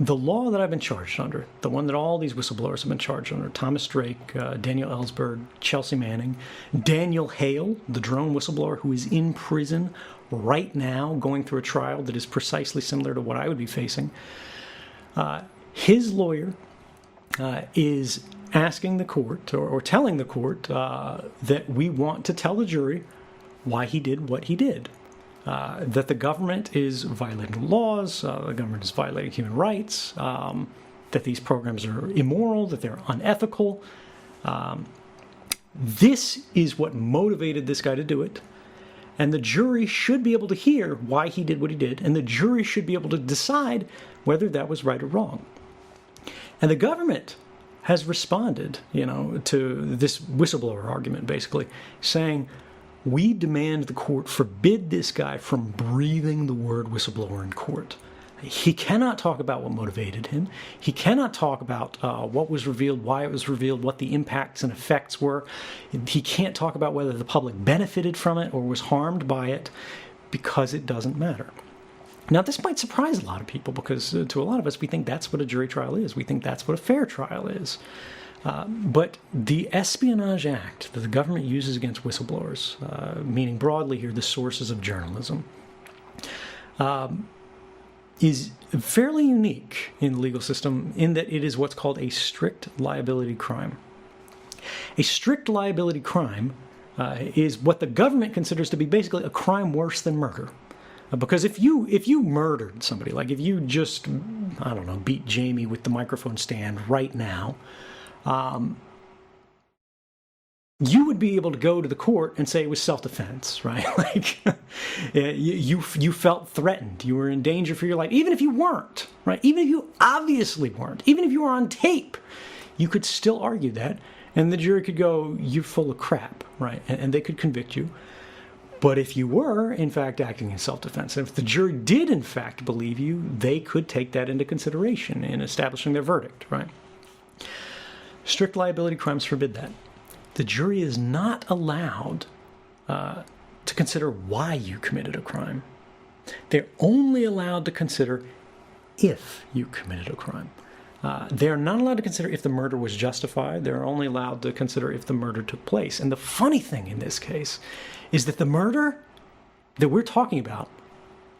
The law that I've been charged under, the one that all these whistleblowers have been charged under, Thomas Drake, Daniel Ellsberg, Chelsea Manning, Daniel Hale, the drone whistleblower who is in prison right now going through a trial that is precisely similar to what I would be facing. His lawyer is asking the court or telling the court that we want to tell the jury why he did what he did. That the government is violating laws, the government is violating human rights, that these programs are immoral, that they're unethical. This is what motivated this guy to do it. And the jury should be able to hear why he did what he did, and the jury should be able to decide whether that was right or wrong. And the government has responded, to this whistleblower argument, basically, saying, we demand the court forbid this guy from breathing the word whistleblower in court. He cannot talk about what motivated him. He cannot talk about what was revealed, why it was revealed, what the impacts and effects were. He can't talk about whether the public benefited from it or was harmed by it, because it doesn't matter. Now, this might surprise a lot of people, because to a lot of us, we think that's what a jury trial is. We think that's what a fair trial is. But the Espionage Act that the government uses against whistleblowers, meaning broadly here the sources of journalism, is fairly unique in the legal system in that it is what's called a strict liability crime. A strict liability crime is what the government considers to be basically a crime worse than murder. Because if you murdered somebody, like if you just, beat Jamie with the microphone stand right now, you would be able to go to the court and say it was self-defense, right? Like, you felt threatened. You were in danger for your life. Even if you weren't, right? Even if you obviously weren't. Even if you were on tape, you could still argue that. And the jury could go, you're full of crap, right? And they could convict you. But if you were, in fact, acting in self-defense, and if the jury did, in fact, believe you, they could take that into consideration in establishing their verdict, right? Strict liability crimes forbid that. The jury is not allowed to consider why you committed a crime. They're only allowed to consider if you committed a crime. They're not allowed to consider if the murder was justified. They're only allowed to consider if the murder took place. And the funny thing in this case is that the murder that we're talking about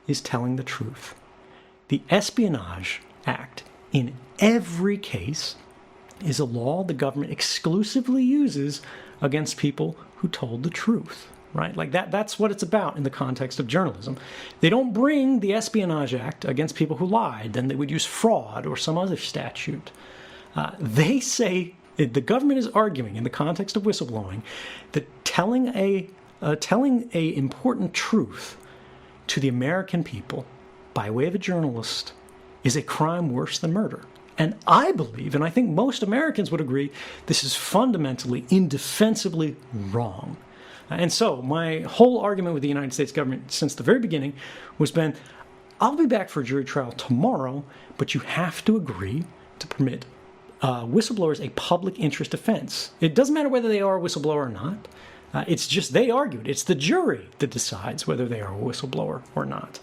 is telling the truth. The Espionage Act, in every case, is a law the government exclusively uses against people who told the truth, right? Like that's what it's about in the context of journalism. They don't bring the Espionage Act against people who lied. Then they would use fraud or some other statute. They say, the government is arguing in the context of whistleblowing that telling a important truth to the American people by way of a journalist is a crime worse than murder. And I believe, and I think most Americans would agree, this is fundamentally, indefensibly wrong. And so my whole argument with the United States government since the very beginning was been, I'll be back for a jury trial tomorrow, but you have to agree to permit whistleblowers a public interest defense. It doesn't matter whether they are a whistleblower or not. It's just they argued. It's the jury that decides whether they are a whistleblower or not.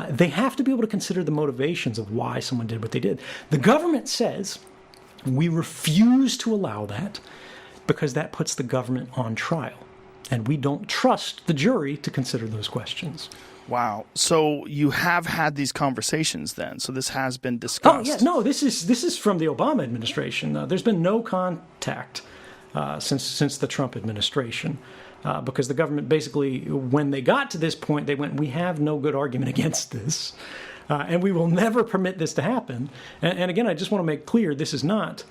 They have to be able to consider the motivations of why someone did what they did. The government says we refuse to allow that because that puts the government on trial. And we don't trust the jury to consider those questions. Wow. So you have had these conversations then. So this has been discussed. Oh, yeah. No, this is from the Obama administration. There's been no contact since the Trump administration. Because the government basically, when they got to this point, they went, we have no good argument against this, and we will never permit this to happen. And again, I just want to make clear, this is not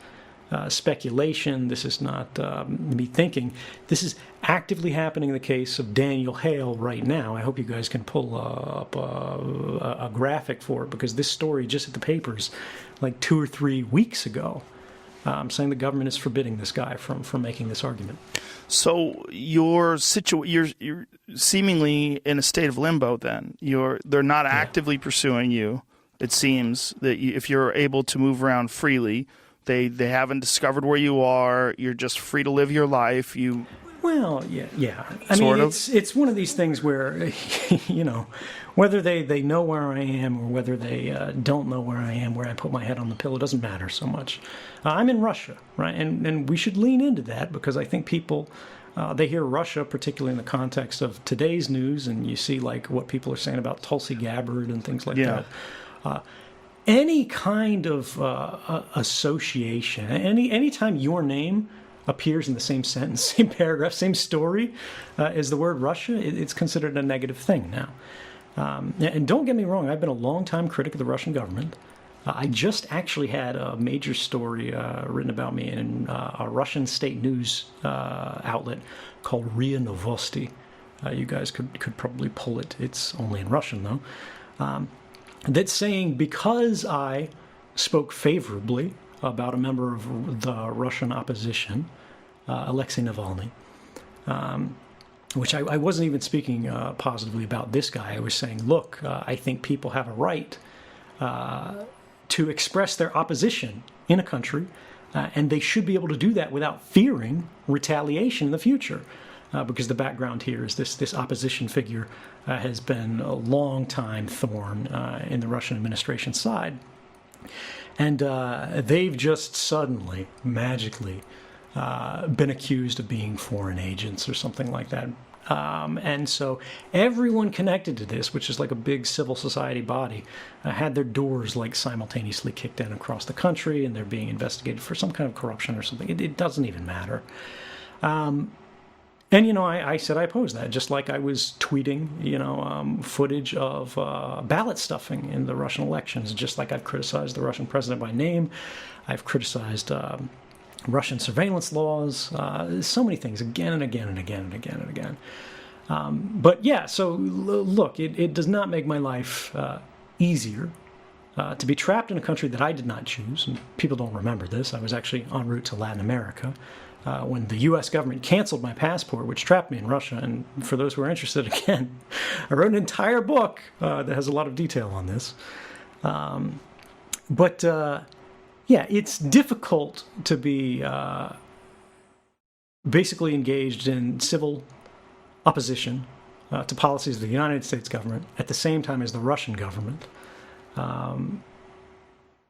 speculation. This is not me thinking. This is actively happening in the case of Daniel Hale right now. I hope you guys can pull up a graphic for it, because this story just hit the papers like 2 or 3 weeks ago. Saying the government is forbidding this guy from making this argument. So you're seemingly in a state of limbo. Then they're not actively pursuing you. It seems that if you're able to move around freely, they haven't discovered where you are. You're just free to live your life. Well, yeah. I Sort mean, of. it's one of these things where, whether they know where I am or whether they don't know where I am, where I put my head on the pillow, doesn't matter so much. I'm in Russia, right? And we should lean into that because I think people, they hear Russia, particularly in the context of today's news, and you see like what people are saying about Tulsi Gabbard and things like Yeah. that. Any kind of association, anytime your name appears in the same sentence, same paragraph, same story as the word Russia, it's considered a negative thing now. And don't get me wrong, I've been a long-time critic of the Russian government. I just actually had a major story written about me in a Russian state news outlet called RIA Novosti. You guys could probably pull it. It's only in Russian, though. That's saying because I spoke favorably about a member of the Russian opposition, Alexei Navalny, which I wasn't even speaking positively about this guy. I was saying, look, I think people have a right to express their opposition in a country, and they should be able to do that without fearing retaliation in the future. Because the background here is this opposition figure has been a long-time thorn in the Russian administration's side. And they've just suddenly, magically, been accused of being foreign agents or something like that. And so everyone connected to this, which is like a big civil society body, had their doors like simultaneously kicked in across the country, and they're being investigated for some kind of corruption or something. It doesn't even matter. And, I said I opposed that, just like I was tweeting, footage of ballot stuffing in the Russian elections, just like I've criticized the Russian president by name. I've criticized Russian surveillance laws, so many things, again and again and again and again and again. But yeah, so look, it does not make my life easier to be trapped in a country that I did not choose. And people don't remember this. I was actually en route to Latin America when the U.S. government canceled my passport, which trapped me in Russia. And for those who are interested, again, I wrote an entire book that has a lot of detail on this. But it's difficult to be basically engaged in civil opposition to policies of the United States government at the same time as the Russian government.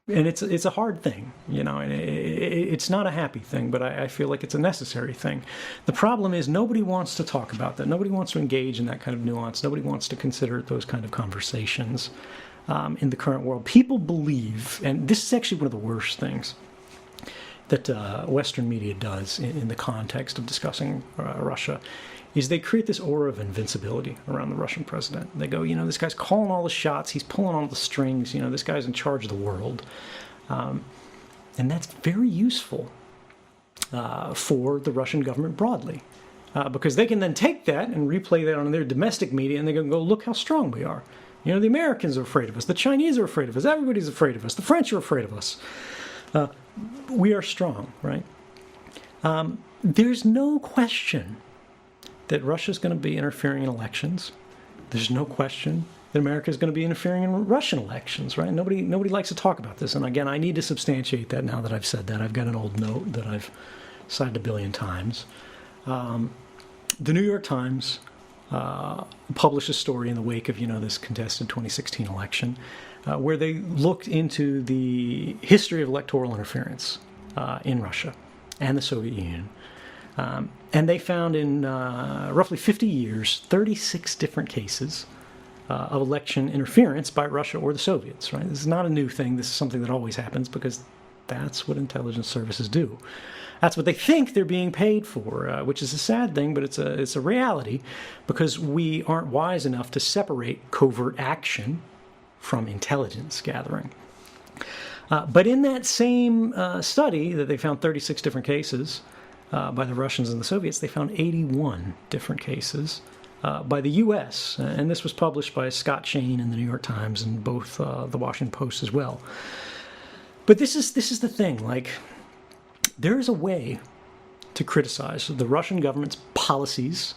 And it's a hard thing, and it's not a happy thing, but I feel like it's a necessary thing. The problem is nobody wants to talk about that. Nobody wants to engage in that kind of nuance. Nobody wants to consider those kind of conversations in the current world. People believe, and this is actually one of the worst things that Western media does in the context of discussing Russia, is they create this aura of invincibility around the Russian president. They go, this guy's calling all the shots, he's pulling all the strings, this guy's in charge of the world. And that's very useful for the Russian government broadly, because they can then take that and replay that on their domestic media, and they can go, look how strong we are. The Americans are afraid of us, the Chinese are afraid of us, everybody's afraid of us, the French are afraid of us. We are strong, right? There's no question that Russia's going to be interfering in elections. There's no question that America is going to be interfering in Russian elections, right? Nobody likes to talk about this. And again, I need to substantiate that now that I've said that. I've got an old note that I've cited 1 billion times. The New York Times published a story in the wake of, this contested 2016 election, where they looked into the history of electoral interference in Russia and the Soviet Union. And they found in roughly 50 years, 36 different cases of election interference by Russia or the Soviets, right? This is not a new thing. This is something that always happens because that's what intelligence services do. That's what they think they're being paid for, which is a sad thing, but it's a reality because we aren't wise enough to separate covert action from intelligence gathering. But in that same study that they found 36 different cases by the Russians and the Soviets, they found 81 different cases by the U.S., and this was published by Scott Shane in the New York Times and both the Washington Post as well. But this is the thing, like, there is a way to criticize the Russian government's policies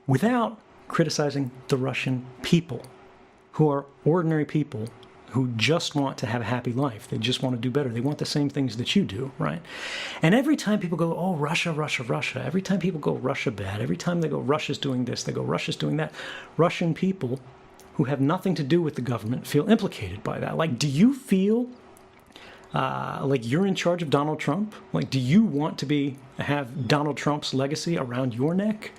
without criticizing the Russian people, who are ordinary people who just want to have a happy life. They just want to do better. They want the same things that you do, right? And every time people go, oh, Russia, Russia, Russia, every time people go, Russia bad, every time they go, Russia's doing this, they go, Russia's doing that, Russian people who have nothing to do with the government feel implicated by that. Like, do you feel like you're in charge of Donald Trump? Like, do you want to have Donald Trump's legacy around your neck?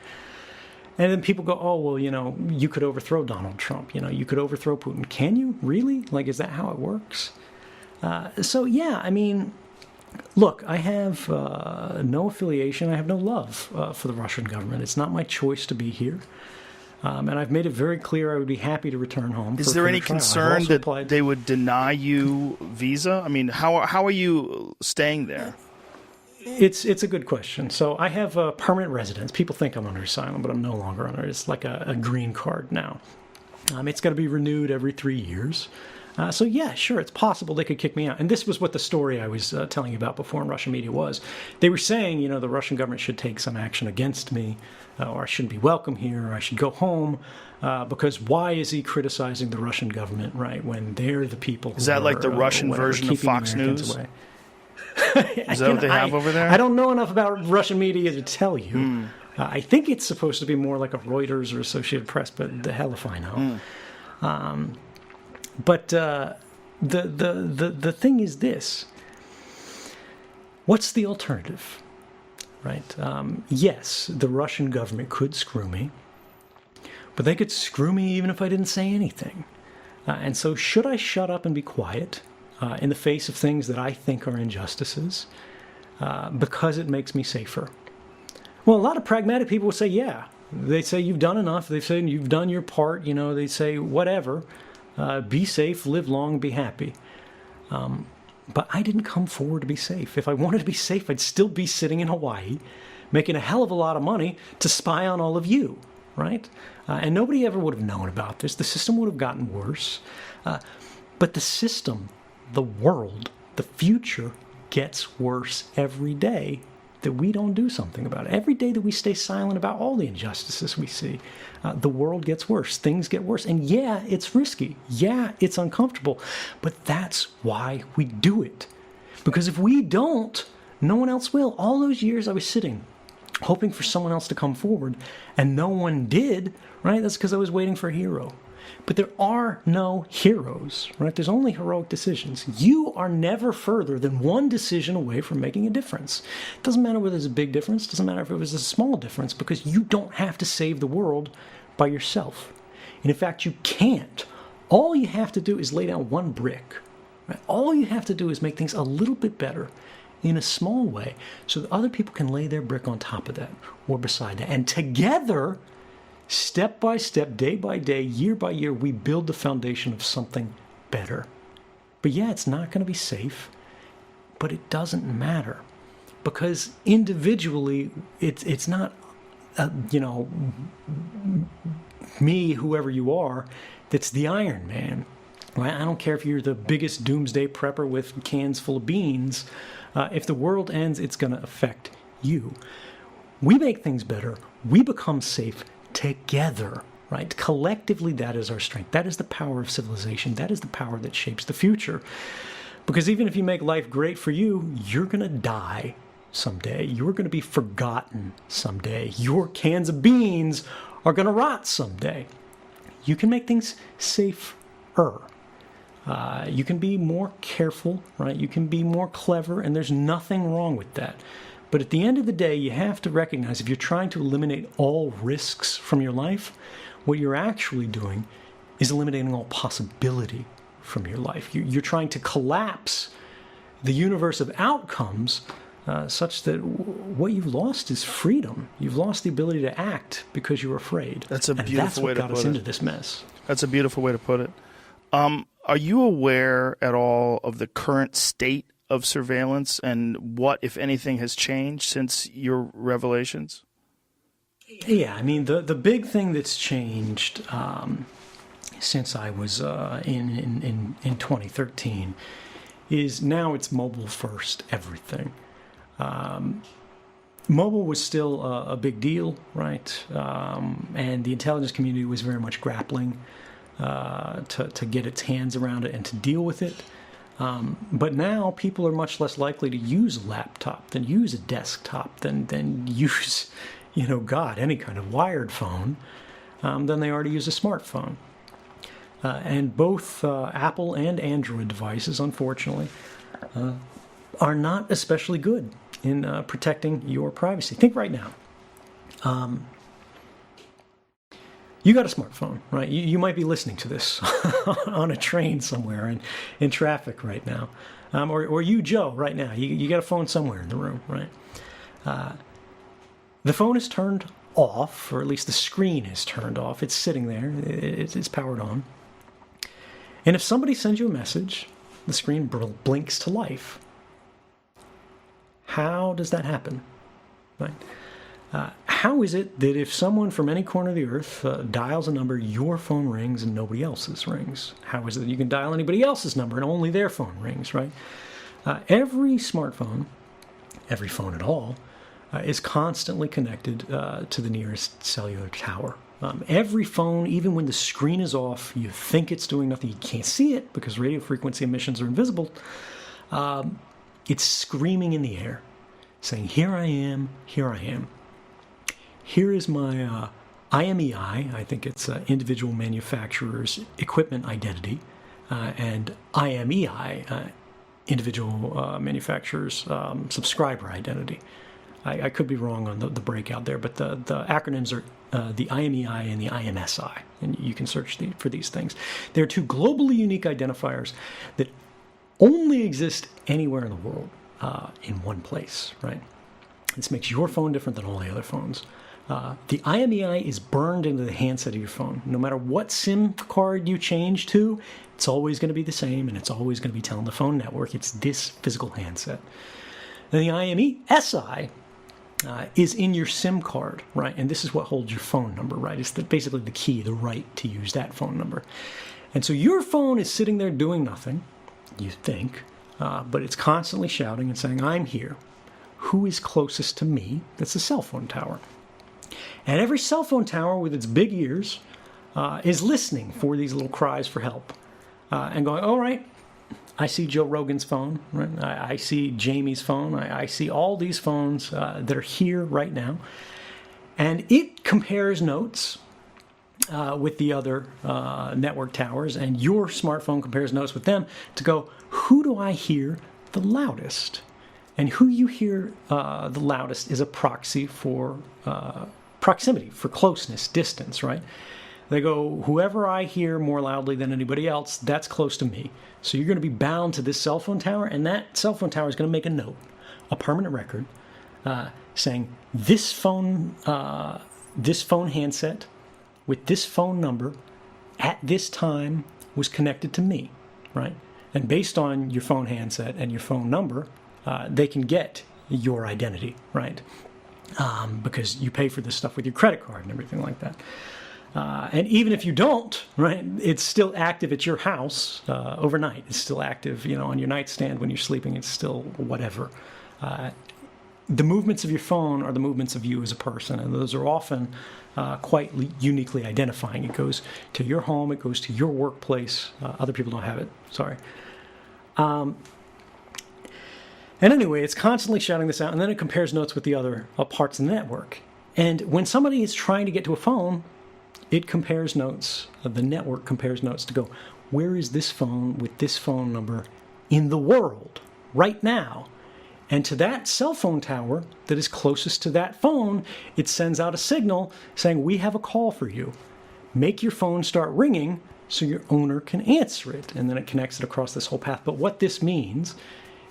And then people go, oh, well, you could overthrow Donald Trump. You could overthrow Putin. Can you really? Like, is that how it works? So, yeah, I mean, look, I have no affiliation. I have no love for the Russian government. It's not my choice to be here. And I've made it very clear I would be happy to return home. Is there any concern that they would deny you visa? I mean, how are you staying there? It's a good question. So I have a permanent residence. People think I'm under asylum, but I'm no longer under it. It's like a green card now. It's got to be renewed every 3 years. So yeah, sure, it's possible they could kick me out. And this was what the story I was telling you about before in Russian media was. They were saying, the Russian government should take some action against me, or I shouldn't be welcome here, or I should go home, because why is he criticizing the Russian government, right, when they're the people who Is that like the Russian version of Fox News? Away. Is that what they have over there? I don't know enough about Russian media to tell you. I think it's supposed to be more like a Reuters or Associated Press, but the hell if I know. But the thing is this. What's the alternative? Right? Yes, the Russian government could screw me, but they could screw me even if I didn't say anything. And so should I shut up and be quiet in the face of things that I think are injustices because it makes me safer? Well, a lot of pragmatic people will say, yeah. They say you've done enough. They say you've done your part. They say whatever. Be safe, live long, be happy. But I didn't come forward to be safe. If I wanted to be safe, I'd still be sitting in Hawaii, making a hell of a lot of money to spy on all of you, right? And nobody ever would have known about this. The system would have gotten worse. But the system, the world, the future gets worse every day that we don't do something about it. Every day that we stay silent about all the injustices we see, the world gets worse. Things get worse. And yeah, it's risky. Yeah, it's uncomfortable. But that's why we do it. Because if we don't, no one else will. All those years I was sitting, hoping for someone else to come forward, and no one did, right? That's because I was waiting for a hero. But there are no heroes, right? There's only heroic decisions. You are never further than one decision away from making a difference. It doesn't matter whether it's a big difference. It doesn't matter if it was a small difference, because you don't have to save the world by yourself. And in fact, you can't. All you have to do is lay down one brick. Right? All you have to do is make things a little bit better in a small way so that other people can lay their brick on top of that or beside that. And together, step by step, day by day, year by year, we build the foundation of something better. But yeah, it's not going to be safe, but it doesn't matter, because individually, it's not, me, whoever you are, that's the Iron Man. Right? I don't care if you're the biggest doomsday prepper with cans full of beans. If the world ends, it's going to affect you. We make things better. We become safe together, right? Collectively, that is our strength. That is the power of civilization. That is the power that shapes the future. Because even if you make life great for you, you're going to die someday. You're going to be forgotten someday. Your cans of beans are going to rot someday. You can make things safer. You can be more careful, right? You can be more clever, and there's nothing wrong with that. But at the end of the day, you have to recognize if you're trying to eliminate all risks from your life, what you're actually doing is eliminating all possibility from your life. You're trying to collapse the universe of outcomes such that what you've lost is freedom. You've lost the ability to act because you're afraid. That's a beautiful way to put it. That's what got us into this mess. That's a beautiful way to put it. Are you aware at all of the current state of surveillance and what, if anything, has changed since your revelations? Yeah, I mean, the big thing that's changed since I was in 2013 is now it's mobile first everything. Mobile was still a big deal, right? And the intelligence community was very much grappling to get its hands around it and to deal with it. But now people are much less likely to use a laptop than use a desktop than use, any kind of wired phone than they are to use a smartphone. And both Apple and Android devices, unfortunately, are not especially good in protecting your privacy. Think right now. You got a smartphone, right? You might be listening to this on a train somewhere in traffic right now. Or you, Joe, right now. You got a phone somewhere in the room, right? The phone is turned off, or at least the screen is turned off. It's sitting there. It's powered on. And if somebody sends you a message, the screen blinks to life. How does that happen? Right? How is it that if someone from any corner of the earth dials a number, your phone rings and nobody else's rings? How is it that you can dial anybody else's number and only their phone rings, right? Every smartphone, every phone at all, is constantly connected to the nearest cellular tower. Every phone, even when the screen is off, you think it's doing nothing, you can't see it because radio frequency emissions are invisible. It's screaming in the air, saying, here I am, here I am. Here is my IMEI, I think it's individual manufacturer's equipment identity, and IMEI, individual manufacturer's subscriber identity. I could be wrong on the breakout there, but the acronyms are the IMEI and the IMSI, and you can search for these things. They're two globally unique identifiers that only exist anywhere in the world in one place, right? This makes your phone different than all the other phones. The IMEI is burned into the handset of your phone. No matter what SIM card you change to, it's always going to be the same, and it's always going to be telling the phone network it's this physical handset. And the IMESI is in your SIM card, right? And this is what holds your phone number, right? It's basically the key, the right to use that phone number. And so your phone is sitting there doing nothing, you think, but it's constantly shouting and saying, I'm here. Who is closest to me? That's the cell phone tower. And every cell phone tower with its big ears is listening for these little cries for help and going, all right, I see Joe Rogan's phone, right? I see Jamie's phone. I see all these phones that are here right now. And it compares notes with the other network towers, and your smartphone compares notes with them to go, who do I hear the loudest? And who you hear the loudest is a proxy for proximity, for closeness, distance, right? They go, whoever I hear more loudly than anybody else, that's close to me. So you're going to be bound to this cell phone tower, and that cell phone tower is going to make a note, a permanent record, saying this phone handset with this phone number at this time was connected to me, right? And based on your phone handset and your phone number, they can get your identity, right? Because you pay for this stuff with your credit card and everything like that. And even if you don't, right, it's still active at your house overnight. It's still active, on your nightstand when you're sleeping. It's still whatever. The movements of your phone are the movements of you as a person, and those are often quite uniquely identifying. It goes to your home. It goes to your workplace. Other people don't have it. Sorry. And anyway, it's constantly shouting this out, and then it compares notes with the other parts of the network. And when somebody is trying to get to a phone, it compares notes. The network compares notes to go, where is this phone with this phone number in the world right now? And to that cell phone tower that is closest to that phone, it sends out a signal saying, we have a call for you. Make your phone start ringing so your owner can answer it. And then it connects it across this whole path. But what this means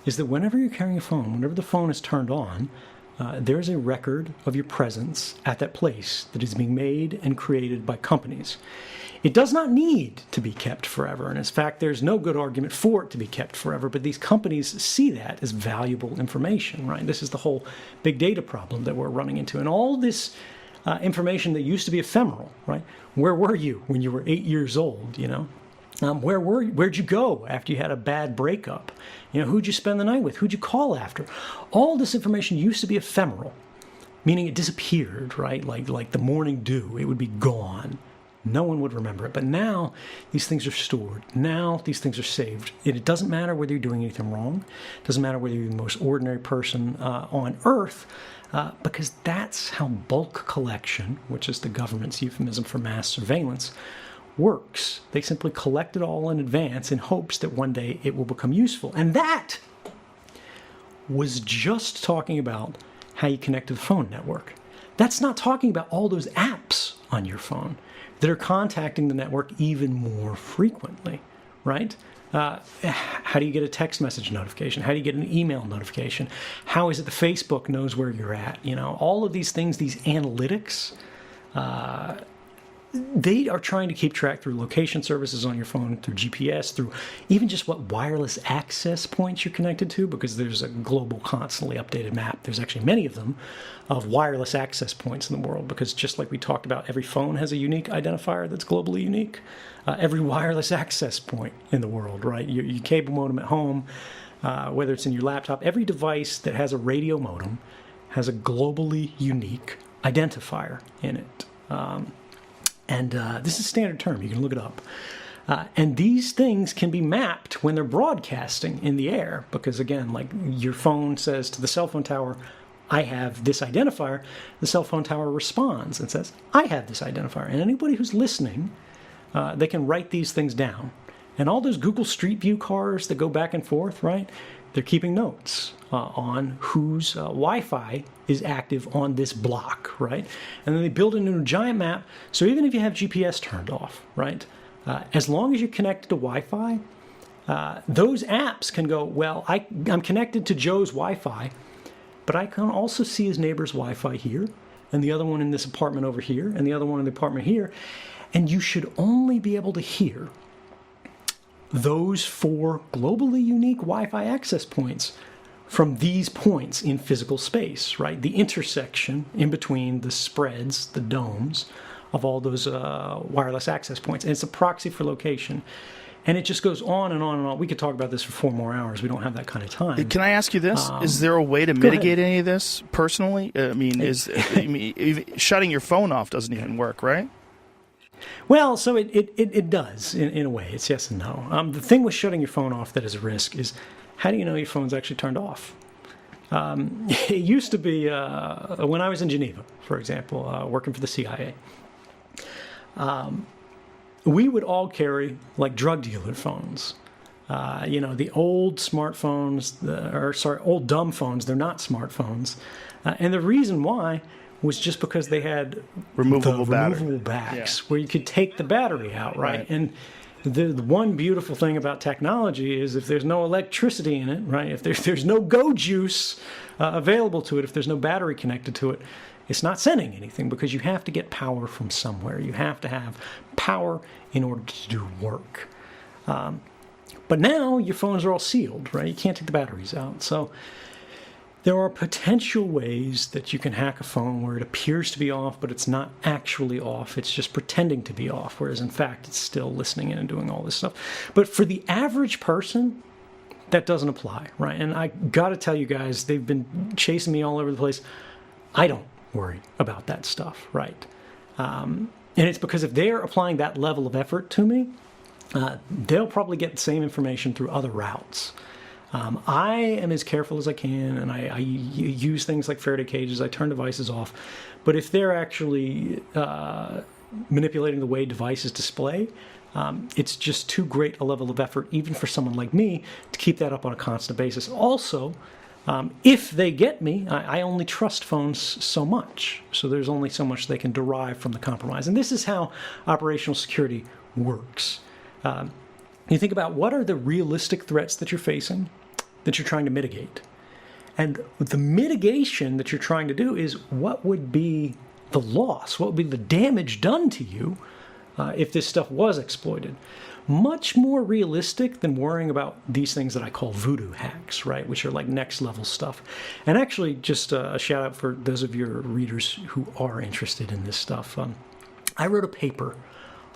is that whenever you're carrying a phone, whenever the phone is turned on, there's a record of your presence at that place that is being made and created by companies. It does not need to be kept forever. And in fact, there's no good argument for it to be kept forever. But these companies see that as valuable information, right? This is the whole big data problem that we're running into. And all this information that used to be ephemeral, right? Where were you when you were 8 years old, where'd you go after you had a bad breakup? Who'd you spend the night with? Who'd you call after? All this information used to be ephemeral, meaning it disappeared, right? Like the morning dew, it would be gone. no one would remember it. But now these things are stored. Now these things are saved. And it doesn't matter whether you're doing anything wrong. It doesn't matter whether you're the most ordinary person on Earth, because that's how bulk collection, which is the government's euphemism for mass surveillance, works. They simply collect it all in advance in hopes that one day it will become useful. And that was just talking about how you connect to the phone network. That's not talking about all those apps on your phone that are contacting the network even more frequently, right? How do you get a text message notification? How do you get an email notification? How is it that Facebook knows where you're at? You know, all of these things, these analytics, they are trying to keep track through location services on your phone, through GPS, through even just what wireless access points you're connected to, because there's a global, constantly updated map. There's actually many of them of wireless access points in the world, because just like we talked about, every phone has a unique identifier that's globally unique. Every wireless access point in the world, right? Your cable modem at home, whether it's in your laptop, every device that has a radio modem has a globally unique identifier in it. And this is a standard term. You can look it up. And these things can be mapped when they're broadcasting in the air, because, again, like your phone says to the cell phone tower, I have this identifier. The cell phone tower responds and says, I have this identifier. And anybody who's listening, they can write these things down. And all those Google Street View cars that go back and forth, right, they're keeping notes on whose Wi-Fi is active on this block, right? And then they build it into a giant map. So even if you have GPS turned off, right, as long as you're connected to Wi-Fi, those apps can go, well, I'm connected to Joe's Wi-Fi, but I can also see his neighbor's Wi-Fi here, and the other one in this apartment over here, and the other one in the apartment here. And you should only be able to hear those 4 globally unique Wi-Fi access points from these points in physical space, right? The intersection in between the spreads, the domes, of all those wireless access points. And it's a proxy for location. And it just goes on and on and on. We could talk about this for 4 more hours. We don't have that kind of time. Can I ask you this? Is there a way to mitigate any of this personally? I mean, shutting your phone off doesn't even work, right? Well, so it does in a way. It's yes and no. The thing with shutting your phone off that is a risk is, how do you know your phone's actually turned off? It used to be when I was in Geneva, for example, working for the CIA. We would all carry like drug dealer phones. The old smartphones, old dumb phones. They're not smartphones, and the reason why was just because they had removable backs where you could take the battery out, right? And the one beautiful thing about technology is if there's no electricity in it, right? If there's no go juice available to it, if there's no battery connected to it, it's not sending anything, because you have to get power from somewhere. You have to have power in order to do work. But now your phones are all sealed, right? You can't take the batteries out. So there are potential ways that you can hack a phone where it appears to be off, but it's not actually off. It's just pretending to be off, whereas in fact it's still listening in and doing all this stuff. But for the average person, that doesn't apply, right? And I got to tell you guys, they've been chasing me all over the place. I don't worry about that stuff, right? And it's because if they're applying that level of effort to me, they'll probably get the same information through other routes. I am as careful as I can, and I use things like Faraday cages. I turn devices off. But if they're actually manipulating the way devices display, it's just too great a level of effort, even for someone like me, to keep that up on a constant basis. Also, if they get me, I only trust phones so much. So there's only so much they can derive from the compromise. And this is how operational security works. You think about what are the realistic threats that you're facing, that you're trying to mitigate. And the mitigation that you're trying to do is what would be the loss, what would be the damage done to you if this stuff was exploited. Much more realistic than worrying about these things that I call voodoo hacks, right, which are like next level stuff. And actually, just a shout out for those of your readers who are interested in this stuff. I wrote a paper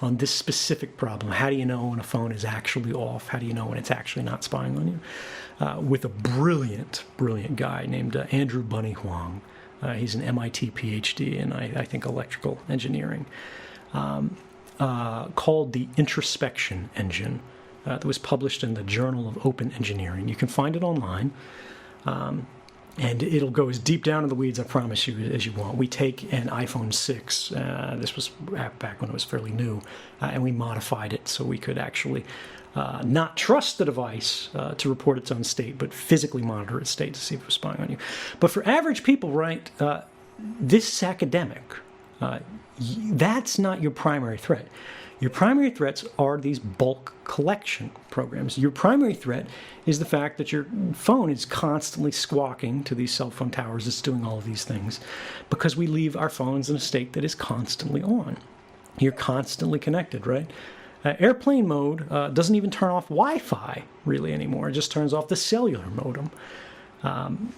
on this specific problem. How do you know when a phone is actually off? How do you know when it's actually not spying on you? With a brilliant guy named Andrew Bunny Huang. He's an MIT PhD in, I think, electrical engineering. called the introspection engine that was published in the Journal of Open Engineering. You can find it online. And it'll go as deep down in the weeds, I promise you, as you want. We take an iPhone 6, this was back when it was fairly new, and we modified it so we could actually not trust the device to report its own state, but physically monitor its state to see if it was spying on you. But for average people, right, this is academic. That's not your primary threat. Your primary threats are these bulk collection programs. Your primary threat is the fact that your phone is constantly squawking to these cell phone towers. It's doing all of these things because we leave our phones in a state that is constantly on. You're constantly connected, right? Airplane mode doesn't even turn off Wi-Fi really anymore. It just turns off the cellular modem.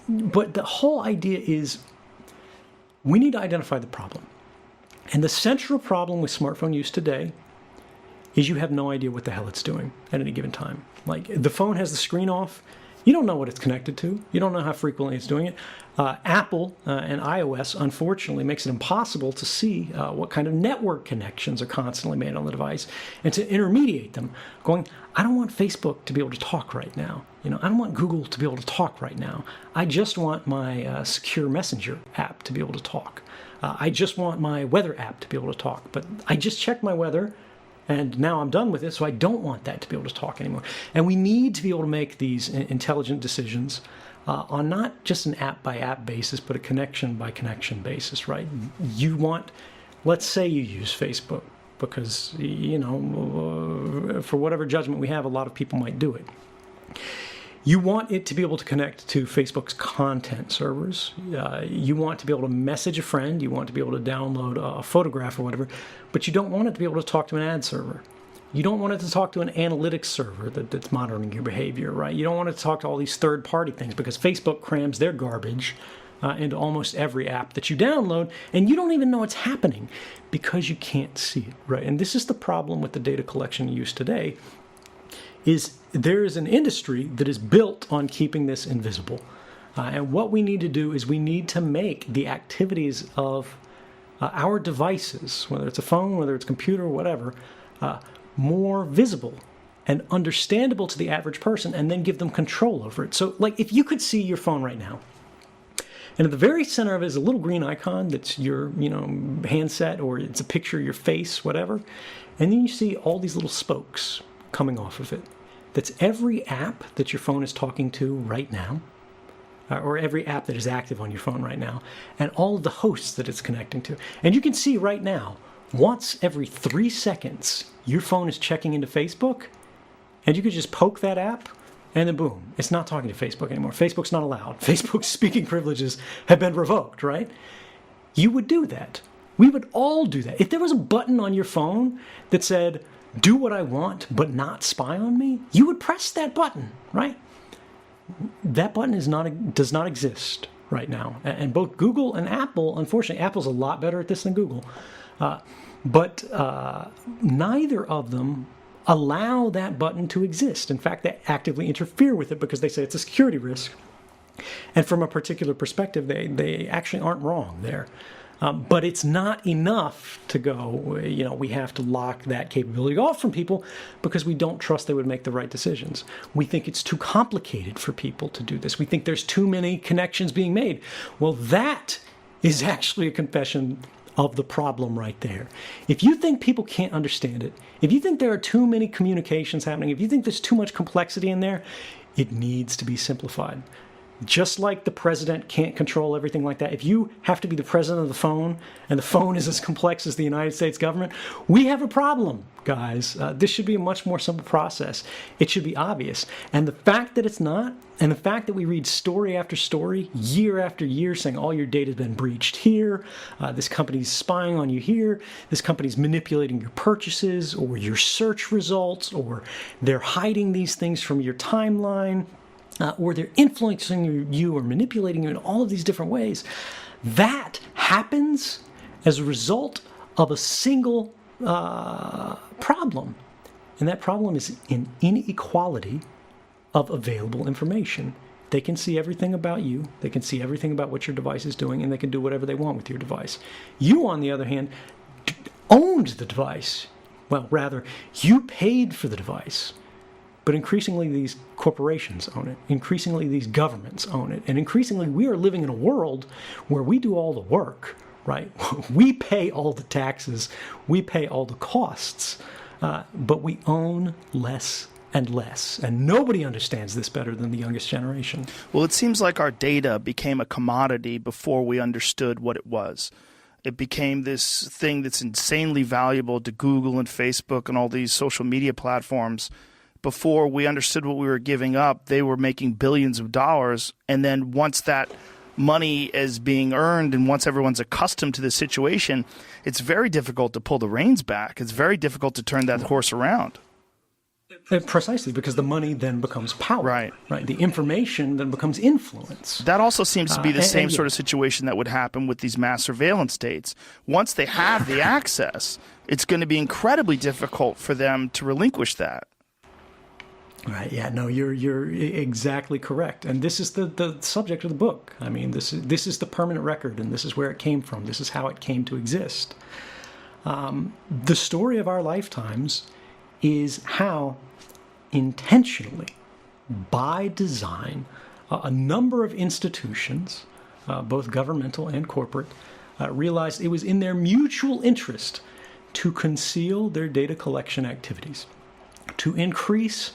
But the whole idea is we need to identify the problem. And the central problem with smartphone use today is you have no idea what the hell it's doing at any given time. Like, the phone has the screen off. You don't know what it's connected to. You don't know how frequently it's doing it. Apple and iOS, unfortunately, makes it impossible to see what kind of network connections are constantly made on the device and to intermediate them, going, I don't want Facebook to be able to talk right now. I don't want Google to be able to talk right now. I just want my secure messenger app to be able to talk. I just want my weather app to be able to talk. But I just checked my weather, and now I'm done with it, so I don't want that to be able to talk anymore. And we need to be able to make these intelligent decisions on not just an app-by-app basis, but a connection-by-connection basis, right? You want, let's say you use Facebook, because, for whatever judgment we have, a lot of people might do it. You want it to be able to connect to Facebook's content servers. You want to be able to message a friend. You want to be able to download a photograph or whatever, but you don't want it to be able to talk to an ad server. You don't want it to talk to an analytics server that's monitoring your behavior, right? You don't want it to talk to all these third-party things because Facebook crams their garbage into almost every app that you download, and you don't even know it's happening because you can't see it, right? And this is the problem with the data collection use today, is there is an industry that is built on keeping this invisible. And what we need to do is we need to make the activities of our devices, whether it's a phone, whether it's a computer, whatever, more visible and understandable to the average person, and then give them control over it. So, like, if you could see your phone right now, and at the very center of it is a little green icon that's your, handset, or it's a picture of your face, whatever, and then you see all these little spokes coming off of it. That's every app that your phone is talking to right now, or every app that is active on your phone right now, and all of the hosts that it's connecting to. And you can see right now, once every 3 seconds, your phone is checking into Facebook, and you could just poke that app, and then boom, it's not talking to Facebook anymore. Facebook's not allowed. Facebook's speaking privileges have been revoked, right? You would do that. We would all do that. If there was a button on your phone that said, do what I want, but not spy on me, you would press that button, right? That button does not exist right now. And both Google and Apple, unfortunately, Apple's a lot better at this than Google, but neither of them allow that button to exist. In fact, they actively interfere with it because they say it's a security risk. And from a particular perspective, they actually aren't wrong there. But it's not enough to go, we have to lock that capability off from people because we don't trust they would make the right decisions. We think it's too complicated for people to do this. We think there's too many connections being made. Well, that is actually a confession of the problem right there. If you think people can't understand it, if you think there are too many communications happening, if you think there's too much complexity in there, it needs to be simplified. Just like the president can't control everything like that, if you have to be the president of the phone, and the phone is as complex as the United States government, we have a problem, guys. This should be a much more simple process. It should be obvious. And the fact that it's not, and the fact that we read story after story, year after year, saying all your data has been breached here, this company's spying on you here, this company's manipulating your purchases or your search results, or they're hiding these things from your timeline, or they're influencing you or manipulating you in all of these different ways, that happens as a result of a single problem. And that problem is an inequality of available information. They can see everything about you, they can see everything about what your device is doing, and they can do whatever they want with your device. You, on the other hand, owned the device. Well, rather, you paid for the device, but increasingly these corporations own it. Increasingly these governments own it. And increasingly we are living in a world where we do all the work, right? We pay all the taxes, we pay all the costs, but we own less and less. And nobody understands this better than the youngest generation. Well, it seems like our data became a commodity before we understood what it was. It became this thing that's insanely valuable to Google and Facebook and all these social media platforms. Before we understood what we were giving up, they were making billions of dollars. And then once that money is being earned and once everyone's accustomed to the situation, it's very difficult to pull the reins back. It's very difficult to turn that horse around. Precisely, because the money then becomes power. Right. The information then becomes influence. That also seems to be the same sort of situation that would happen with these mass surveillance states. Once they have the access, it's going to be incredibly difficult for them to relinquish that. Right. Yeah. No, you're exactly correct. And this is the subject of the book. I mean, this is the permanent record, and this is where it came from. This is how it came to exist. The story of our lifetimes is how intentionally, by design, a number of institutions, both governmental and corporate, realized it was in their mutual interest to conceal their data collection activities, to increase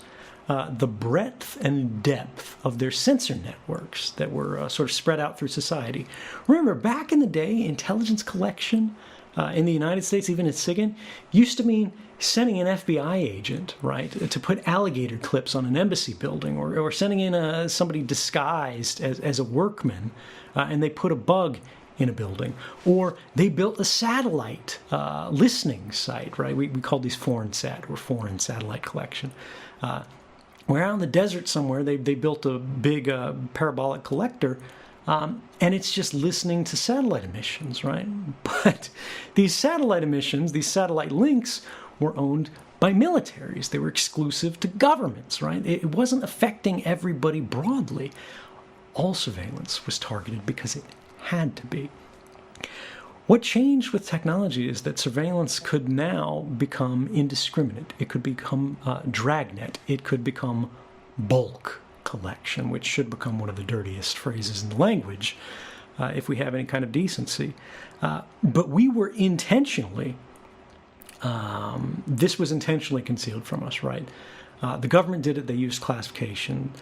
the breadth and depth of their sensor networks that were sort of spread out through society. Remember, back in the day, intelligence collection in the United States, even in SIGINT, used to mean sending an FBI agent, right, to put alligator clips on an embassy building, or sending in somebody disguised as a workman, and they put a bug in a building. Or they built a satellite listening site, right? We called these foreign satellite collection. Where out in the desert somewhere, they built a big parabolic collector, and it's just listening to satellite emissions, right? But these satellite emissions, these satellite links, were owned by militaries. They were exclusive to governments, right? It wasn't affecting everybody broadly. All surveillance was targeted because it had to be. What changed with technology is that surveillance could now become indiscriminate. It could become dragnet. It could become bulk collection, which should become one of the dirtiest phrases in the language if we have any kind of decency. But we were intentionally, this was intentionally concealed from us, right? The government did it. They used classification.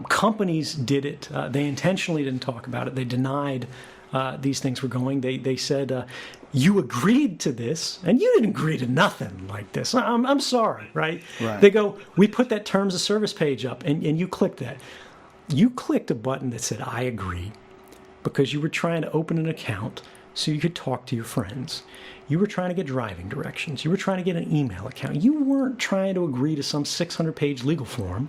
Companies did it. They intentionally didn't talk about it. They denied these things were going. They said, you agreed to this, and you didn't agree to nothing like this. I'm sorry, right? They go, we put that terms of service page up, and you clicked that. You clicked a button that said, I agree, because you were trying to open an account so you could talk to your friends. You were trying to get driving directions. You were trying to get an email account. You weren't trying to agree to some 600-page legal form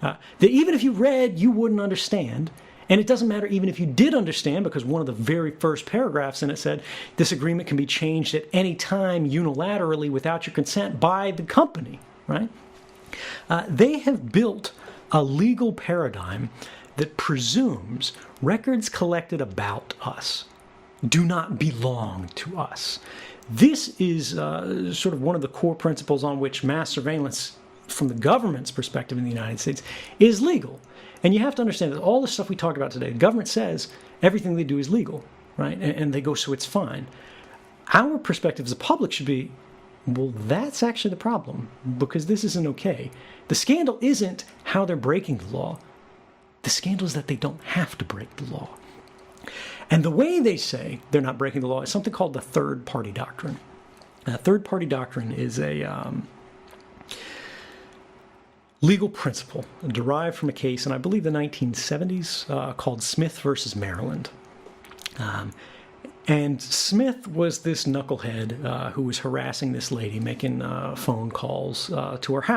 that even if you read, you wouldn't understand. And it doesn't matter even if you did understand, because one of the very first paragraphs in it said, this agreement can be changed at any time unilaterally without your consent by the company, right? They have built a legal paradigm that presumes records collected about us do not belong to us. This is sort of one of the core principles on which mass surveillance, from the government's perspective in the United States, is legal. And you have to understand that all the stuff we talked about today, the government says everything they do is legal, right? And they go, so it's fine. Our perspective as a public should be, well, that's actually the problem, because this isn't okay. The scandal isn't how they're breaking the law. The scandal is that they don't have to break the law. And the way they say they're not breaking the law is something called the third-party doctrine. Third-party doctrine is a legal principle derived from a case in, I believe, the 1970s called Smith versus Maryland. And Smith was this knucklehead who was harassing this lady, making phone calls to her house.